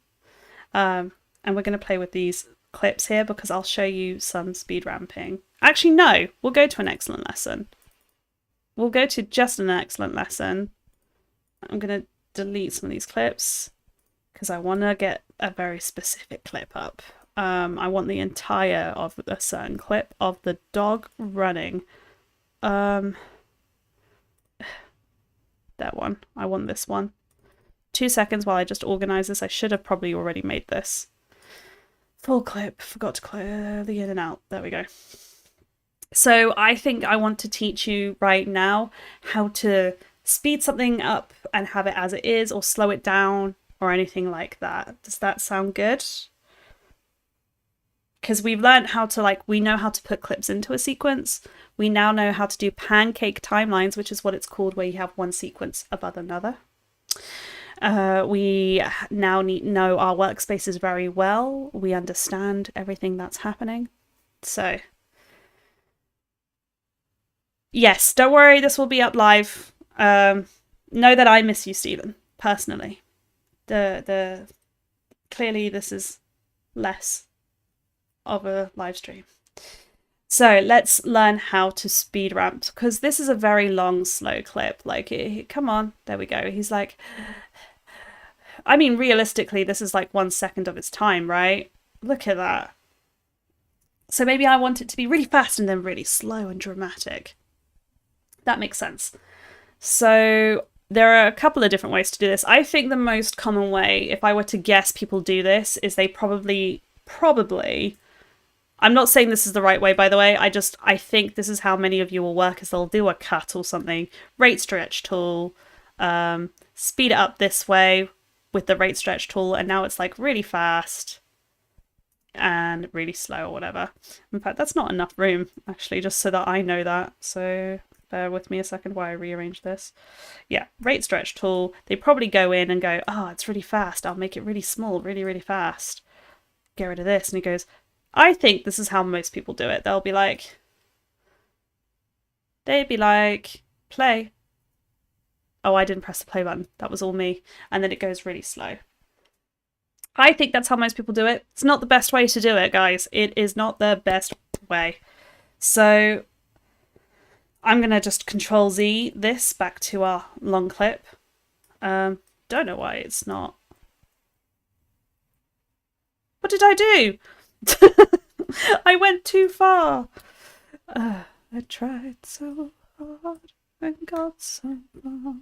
Speaker 1: And we're going to play with these clips here because I'll show you some speed ramping. Actually, no, we'll go to an excellent lesson. We'll go to just an excellent lesson. I'm going to delete some of these clips because I want to get a very specific clip up. I want the entire of a certain clip of the dog running. That one. I want this one. 2 seconds while I just organize this. I should have probably already made this. Full clip. Forgot to clear the in and out. There we go. So I think I want to teach you right now how to speed something up and have it as it is, or slow it down or anything like that. Does that sound good? Because we've learned how to, we know how to put clips into a sequence. We now know how to do pancake timelines, which is what it's called, where you have one sequence above another. We now know our workspaces very well. We understand everything that's happening. So, yes, don't worry, this will be up live. Know that I miss you, Stephen, personally. Clearly this is less of a live stream. So let's learn how to speed ramp, because this is a very long, slow clip. Like, come on, there we go. He's like, I mean, realistically, this is like 1 second of its time, right? Look at that. So maybe I want it to be really fast and then really slow and dramatic. That makes sense. So there are a couple of different ways to do this. I think the most common way, if I were to guess people do this, is they probably, I'm not saying this is the right way, by the way. I think this is how many of you will work, is they'll do a cut or something, rate stretch tool, speed it up this way with the rate stretch tool, and now it's like really fast and really slow or whatever. In fact, that's not enough room, actually, just so that I know that. So bear with me a second while I rearrange this. Yeah, rate stretch tool. They probably go in and go, oh, it's really fast. I'll make it really small, really, really fast. Get rid of this. And he goes, I think this is how most people do it. They'd be like, play. Oh, I didn't press the play button. That was all me. And then it goes really slow. I think that's how most people do it. It's not the best way to do it, guys. It is not the best way. So I'm going to just Control Z this back to our long clip. Don't know why it's not. What did I do? I went too far. I tried so hard and got so far.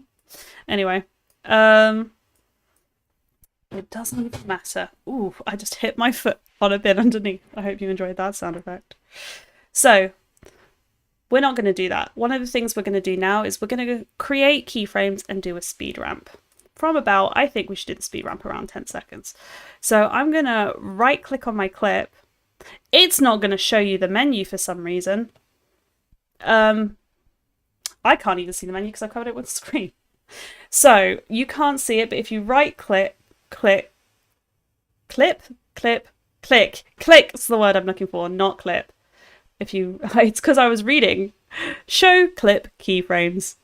Speaker 1: Anyway, it doesn't matter. Ooh, I just hit my foot on a bit underneath. I hope you enjoyed that sound effect. So, we're not going to do that. One of the things we're going to do now is we're going to create keyframes and do a speed ramp. From about, I think we should do the speed ramp around 10 seconds. So I'm going to right click on my clip. It's not going to show you the menu for some reason. I can't even see the menu because I covered it with a screen. So you can't see it, but if you right click, click, it's the word I'm looking for, not clip. It's because I was reading, show clip keyframes.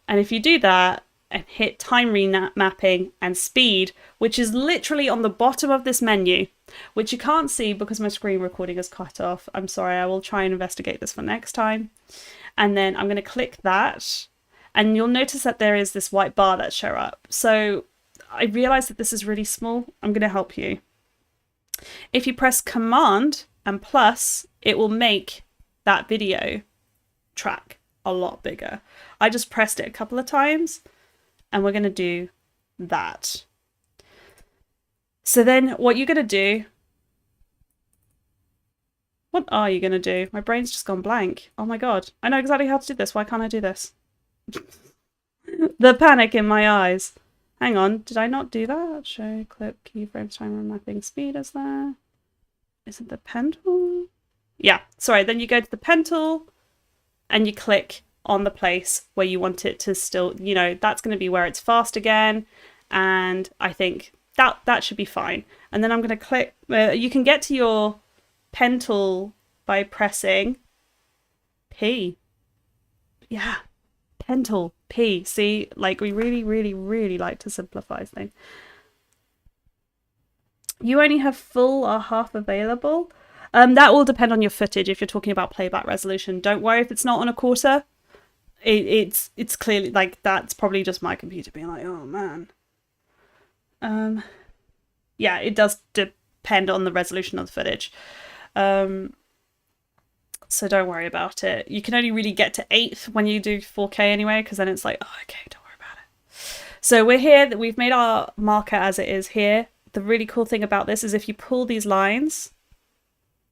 Speaker 1: And if you do that and hit time remapping and speed, which is literally on the bottom of this menu, which you can't see because my screen recording is cut off. I'm sorry, I will try and investigate this for next time. And then I'm going to click that, and you'll notice that there is this white bar that shows up. So I realize that this is really small. I'm going to help you. If you press Command and plus, it will make that video track a lot bigger. I just pressed it a couple of times, and we're going to do that. So then what you're going to do, what are you going to do? My brain's just gone blank. Oh my God. I know exactly how to do this. Why can't I do this? The panic in my eyes. Hang on. Did I not do that? Show clip keyframes timer mapping speed is there. Is it the pen tool? Yeah. Sorry. Then you go to the pen tool and you click on the place where you want it to still, you know, that's going to be where it's fast again. And I think that should be fine. And then I'm going to click, you can get to your pen tool by pressing P. Yeah, pen tool, P. See, like we really, really, really like to simplify things. You only have full or half available. That will depend on your footage if you're talking about playback resolution. Don't worry if it's not on a quarter. It's clearly, like, that's probably just my computer being like, oh man. Yeah, it does depend on the resolution of the footage. So don't worry about it. You can only really get to 8th when you do 4K anyway, because then it's like, oh, okay, don't worry about it. So we're here, we've made our marker as it is here. The really cool thing about this is if you pull these lines,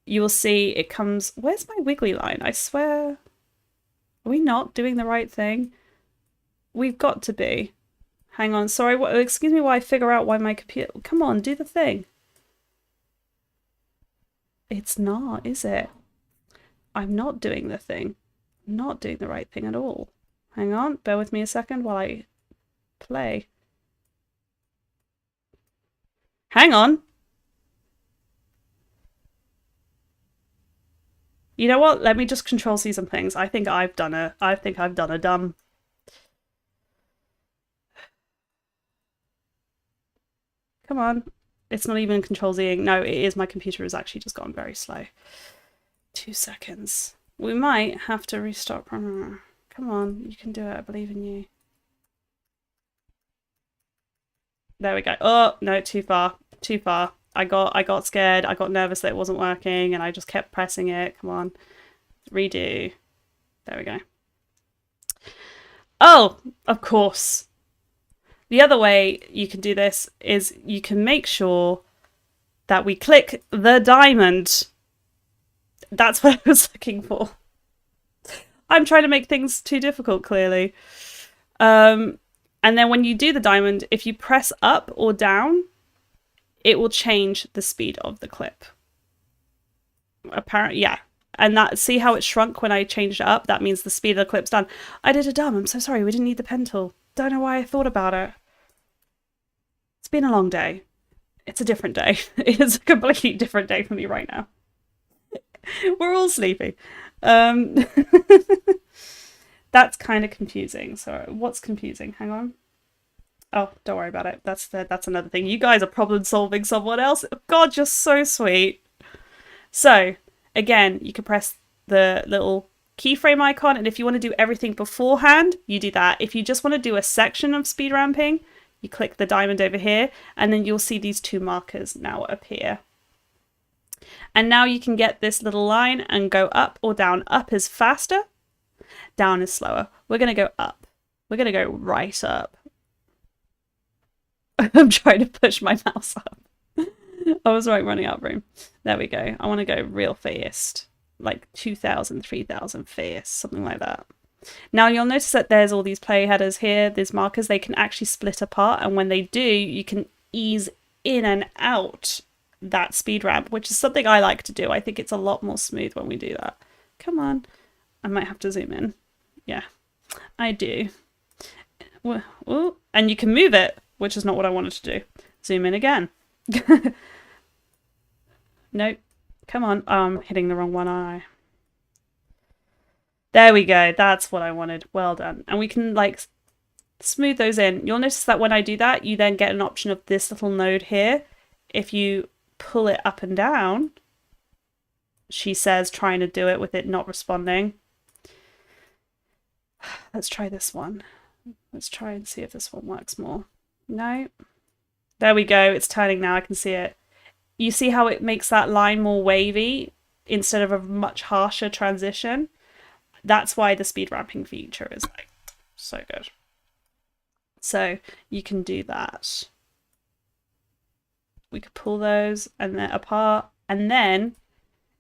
Speaker 1: you will see it comes, where's my wiggly line? I swear, are we not doing the right thing? We've got to be. Hang on, sorry, excuse me while I figure out why my computer, come on, do the thing. It's not, is it? I'm not doing the thing. I'm not doing the right thing at all. Hang on, bear with me a second while I play. Hang on. You know what? Let me just control C some things. I think I've done a dumb. Come on. It's not even control Zing. No, it is. My computer has actually just gone very slow. 2 seconds. We might have to restart. Come on, you can do it. I believe in you. There we go. Oh, no, too far. Too far. I got scared. I got nervous that it wasn't working and I just kept pressing it. Come on. Redo. There we go. Oh, of course. The other way you can do this is you can make sure that we click the diamond. That's what I was looking for. I'm trying to make things too difficult, clearly. And then when you do the diamond, if you press up or down, it will change the speed of the clip. Apparently, yeah. And that, see how it shrunk when I changed it up? That means the speed of the clip's done. I did a dumb. I'm so sorry. We didn't need the pen tool. Don't know why I thought about it. It's been a long day. It's a different day. It's a completely different day for me right now. We're all sleepy. That's kind of confusing. So what's confusing? Hang on. Oh, don't worry about it. That's another thing. You guys are problem solving someone else. God, you're so sweet. So again, you can press the little keyframe icon, and if you want to do everything beforehand, you do that. If you just want to do a section of speed ramping, you click the diamond over here, and then you'll see these two markers now appear. And now you can get this little line and go up or down. Up is faster, down is slower. We're going to go up. We're going to go right up. I'm trying to push my mouse up. I was running out of room. There we go. I want to go real fast. Like 2,000, 3,000 fast, something like that. Now you'll notice that there's all these play headers here, these markers, they can actually split apart, and when they do, you can ease in and out that speed ramp, which is something I like to do. I think it's a lot more smooth when we do that. Come on. I might have to zoom in. Yeah, I do. Ooh. And you can move it, which is not what I wanted to do. Zoom in again. Nope. Come on. Oh, I'm hitting the wrong one, aren't I? There we go. That's what I wanted. Well done. And we can like smooth those in. You'll notice that when I do that, you then get an option of this little node here. If you pull it up and down, she says trying to do it with it not responding. Let's try this one. Let's try and see if this one works more. No. There we go. It's turning now. I can see it. You see how it makes that line more wavy instead of a much harsher transition? That's why the speed ramping feature is like so good. So you can do that. We could pull those and then apart, and then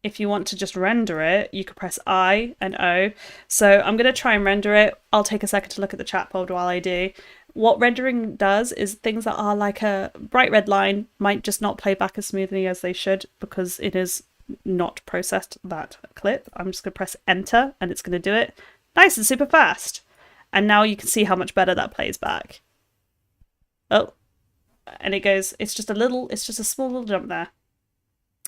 Speaker 1: if you want to just render it, you could press I and O. So I'm going to try and render it. I'll take a second to look at the chat pod while I do. What rendering does is things that are like a bright red line might just not play back as smoothly as they should because it is not processed that clip. I'm just going to press enter and it's going to do it nice and super fast. And now you can see how much better that plays back. Oh, and it goes, it's just a small little jump there.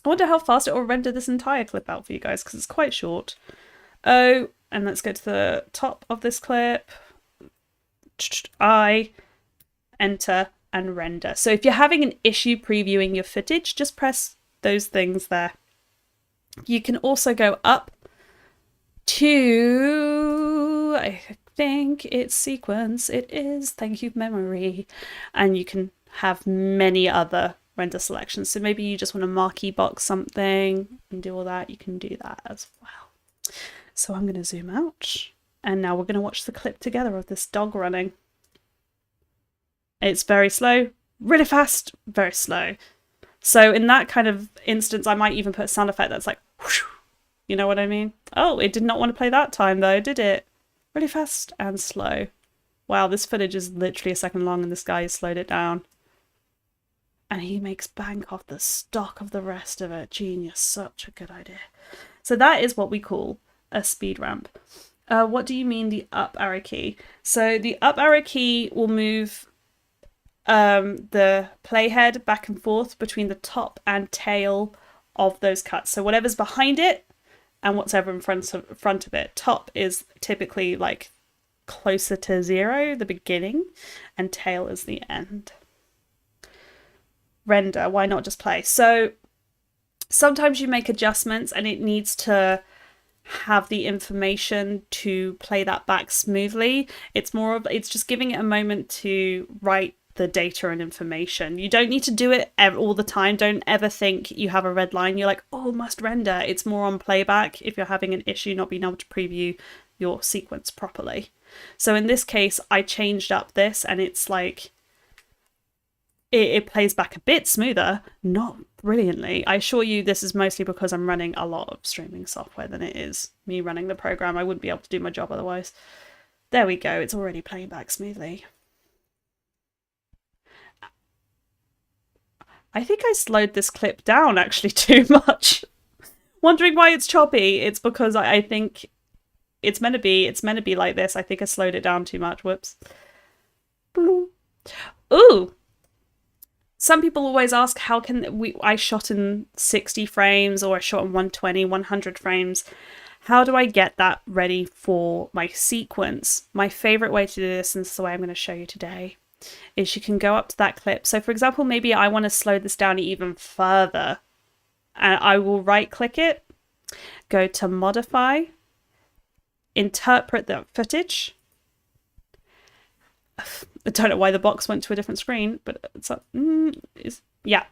Speaker 1: I wonder how fast it will render this entire clip out for you guys because it's quite short. Oh, and let's go to the top of this clip. I enter and render. So if you're having an issue previewing your footage, just press those things there. You can also go up to, I think it's sequence. It is. Thank you, memory. And you can have many other render selections. So maybe you just want to marquee box something and do all that. You can do that as well. So I'm going to zoom out. And now we're going to watch the clip together of this dog running. It's very slow, really fast, very slow. So in that kind of instance, I might even put a sound effect that's like, whoosh, you know what I mean? Oh, it did not want to play that time though, did it? Really fast and slow. Wow, this footage is literally a second long and this guy has slowed it down. And he makes bank off the stock of the rest of it. Genius, such a good idea. So that is what we call a speed ramp. What do you mean the up arrow key? So the up arrow key will move the playhead back and forth between the top and tail of those cuts. So whatever's behind it and whatever in front of it. Top is typically like closer to 0, the beginning, and tail is the end. Render, why not just play? So sometimes you make adjustments and it needs to have the information to play that back smoothly. It's just giving it a moment to write the data and information. You don't need to do it all the time. Don't ever think you have a red line, you're like, oh, must render. It's more on playback if you're having an issue not being able to preview your sequence properly. So in this case, I changed up this and it's like it plays back a bit smoother, not brilliantly. I assure you this is mostly because I'm running a lot of streaming software than it is me running the program. I wouldn't be able to do my job otherwise. There we go, it's already playing back smoothly. I think I slowed this clip down actually too much. Wondering why it's choppy. It's because I think it's meant to be like this. I think I slowed it down too much. Whoops. Ooh. Some people always ask, how can I shot in 60 frames or I shot in 120, 100 frames. How do I get that ready for my sequence? My favorite way to do this, and this is the way I'm going to show you today, is you can go up to that clip. So for example, maybe I want to slow this down even further. And I will right click it, go to modify, interpret the footage. I don't know why the box went to a different screen, but it's up. Yeah.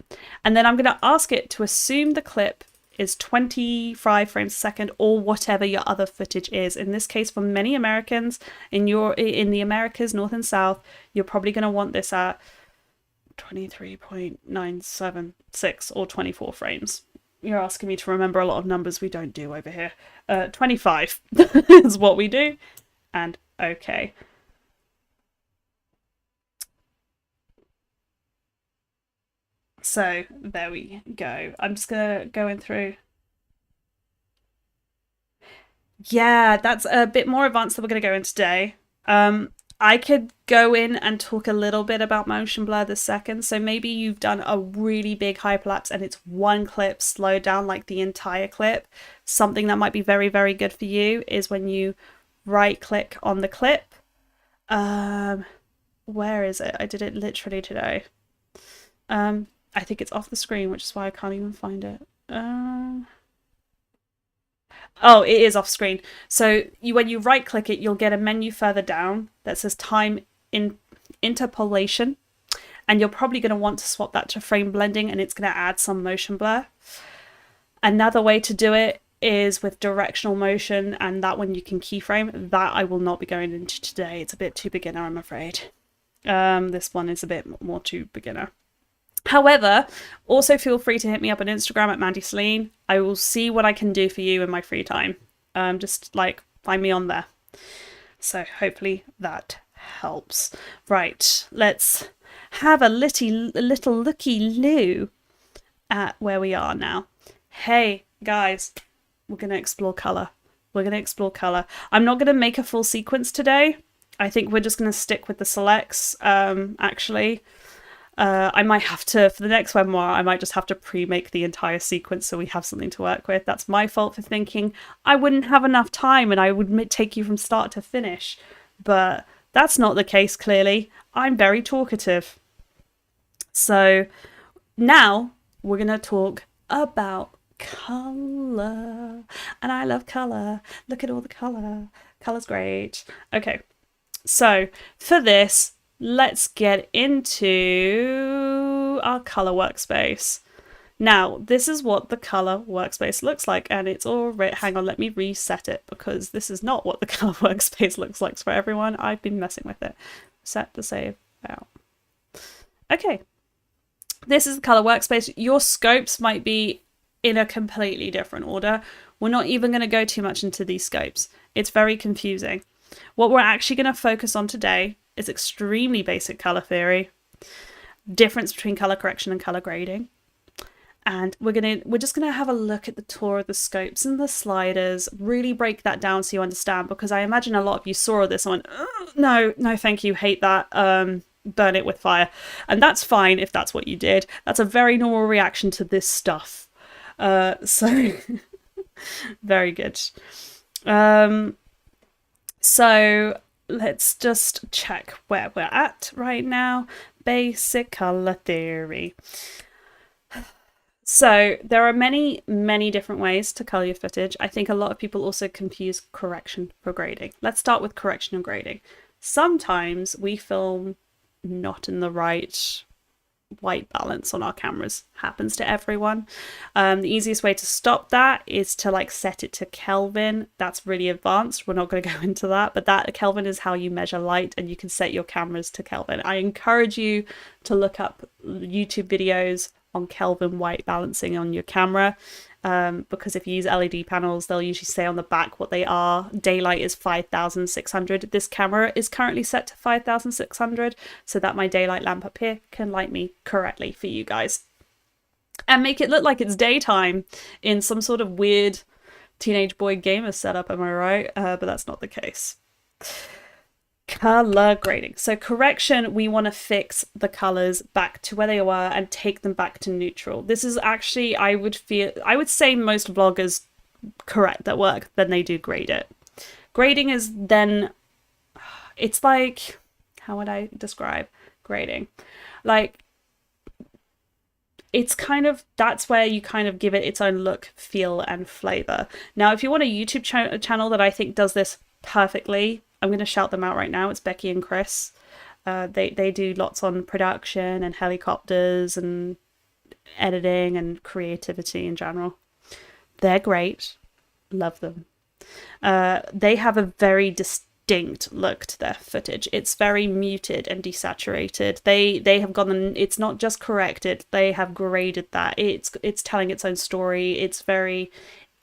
Speaker 1: And then I'm going to ask it to assume the clip is 25 frames a second or whatever your other footage is. In this case, for many Americans, in the Americas, North and South, you're probably going to want this at 23.976 or 24 frames. You're asking me to remember a lot of numbers we don't do over here. 25 is what we do. And okay. So there we go. I'm just gonna go in through. Yeah, that's a bit more advanced than we're gonna go in today. I could go in and talk a little bit about motion blur this second. So maybe you've done a really big hyperlapse and it's one clip slowed down like the entire clip. Something that might be very, very good for you is when you right click on the clip. Where is it? I did it literally today. I think it's off the screen, which is why I can't even find it. Oh, it is off screen. So when you right click it, you'll get a menu further down that says time interpolation. And you're probably going to want to swap that to frame blending, and it's going to add some motion blur. Another way to do it is with directional motion, and that one you can keyframe. That I will not be going into today. It's a bit too beginner, I'm afraid. This one is a bit more too beginner. However, also feel free to hit me up on Instagram at Mandy Celine. I will see what I can do for you in my free time. Just like find me on there. So hopefully that helps. Right, let's have a little looky-loo at where we are now. Hey guys, we're going to explore color. We're going to explore color. I'm not going to make a full sequence today. I think we're just going to stick with the selects, actually. I might have to, for the next webinar, I might just have to pre-make the entire sequence so we have something to work with. That's my fault for thinking I wouldn't have enough time and I would take you from start to finish. But that's not the case, clearly. I'm very talkative. So now we're going to talk about color. And I love color. Look at all the color. Color's great. Okay, so for this, let's get into our color workspace. Now, this is what the color workspace looks like, and it's already, hang on, let me reset it because this is not what the color workspace looks like for everyone. I've been messing with it. Set to save out. Okay, this is the color workspace. Your scopes might be in a completely different order. We're not even going to go too much into these scopes. It's very confusing. What we're actually going to focus on today is extremely basic color theory, difference between color correction and color grading, and we're just gonna have a look at the tour of the scopes and the sliders, really break that down so you understand, because I imagine a lot of you saw this and went, no, thank you, hate that. burn it with fire. And that's fine if that's what you did. That's a very normal reaction to this stuff. So very good. So let's just check where we're at right now. Basic color theory. So there are many, many different ways to color your footage. I think a lot of people also confuse correction for grading. Let's start with correction and grading. Sometimes we film not in the right white balance on our cameras. Happens to everyone. The easiest way to stop that is to like set it to Kelvin. That's really advanced. We're not going to go into that, but that Kelvin is how you measure light, and you can set your cameras to Kelvin. I encourage you to look up YouTube videos on Kelvin white balancing on your camera, because if you use LED panels, they'll usually say on the back what they are. Daylight is 5,600. This camera is currently set to 5,600, so that my daylight lamp up here can light me correctly for you guys and make it look like it's daytime in some sort of weird teenage boy gamer setup. Am I right? But that's not the case. Color grading. So correction, we want to fix the colors back to where they were and take them back to neutral. This is actually, I would say most vloggers correct that work, then they do grade it. Grading is then, it's like, how would I describe grading? Like, it's kind of, that's where you kind of give it its own look, feel, and flavor. Now, if you want a YouTube channel that I think does this perfectly, I'm going to shout them out right now. It's Becky and Chris. They do lots on production and helicopters and editing and creativity in general. They're great. Love them. They have a very distinct look to their footage. It's very muted and desaturated. They have gone, it's not just corrected, they have graded that. It's telling its own story. It's very,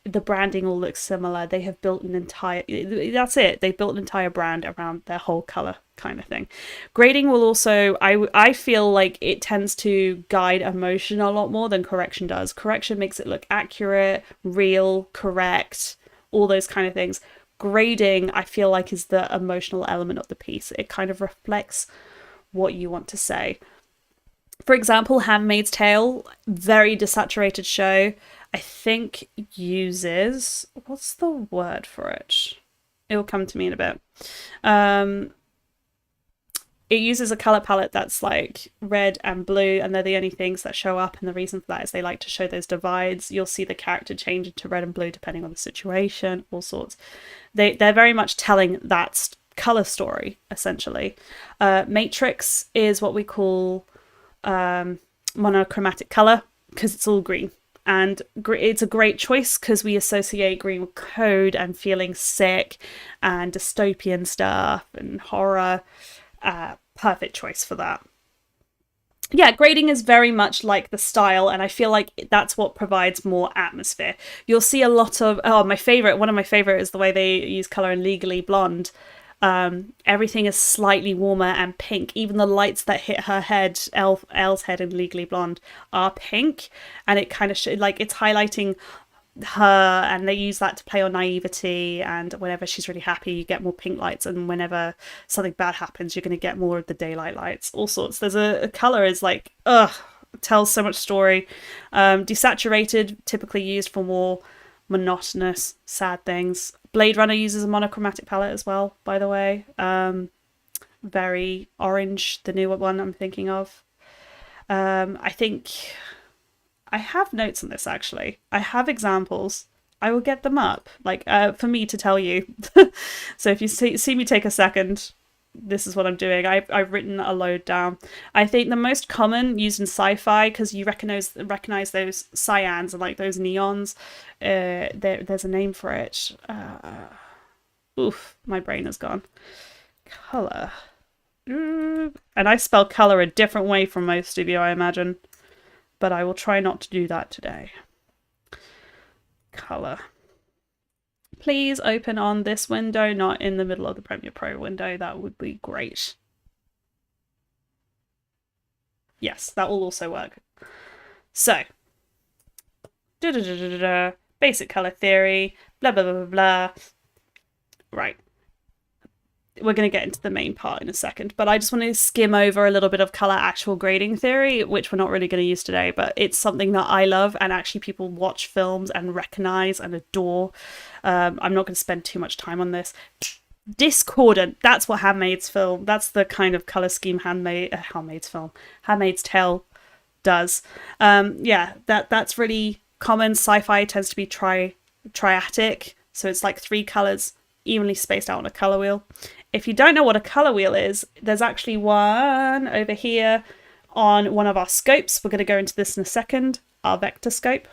Speaker 1: the branding all looks similar. They have built an entire, that's it, they built an entire brand around their whole color kind of thing. Grading will also, I feel like it tends to guide emotion a lot more than correction does. Correction makes it look accurate, real, correct, all those kind of things. Grading, I feel like, is the emotional element of the piece. It kind of reflects what you want to say. For example, Handmaid's Tale, very desaturated show. I think uses, what's the word for it? It will come to me in a bit. It uses a color palette that's like red and blue, and they're the only things that show up. And the reason for that is they like to show those divides. You'll see the character change into red and blue depending on the situation, all sorts. They're very much telling that color story, essentially. Matrix is what we call monochromatic color because it's all green. And it's a great choice because we associate green with code and feeling sick and dystopian stuff and horror. Perfect choice for that. Yeah, grading is very much like the style, and I feel like that's what provides more atmosphere. You'll see a lot of, one of my favorite is the way they use color in Legally Blonde. Everything is slightly warmer and pink. Even the lights that hit her head, Elle's head in Legally Blonde, are pink, and it kind of like it's highlighting her, and they use that to play on naivety. And whenever she's really happy, you get more pink lights, and whenever something bad happens, you're going to get more of the daylight lights, all sorts. There's a color is like, tells so much story. Desaturated, typically used for more monotonous, sad things. Blade Runner uses a monochromatic palette as well, by the way. Very orange, the new one I'm thinking of. I think I have notes on this, actually. I have examples. I will get them up, like, for me to tell you. So if you see me take a second, this is what I'm doing. I've written a load down. I think the most common used in sci-fi, because you recognize those cyans and like those neons. There's a name for it. Oof, my brain is gone. Color. And I spell color a different way from most of you, I imagine. But I will try not to do that today. Color. Please open on this window, not in the middle of the Premiere Pro window. That would be great. Yes, that will also work. So, basic color theory, blah, blah, blah, blah, blah. Right. we're going to get into the main part in a second, but I just want to skim over a little bit of color actual grading theory, which we're not really going to use today, but it's something that I love and actually people watch films and recognize and adore. I'm not going to spend too much time on this. Discordant, that's what Handmaid's film, that's the kind of color scheme Handmaid's Tale does. Yeah, that's really common. Sci-fi tends to be triatic, so it's like 3 colors evenly spaced out on a color wheel. If you don't know what a color wheel is, there's actually one over here on one of our scopes. We're going to go into this in a second, our vector scope.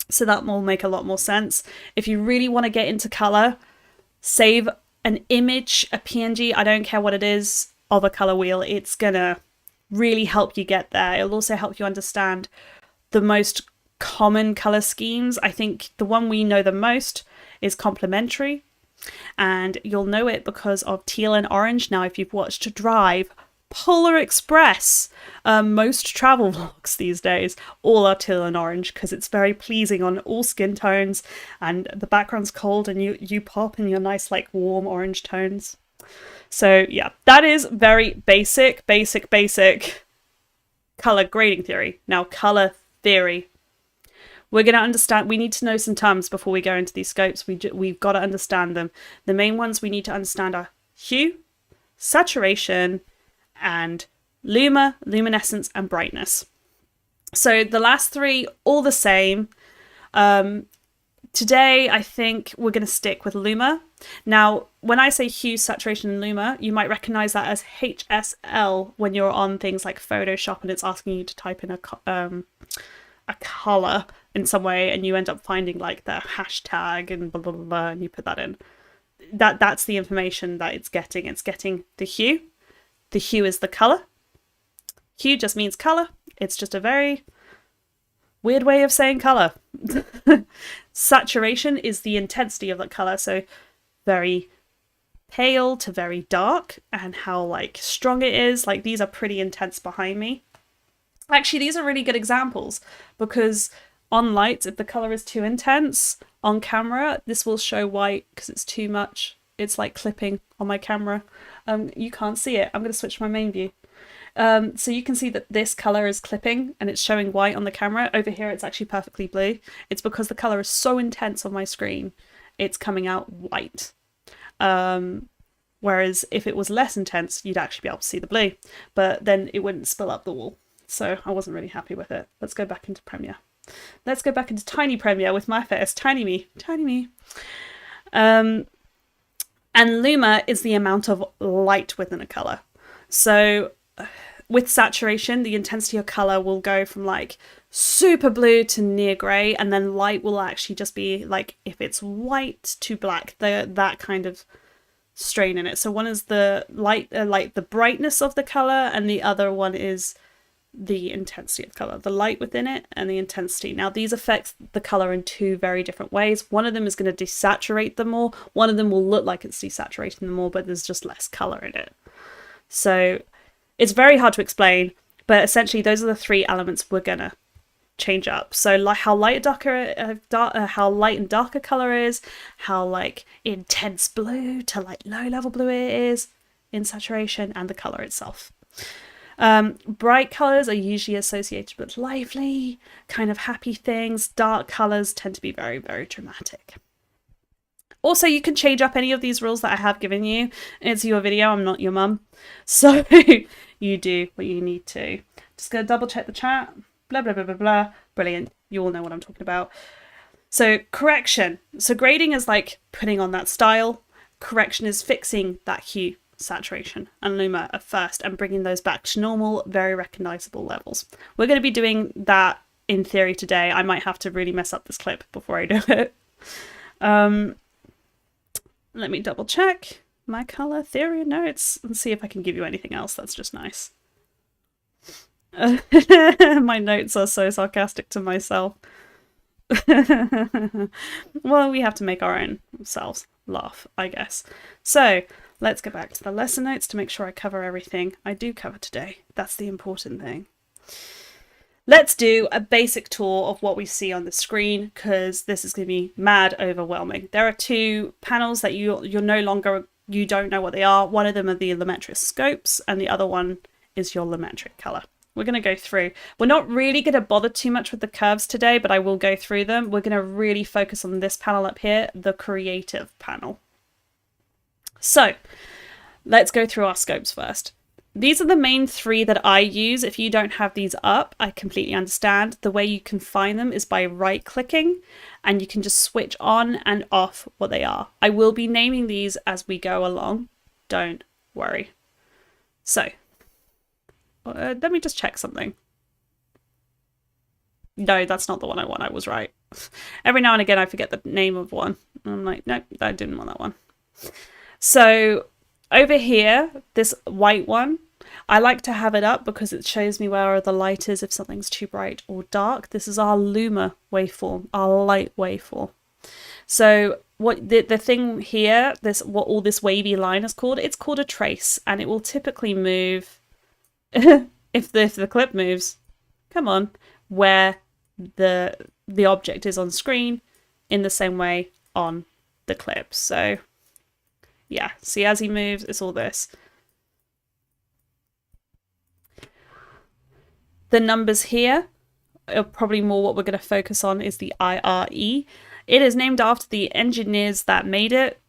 Speaker 1: So that will make a lot more sense. If you really want to get into color, save an image, a PNG, I don't care what it is, of a color wheel. It's gonna really help you get there. It'll also help you understand the most common color schemes. I think the one we know the most is complementary, and you'll know it because of teal and orange. Now, if you've watched Drive, Polar Express, most travel vlogs these days, all are teal and orange because it's very pleasing on all skin tones, and the background's cold and you pop in your nice like warm orange tones. So yeah, that is very basic color grading theory. Now, color theory. We're going to understand, we need to know some terms before we go into these scopes. We've got to understand them. The main ones we need to understand are hue, saturation, and luma, luminescence, and brightness. So the last 3, all the same. Today, I think we're going to stick with luma. Now, when I say hue, saturation, and luma, you might recognize that as HSL when you're on things like Photoshop and it's asking you to type in a color in some way, and you end up finding like the hashtag and blah, blah, blah, blah, and you put that in. That's the information that it's getting. It's getting the hue. The hue is the color. Hue just means color. It's just a very weird way of saying color. Saturation is the intensity of the color. So very pale to very dark, and how like strong it is. Like these are pretty intense behind me. Actually, these are really good examples because on lights, if the color is too intense on camera, this will show white because it's too much. It's like clipping on my camera. You can't see it. I'm going to switch my main view. So you can see that this color is clipping and it's showing white on the camera. Over here, it's actually perfectly blue. It's because the color is so intense on my screen, it's coming out white. Whereas if it was less intense, you'd actually be able to see the blue, but then it wouldn't spill up the wall. So I wasn't really happy with it. Let's go back into Premiere. Let's go back into Tiny Premiere with my face. Tiny me. And luma is the amount of light within a color. So with saturation, the intensity of color will go from like super blue to near gray, and then light will actually just be like, if it's white to black, that kind of strain in it. So one is the light, like the brightness of the color, and the other one is the intensity of color, the light within it and the intensity. Now these affect the color in 2 very different ways. One of them is going to desaturate them more. One of them will look like it's desaturating them more, but there's just less color in it. So it's very hard to explain, but essentially those are the 3 elements we're gonna change up. So like how light and darker color is, how like intense blue to like low level blue it is in saturation, and the color itself. Bright colors are usually associated with lively, kind of happy things. Dark colors tend to be very, very dramatic. Also, you can change up any of these rules that I have given you. It's your video, I'm not your mum. So you do what you need to. Just gonna double check the chat. Blah, blah, blah, blah, blah. Brilliant. You all know what I'm talking about. So correction. So grading is like putting on that style. Correction is fixing that hue, saturation, and luma at first and bringing those back to normal, very recognizable levels. We're going to be doing that in theory today. I might have to really mess up this clip before I do it. Let me double check my color theory notes and see if I can give you anything else that's just nice. My notes are so sarcastic to myself. Well, we have to make our own selves laugh, I guess. So let's go back to the lesson notes to make sure I cover everything I do cover today. That's the important thing. Let's do a basic tour of what we see on the screen, because this is going to be mad overwhelming. There are 2 panels that you're no longer you don't know what they are, one of them are the Lumetric scopes and the other one is your Lumetric color. We're going to go through. We're not really going to bother too much with the curves today, but I will go through them. We're going to really focus on this panel up here, the creative panel. So let's go through our scopes first. These are the main three that I use. If you don't have these up, I completely understand. The way you can find them is by right clicking and you can just switch on and off what they are. I will be naming these as we go along. Don't worry. So let me just check something. No, that's not the one I want. I was right. Every now and again I forget the name of one. I'm like, nope, I didn't want that one. So over here, this white one, I like to have it up because it shows me where the light is if something's too bright or dark. This is our Luma waveform, our light waveform. So what the thing here, what all this wavy line is called, it's called a trace, and it will typically move if the clip moves. Come on, where the object is on screen in the same way on the clip. So yeah, see, as he moves, it's all this. The numbers here are probably more what we're going to focus on is the IRE. It is named after the engineers that made it.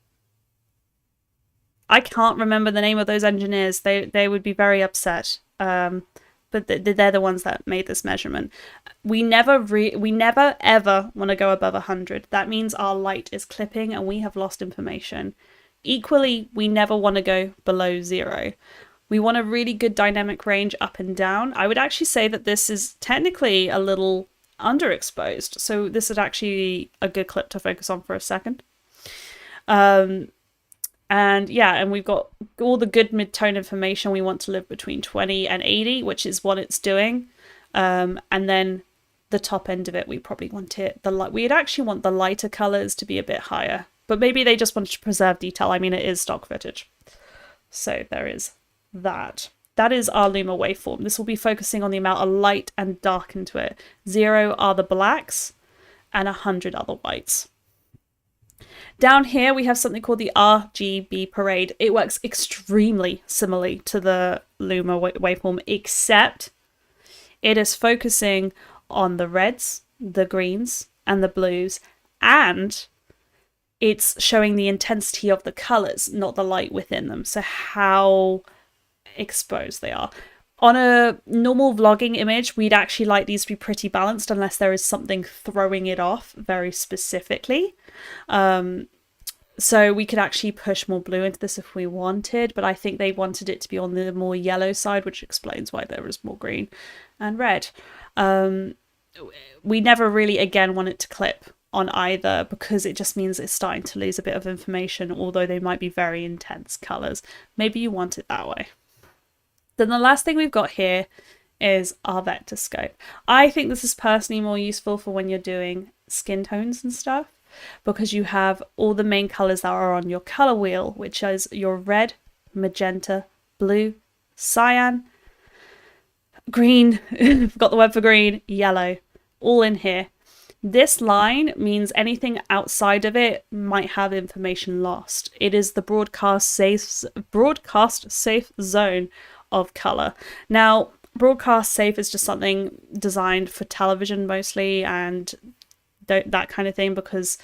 Speaker 1: I can't remember the name of those engineers. They would be very upset. But they're the ones that made this measurement. We never ever want to go above 100. That means our light is clipping and we have lost information. Equally, we never want to go below 0. We want a really good dynamic range up and down. I would actually say that this is technically a little underexposed, so this is actually a good clip to focus on for a second. And yeah, and we've got all the good mid-tone information. We want to live between 20 and 80, which is what it's doing. And then the top end of it, we probably want it, we'd actually want the lighter colors to be a bit higher, but maybe they just wanted to preserve detail. I mean, it is stock footage. So there is that. That is our Luma waveform. This will be focusing on the amount of light and dark into it. 0 are the blacks and 100 are the whites. Down here, we have something called the RGB parade. It works extremely similarly to the Luma waveform, except it is focusing on the reds, the greens, and the blues, and it's showing the intensity of the colors, not the light within them. So how exposed they are. On a normal vlogging image, we'd actually like these to be pretty balanced unless there is something throwing it off very specifically. So we could actually push more blue into this if we wanted, but I think they wanted it to be on the more yellow side, which explains why there is more green and red. We never really, again, want it to clip on either because it just means it's starting to lose a bit of information, although they might be very intense colors. Maybe you want it that way. Then the last thing we've got here is our vector scope. I think this is personally more useful for when you're doing skin tones and stuff, because you have all the main colors that are on your color wheel, which is your red, magenta, blue, cyan, green, forgot the word for green, yellow, all in here. This line means anything outside of it might have information lost. It is the broadcast safe zone of color. Now, broadcast safe is just something designed for television mostly and that kind of thing, because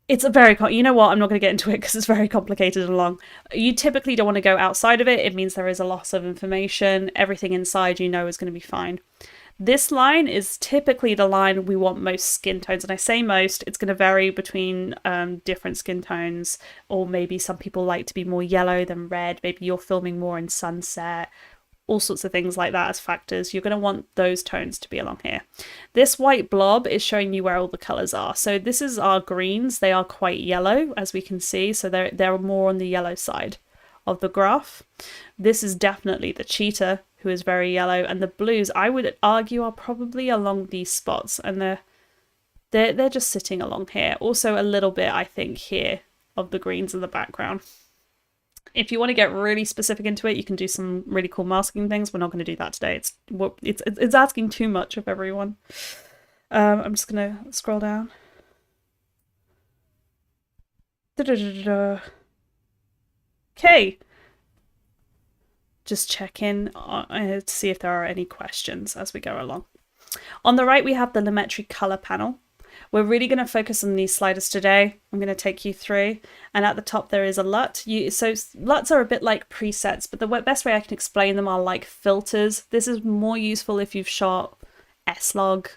Speaker 1: it's a very, you know what, I'm not going to get into it because it's very complicated and long. You typically don't want to go outside of it. It means there is a loss of information. Everything inside, you know, is going to be fine. This line is typically the line we want most skin tones, and I say most, it's going to vary between different skin tones, or maybe some people like to be more yellow than red, maybe you're filming more in sunset, all sorts of things like that as factors. You're going to want those tones to be along here. This white blob is showing you where all the colours are. So this is our greens. They are quite yellow, as we can see, so they're more on the yellow side of the graph. This is definitely the cheetah, who is very yellow, and the blues, I would argue, are probably along these spots, and they're just sitting along here. Also a little bit, I think, here of the greens in the background. If you want to get really specific into it, you can do some really cool masking things. We're not going to do that today. It's asking too much of everyone. I'm just going to scroll down. Okay. Just check in to see if there are any questions as we go along. On the right, we have the Lumetri color panel. We're really going to focus on these sliders today. I'm going to take you through. And at the top, there is a LUT. So LUTs are a bit like presets, but the best way I can explain them are like filters. This is more useful if you've shot S-Log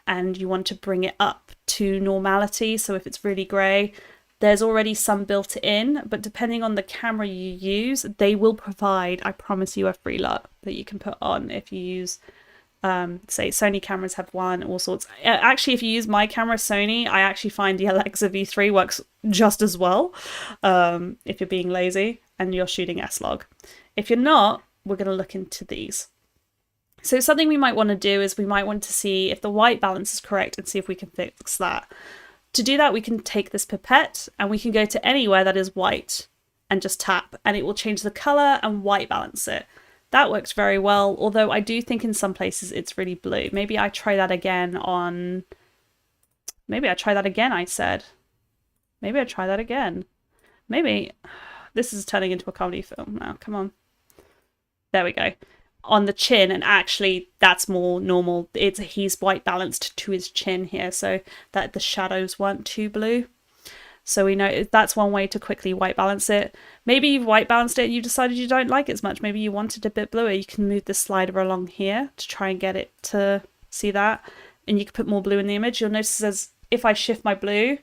Speaker 1: and you want to bring it up to normality. So if it's really gray, there's already some built in, but depending on the camera you use, they will provide, I promise you, a free LUT that you can put on if you use, say, Sony cameras have one, all sorts. Actually, if you use my camera, Sony, I actually find the Alexa V3 works just as well if you're being lazy and you're shooting S-Log. If you're not, we're going to look into these. So something we might want to do is we might want to see if the white balance is correct and see if we can fix that. To do that, we can take this pipette and we can go to anywhere that is white and just tap, and it will change the color and white balance it. That works very well, although I do think in some places it's really blue. Maybe I try that again on... Maybe I try that again, I said. Maybe I try that again. Maybe... This is turning into a comedy film now, come on. There we go. On the chin, and actually that's more normal. He's white balanced to his chin here so that the shadows weren't too blue. So we know that's one way to quickly white balance it. Maybe you've white balanced it and you decided you don't like it as much. Maybe you want it a bit bluer. You can move the slider along here to try and get it to see that. And you can put more blue in the image. You'll notice as if I shift my blue,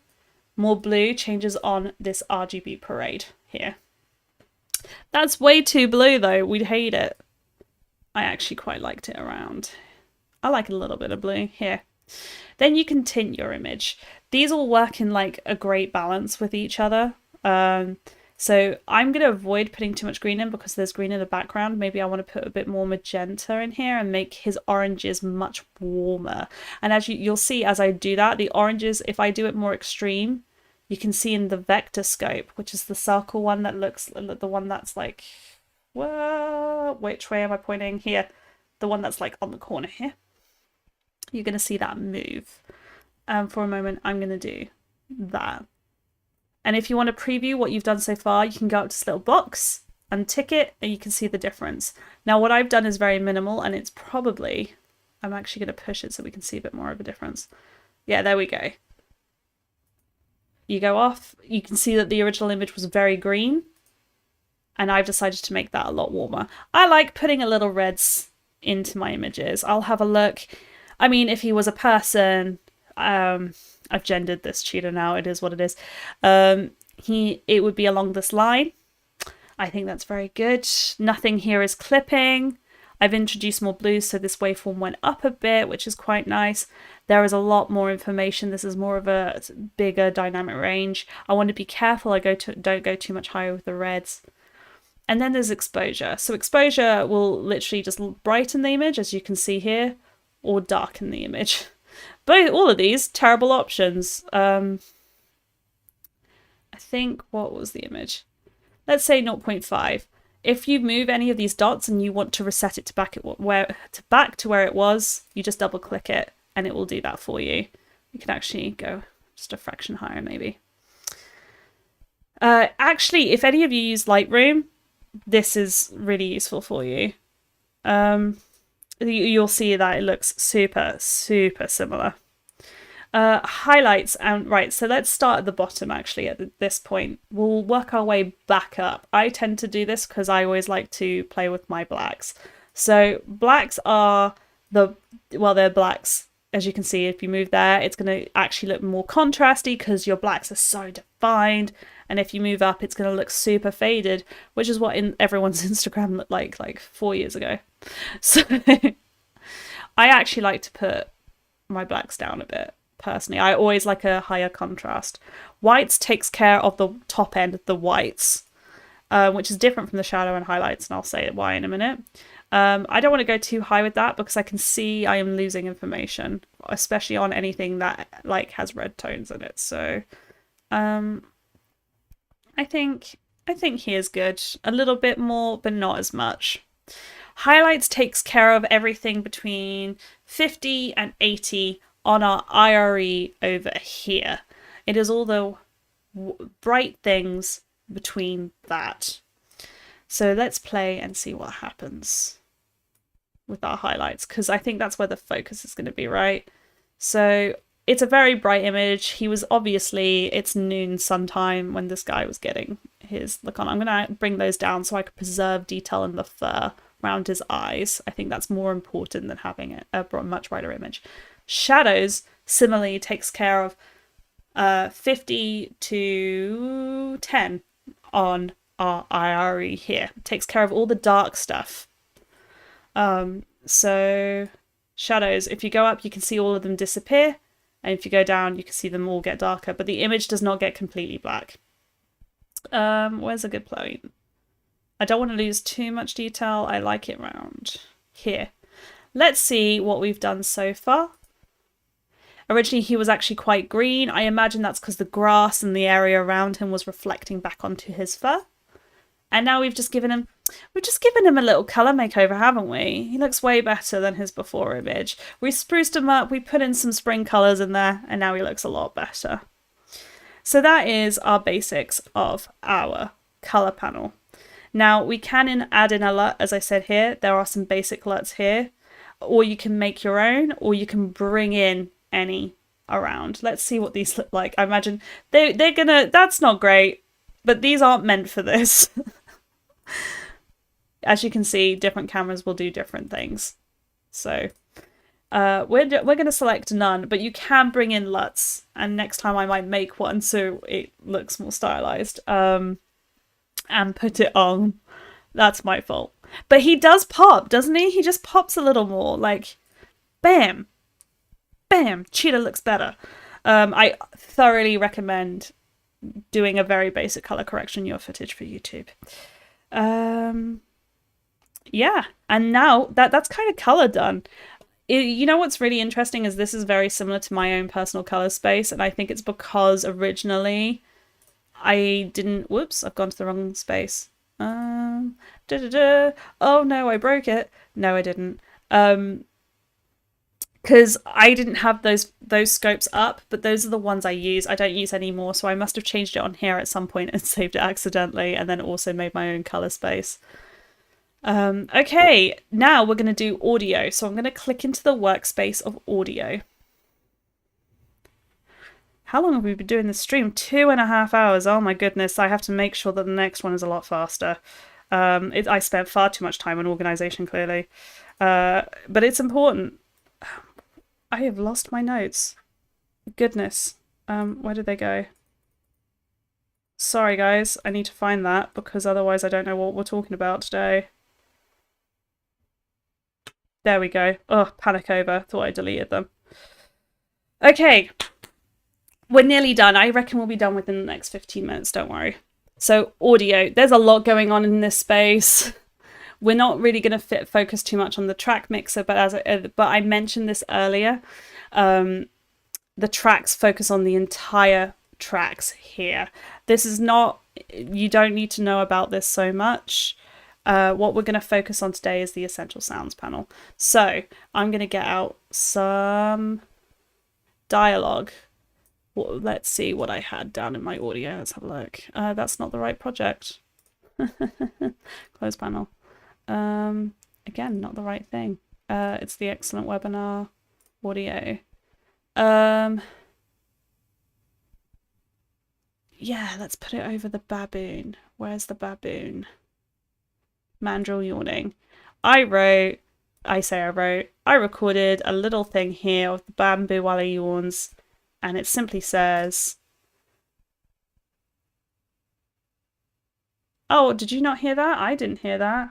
Speaker 1: more blue changes on this RGB parade here. That's way too blue though. We'd hate it. I actually quite liked it around. I like a little bit of blue here. Then you can tint your image. These all work in like a great balance with each other. So I'm going to avoid putting too much green in because there's green in the background. Maybe I want to put a bit more magenta in here and make his oranges much warmer. And as you'll see as I do that, the oranges, if I do it more extreme, you can see in the vector scope, which is the circle one that looks, the one that's like, well, which way am I pointing? Here, the one that's like on the corner here. You're going to see that move. For a moment, I'm going to do that. And if you want to preview what you've done so far, you can go up to this little box and tick it, and you can see the difference. Now, what I've done is very minimal, and it's probably, I'm actually going to push it so we can see a bit more of a difference. Yeah, there we go. You go off, you can see that the original image was very green. And I've decided to make that a lot warmer. I like putting a little reds into my images. I'll have a look. I mean, if he was a person, I've gendered this cheater now. It is what it is. It would be along this line. I think that's very good. Nothing here is clipping. I've introduced more blues, so this waveform went up a bit, which is quite nice. There is a lot more information. This is more of a bigger dynamic range. I want to be careful I don't go too much higher with the reds. And then there's exposure. So exposure will literally just brighten the image, as you can see here, or darken the image. All of these, terrible options. I think, what was the image? Let's say 0.5. If you move any of these dots and you want to reset it to back to where it was, you just double click it and it will do that for you. You can actually go just a fraction higher maybe. Actually, if any of you use Lightroom, this is really useful for you. You'll see that it looks super, super similar. Highlights, and right, so let's start at the bottom actually at this point. We'll work our way back up. I tend to do this because I always like to play with my blacks. So blacks are they're blacks. As you can see, if you move there, it's going to actually look more contrasty because your blacks are so defined. And if you move up, it's going to look super faded, which is what everyone's Instagram looked like 4 years ago. So I actually like to put my blacks down a bit, personally. I always like a higher contrast. Whites takes care of the top end, the whites, which is different from the shadow and highlights, and I'll say why in a minute. I don't want to go too high with that because I can see I am losing information, especially on anything that has red tones in it. So I think he is good. A little bit more, but not as much. Highlights takes care of everything between 50 and 80 on our IRE over here. It is all the bright things between that. So let's play and see what happens with our highlights, because I think that's where the focus is going to be, right? So it's a very bright image. He was obviously, it's noon sometime when this guy was getting his look on. I'm going to bring those down so I can preserve detail in the fur around his eyes. I think that's more important than having a much brighter image. Shadows, similarly, takes care of 50 to 10 on our IRE here. It takes care of all the dark stuff. So shadows, if you go up, you can see all of them disappear. And if you go down, you can see them all get darker. But the image does not get completely black. Where's a good point? I don't want to lose too much detail. I like it around here. Let's see what we've done so far. Originally, he was actually quite green. I imagine that's because the grass and the area around him was reflecting back onto his fur. And now we've just given him a little colour makeover, haven't we? He looks way better than his before image. We spruced him up, we put in some spring colours in there, and now he looks a lot better. So that is our basics of our colour panel. Now we can add in a LUT, as I said here. There are some basic LUTs here. Or you can make your own, or you can bring in any around. Let's see what these look like. I imagine they're gonna, that's not great, but these aren't meant for this. As you can see, different cameras will do different things. So we're going to select none, but you can bring in LUTs, and next time I might make one so it looks more stylized and put it on. That's my fault. But he does pop, doesn't he? He just pops a little more, like bam, bam, cheetah looks better. I thoroughly recommend doing a very basic color correction in your footage for YouTube. Yeah, and now that's kind of color done. You know what's really interesting is this is very similar to my own personal color space, and I think it's because originally I didn't, whoops, I've gone to the wrong space. Oh no, I broke it. No, I didn't. Because I didn't have those scopes up, but those are the ones I use. I don't use anymore, so I must have changed it on here at some point and saved it accidentally, and then also made my own color space. Okay, now we're going to do audio. So I'm going to click into the workspace of audio. How long have we been doing this stream? 2.5 hours. Oh my goodness, I have to make sure that the next one is a lot faster. I spent far too much time on organization, clearly. But it's important. I have lost my notes. Goodness. Where did they go? Sorry guys, I need to find that because otherwise I don't know what we're talking about today. There we go. Oh, panic over. Thought I deleted them. Okay. We're nearly done. I reckon we'll be done within the next 15 minutes, don't worry. So audio, there's a lot going on in this space. We're not really going to focus too much on the track mixer, but I mentioned this earlier. The tracks focus on the entire tracks here. This is not, you don't need to know about this so much. What we're going to focus on today is the Essential Sounds panel. So I'm going to get out some dialogue. Well, let's see what I had down in my audio. Let's have a look. That's not the right project. Close panel. Again, not the right thing. It's the Excellent Webinar audio. Yeah, let's put it over the baboon. Where's the baboon? Mandrill yawning. I recorded a little thing here of the bamboo while he yawns, and it simply says, oh, did you not hear that? I didn't hear that.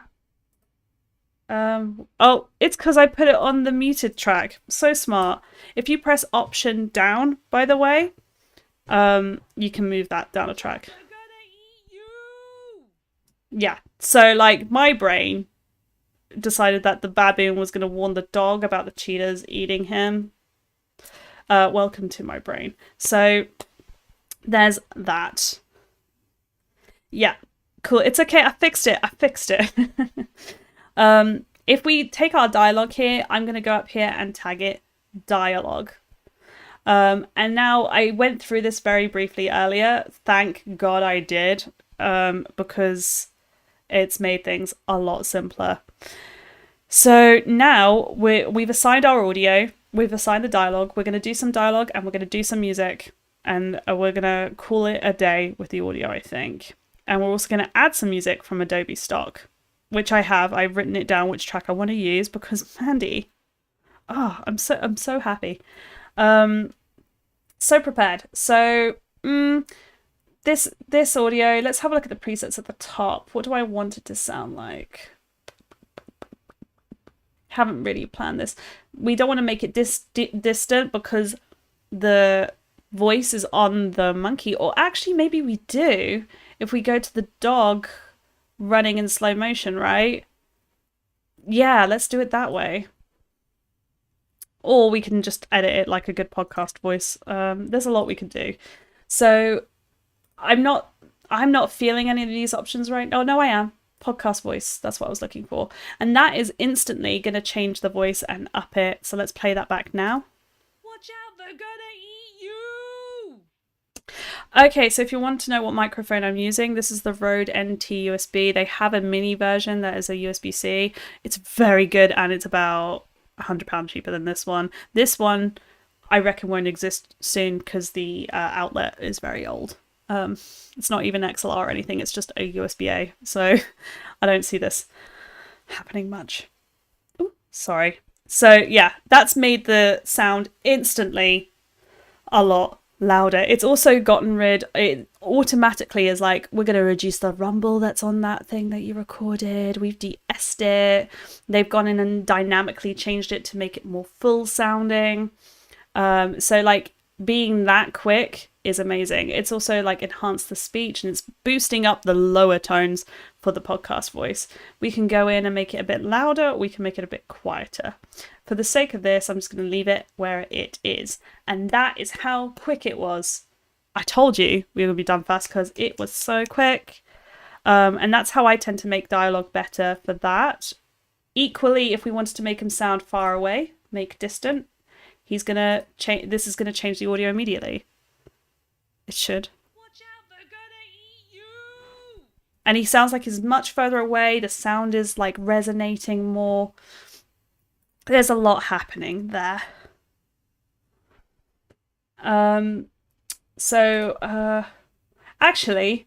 Speaker 1: Oh, it's because I put it on the muted track. So smart. If you press Option down, by the way, you can move that down a track. I'm gonna eat you! Yeah, so like my brain decided that the baboon was going to warn the dog about the cheetahs eating him. Welcome to my brain. So there's that. Yeah, cool. It's okay. I fixed it. If we take our dialogue here, I'm going to go up here and tag it dialogue. And now I went through this very briefly earlier. Thank God I did, because It's made things a lot simpler. So now we've assigned our audio, we've assigned the dialogue, we're going to do some dialogue and we're going to do some music, and we're going to call it a day with the audio, I think. And we're also going to add some music from Adobe stock, which I've written it down which track I want to use because Mandy, I'm so happy. So prepared. So this audio, let's have a look at the presets at the top. What do I want it to sound like? Haven't really planned this. We don't want to make it distant because the voice is on the monkey, or actually maybe we do if we go to the dog running in slow motion, right? Yeah, let's do it that way. Or we can just edit it like a good podcast voice. There's a lot we can do. So I'm not feeling any of these options right now. Oh, no, I am. Podcast voice, that's what I was looking for. And that is instantly going to change the voice and up it. So let's play that back now. Watch out, they're gonna eat you! Okay, so if you want to know what microphone I'm using, this is the Rode NT USB. They have a mini version that is a USB-C. It's very good and it's about £100 cheaper than this one. This one I reckon won't exist soon because the outlet is very old. It's not even XLR or anything, it's just a USB-A, so I don't see this happening much. Ooh, sorry. So yeah, that's made the sound instantly a lot louder. It's also gotten rid, it automatically is like, we're going to reduce the rumble that's on that thing that you recorded, we've de-essed it, they've gone in and dynamically changed it to make it more full sounding. So like being that quick is amazing. It's also like enhanced the speech and it's boosting up the lower tones for the podcast voice. We can go in and make it a bit louder, we can make it a bit quieter. For the sake of this, I'm just going to leave it where it is. And that is how quick it was. I told you we would be done fast because it was so quick. And that's how I tend to make dialogue better for that. Equally, if we wanted to make him sound far away, make distant, he's gonna change. This is gonna change the audio immediately. It should. Watch out, they're gonna eat you! And he sounds like he's much further away. The sound is like resonating more. There's a lot happening there. Actually,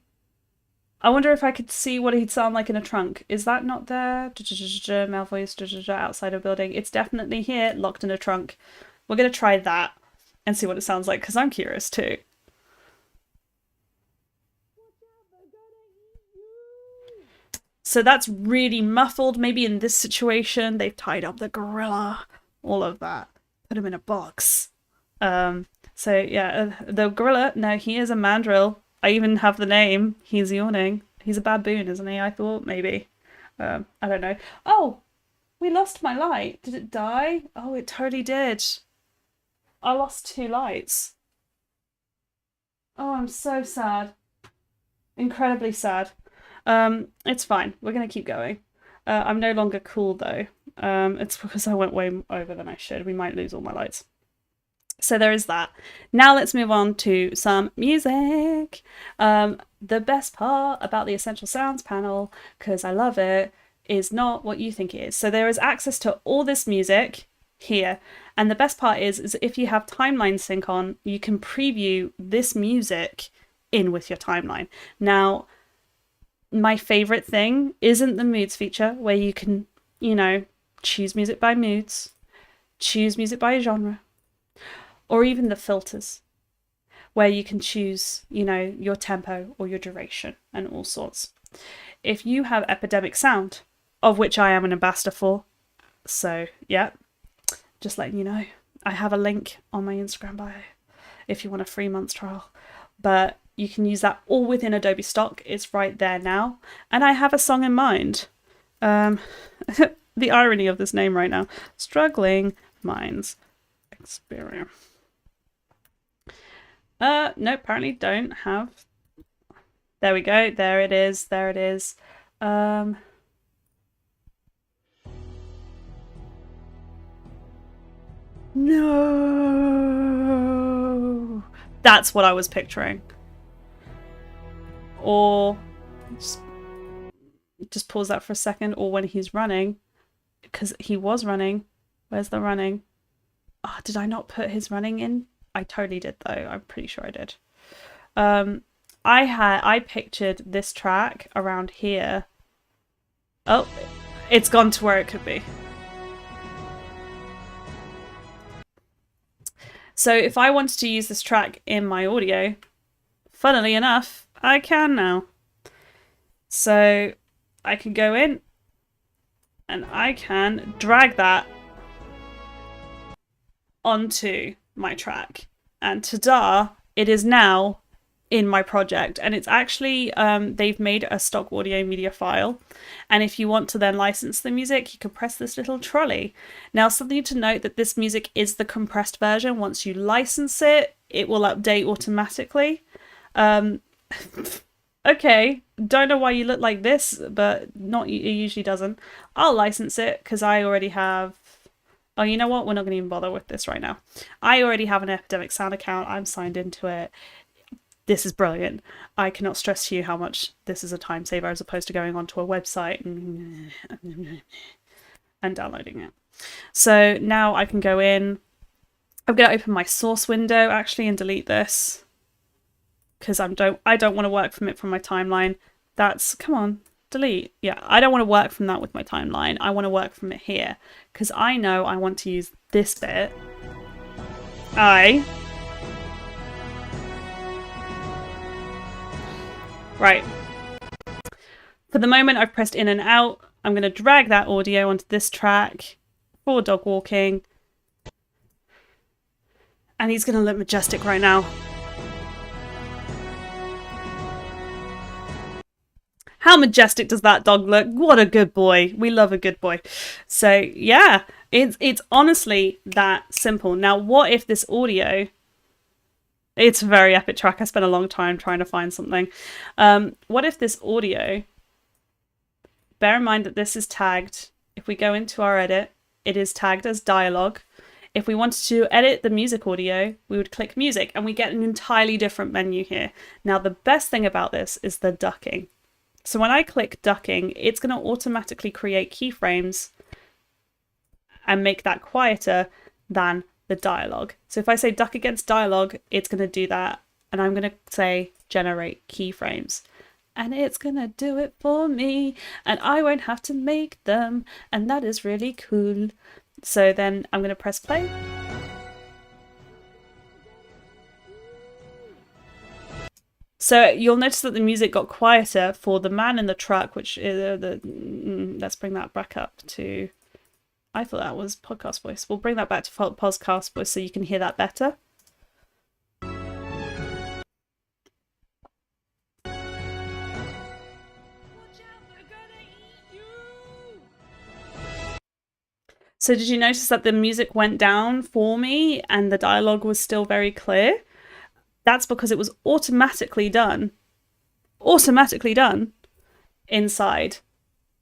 Speaker 1: I wonder if I could see what he'd sound like in a trunk. Is that not there? Male voice outside a building. It's definitely here, locked in a trunk. We're going to try that and see what it sounds like, because I'm curious too. So that's really muffled. Maybe in this situation, they've tied up the gorilla. All of that. Put him in a box. So yeah, the gorilla, no, he is a mandrill. I even have the name. He's yawning. He's a baboon, isn't he? I thought, maybe. I don't know. Oh, we lost my light. Did it die? Oh, it totally did. I lost 2 lights. Oh, I'm so sad. Incredibly sad. It's fine. We're going to keep going. I'm no longer cool, though. It's because I went way over than I should. We might lose all my lights. So there is that. Now let's move on to some music. The best part about the Essential Sounds panel, because I love it, is not what you think it is. So there is access to all this music here. And the best part is if you have timeline sync on, you can preview this music in with your timeline. Now, my favorite thing isn't the moods feature where you can, you know, choose music by moods, choose music by genre, or even the filters where you can choose, you know, your tempo or your duration and all sorts. If you have Epidemic Sound, of which I am an ambassador for, so yeah, just letting you know, I have a link on my Instagram bio if you want a 3 month trial, but you can use that all within Adobe stock. It's right there now. And I have a song in mind. The irony of this name right now. Struggling Minds Experience. No, apparently don't have. There we go. There it is. There it is. No. That's what I was picturing. Or just just pause that for a second, or when he's running, because he was running. Where's the running? Oh, did I not put his running in? I totally did though. I'm pretty sure I did. I pictured this track around here. Oh, it's gone to where it could be. So if I wanted to use this track in my audio, funnily enough, I can now. So I can go in and I can drag that onto my track. And ta-da, it is now in my project. And it's actually, they've made a stock audio media file. And if you want to then license the music, you can press this little trolley. Now, something to note that this music is the compressed version. Once you license it, it will update automatically. Okay, don't know why you look like this, but it usually doesn't. I'll license it because I already have... Oh, you know what? We're not going to even bother with this right now. I already have an Epidemic Sound account. I'm signed into it. This is brilliant. I cannot stress to you how much this is a time saver as opposed to going onto a website and downloading it. So now I can go in. I'm going to open my source window actually and delete this because I don't want to work from it from my timeline. Come on, delete. Yeah, I don't want to work from that with my timeline. I want to work from it here because I know I want to use this bit. Right. For the moment, I've pressed in and out. I'm going to drag that audio onto this track for dog walking. And he's going to look majestic right now. How majestic does that dog look? What a good boy. We love a good boy. So yeah, it's honestly that simple. Now, what if this audio... It's a very epic track. I spent a long time trying to find something. What if this audio... Bear in mind that this is tagged. If we go into our edit, it is tagged as dialogue. If we wanted to edit the music audio, we would click music and we get an entirely different menu here. Now, the best thing about this is the ducking. So when I click ducking, it's going to automatically create keyframes and make that quieter than the dialogue. So if I say duck against dialogue, it's going to do that. And I'm going to say generate keyframes. And it's going to do it for me. And I won't have to make them. And that is really cool. So then I'm going to press play. So you'll notice that the music got quieter for the man in the truck, which is let's bring that back up to... I thought that was podcast voice. We'll bring that back to podcast voice so you can hear that better. So did you notice that the music went down for me and the dialogue was still very clear? That's because it was automatically done inside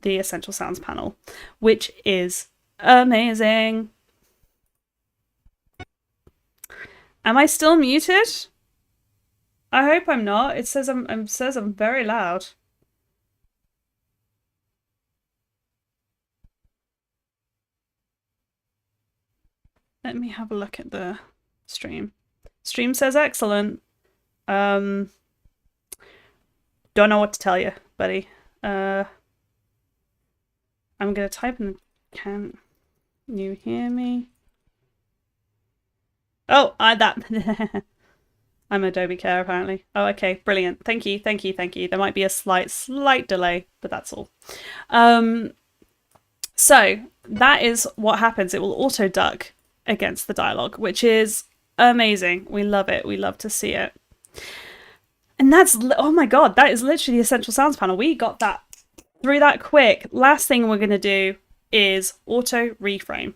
Speaker 1: the Essential Sounds panel, which is amazing. Am I still muted? I hope I'm not. It says I'm very loud. Let me have a look at the stream. Stream says excellent. Don't know what to tell you, buddy. I'm gonna type in. Can you hear me? Oh, that. I'm Adobe Care apparently. Oh, okay, brilliant. Thank you. There might be a slight delay, but that's all. So that is what happens. It will auto duck against the dialogue, which is amazing. We love it. We love to see it. And that's, oh my god, that is literally the Essential Sounds panel. We got that through that quick. Last thing we're going to do is auto reframe.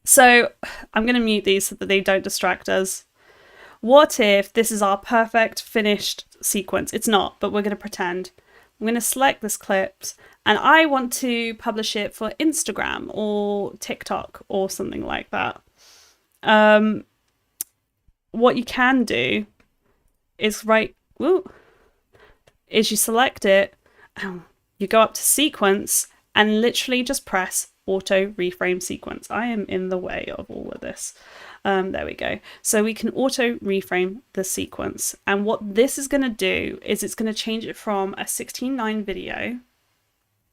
Speaker 1: So I'm going to mute these so that they don't distract us. What if this is our perfect finished sequence? It's not, but we're going to pretend. I'm going to select this clip and I want to publish it for Instagram or TikTok or something like that. What you can do is you select it. You go up to sequence and literally just press auto reframe sequence. I am in the way of all of this. There we go. So we can auto reframe the sequence. And what this is going to do is it's going to change it from a 16:9 video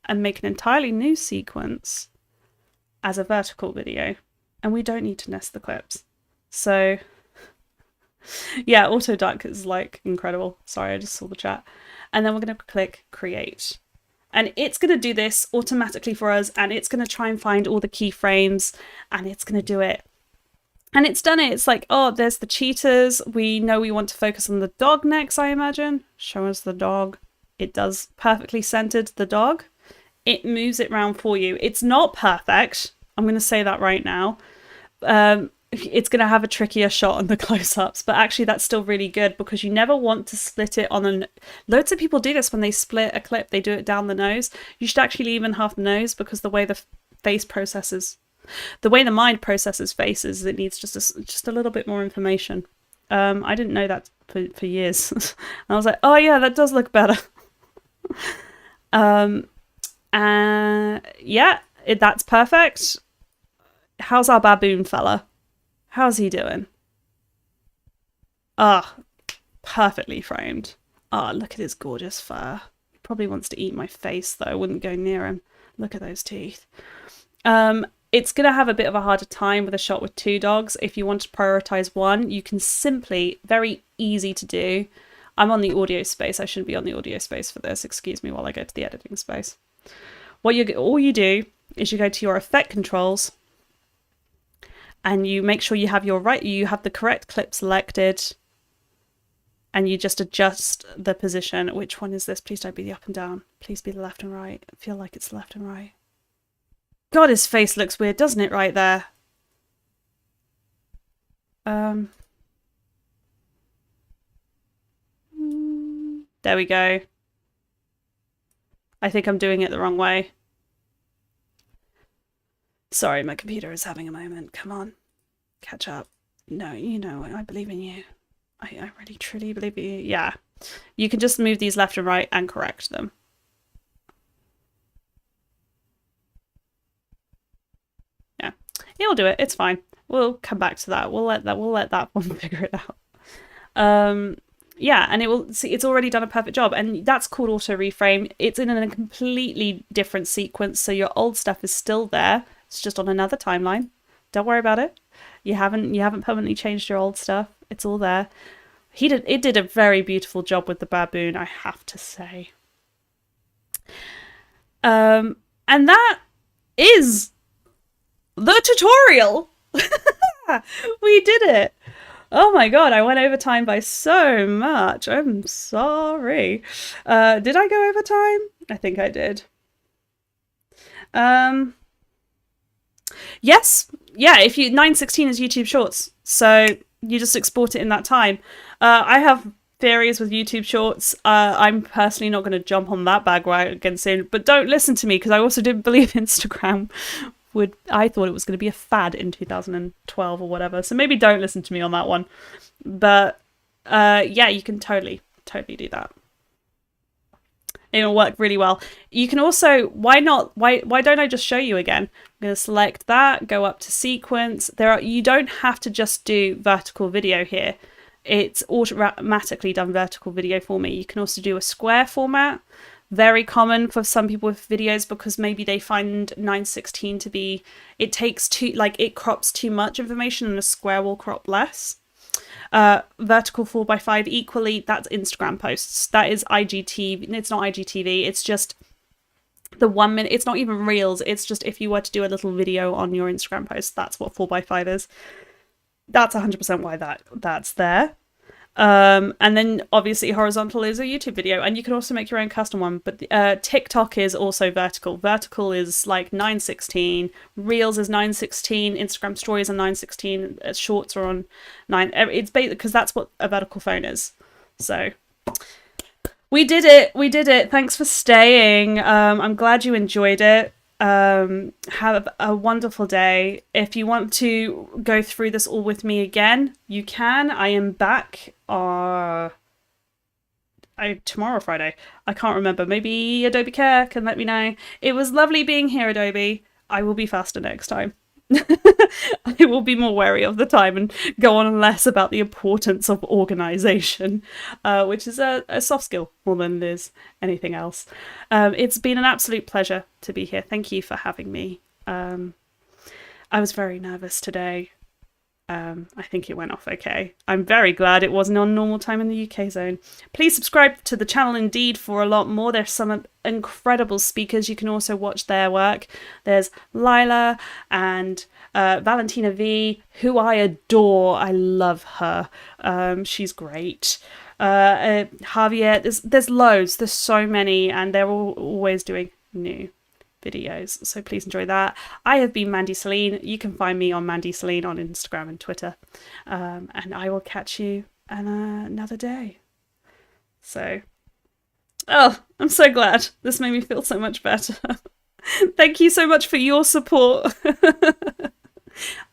Speaker 1: and make an entirely new sequence as a vertical video. And we don't need to nest the clips. So yeah, auto duck is like incredible. Sorry, I just saw the chat. And then we're going to click create. And it's going to do this automatically for us, and it's going to try and find all the keyframes, and it's going to do it. And it's done it. It's like, oh, there's the cheetahs. We know we want to focus on the dog next, I imagine. Show us the dog. It does perfectly centered the dog. It moves it around for you. It's not perfect. I'm going to say that right now. It's going to have a trickier shot on the close-ups, but actually that's still really good because you never want to split it on an... Loads of people do this when they split a clip, they do it down the nose. You should actually leave in half the nose because the way the face processes, the way the mind processes faces, it needs just a little bit more information. I didn't know that for years. And I was like, oh yeah, that does look better. Yeah, that's perfect. How's our baboon fella? How's he doing? Ah, perfectly framed. Ah, look at his gorgeous fur. He probably wants to eat my face though. I wouldn't go near him. Look at those teeth. It's going to have a bit of a harder time with a shot with two dogs. If you want to prioritize one, you can simply, very easy to do. I'm on the audio space. I shouldn't be on the audio space for this. Excuse me while I go to the editing space. All you do is you go to your effect controls, and you make sure you have the correct clip selected, and you just adjust the position. Which one is this? Please don't be the up and down. Please be the left and right. I feel like it's the left and right. God, his face looks weird, doesn't it, right there? There we go. I think I'm doing it the wrong way. Sorry, my computer is having a moment. Come on. Catch up. No, you know, I believe in you. I really, truly believe in you. Yeah. You can just move these left and right and correct them. Yeah. It'll do it. It's fine. We'll come back to that. We'll let that one figure it out. Yeah, and it will see it's already done a perfect job, and that's called auto reframe. It's in a completely different sequence, so your old stuff is still there. It's just on another timeline. Don't worry about it. You haven't permanently changed your old stuff. It's all there. It did a very beautiful job with the baboon, I have to say. And that is the tutorial. We did it. Oh my god, I went over time by so much. I'm sorry. Did I go over time? I think I did. Yes. Yeah, if you 9:16 is YouTube Shorts. So you just export it in that time. I have theories with YouTube Shorts. I'm personally not going to jump on that bandwagon soon, but don't listen to me because I also didn't believe Instagram I thought it was going to be a fad in 2012 or whatever. So maybe don't listen to me on that one. But yeah, you can totally do that. It'll work really well. You can also, why don't I just show you again? I'm going to select that, go up to sequence. You don't have to just do vertical video here. It's automatically done vertical video for me. You can also do a square format. Very common for some people with videos because maybe they find 9:16 to be, it crops too much information and a square will crop less. Vertical 4:5 equally, that's Instagram posts. That is IGTV. It's not IGTV. It's just the 1 minute. It's not even Reels. It's just if you were to do a little video on your Instagram post, that's what 4:5 is. That's 100% why that's there. And then obviously horizontal is a YouTube video, and you can also make your own custom one, but TikTok is also vertical. Vertical is like 9:16, Reels is 9:16, Instagram stories are 9:16, shorts are on 9. It's basically because that's what a vertical phone is. So we did it. Thanks for staying. I'm glad you enjoyed it. Have a wonderful day. If you want to go through this all with me again, you can. I am back tomorrow Friday. I can't remember. Maybe Adobe Care can let me know. It was lovely being here, Adobe. I will be faster next time. I will be more wary of the time and go on less about the importance of organization, which is a soft skill more than it is anything else. It's been an absolute pleasure to be here. Thank you for having me. I was very nervous today. I think it went off okay. I'm very glad it wasn't on normal time in the UK zone. Please subscribe to the channel indeed for a lot more. There's some incredible speakers. You can also watch their work. There's Lila and Valentina V, who I adore. I love her. She's great. Javier, there's loads. There's so many, and they're all always doing new videos, so please enjoy that. I have been Mandy Celine. You can find me on Mandy Celine on Instagram and Twitter, and I will catch you another day. So, oh, I'm so glad. This made me feel so much better. Thank you so much for your support.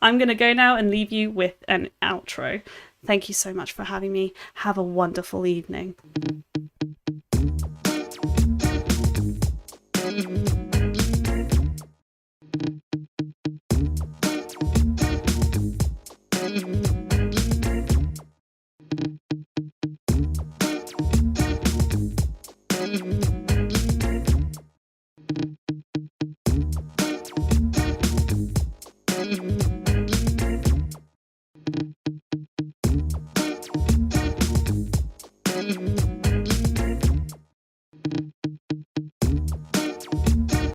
Speaker 1: I'm gonna go now and leave you with an outro. Thank you so much for having me. Have a wonderful evening.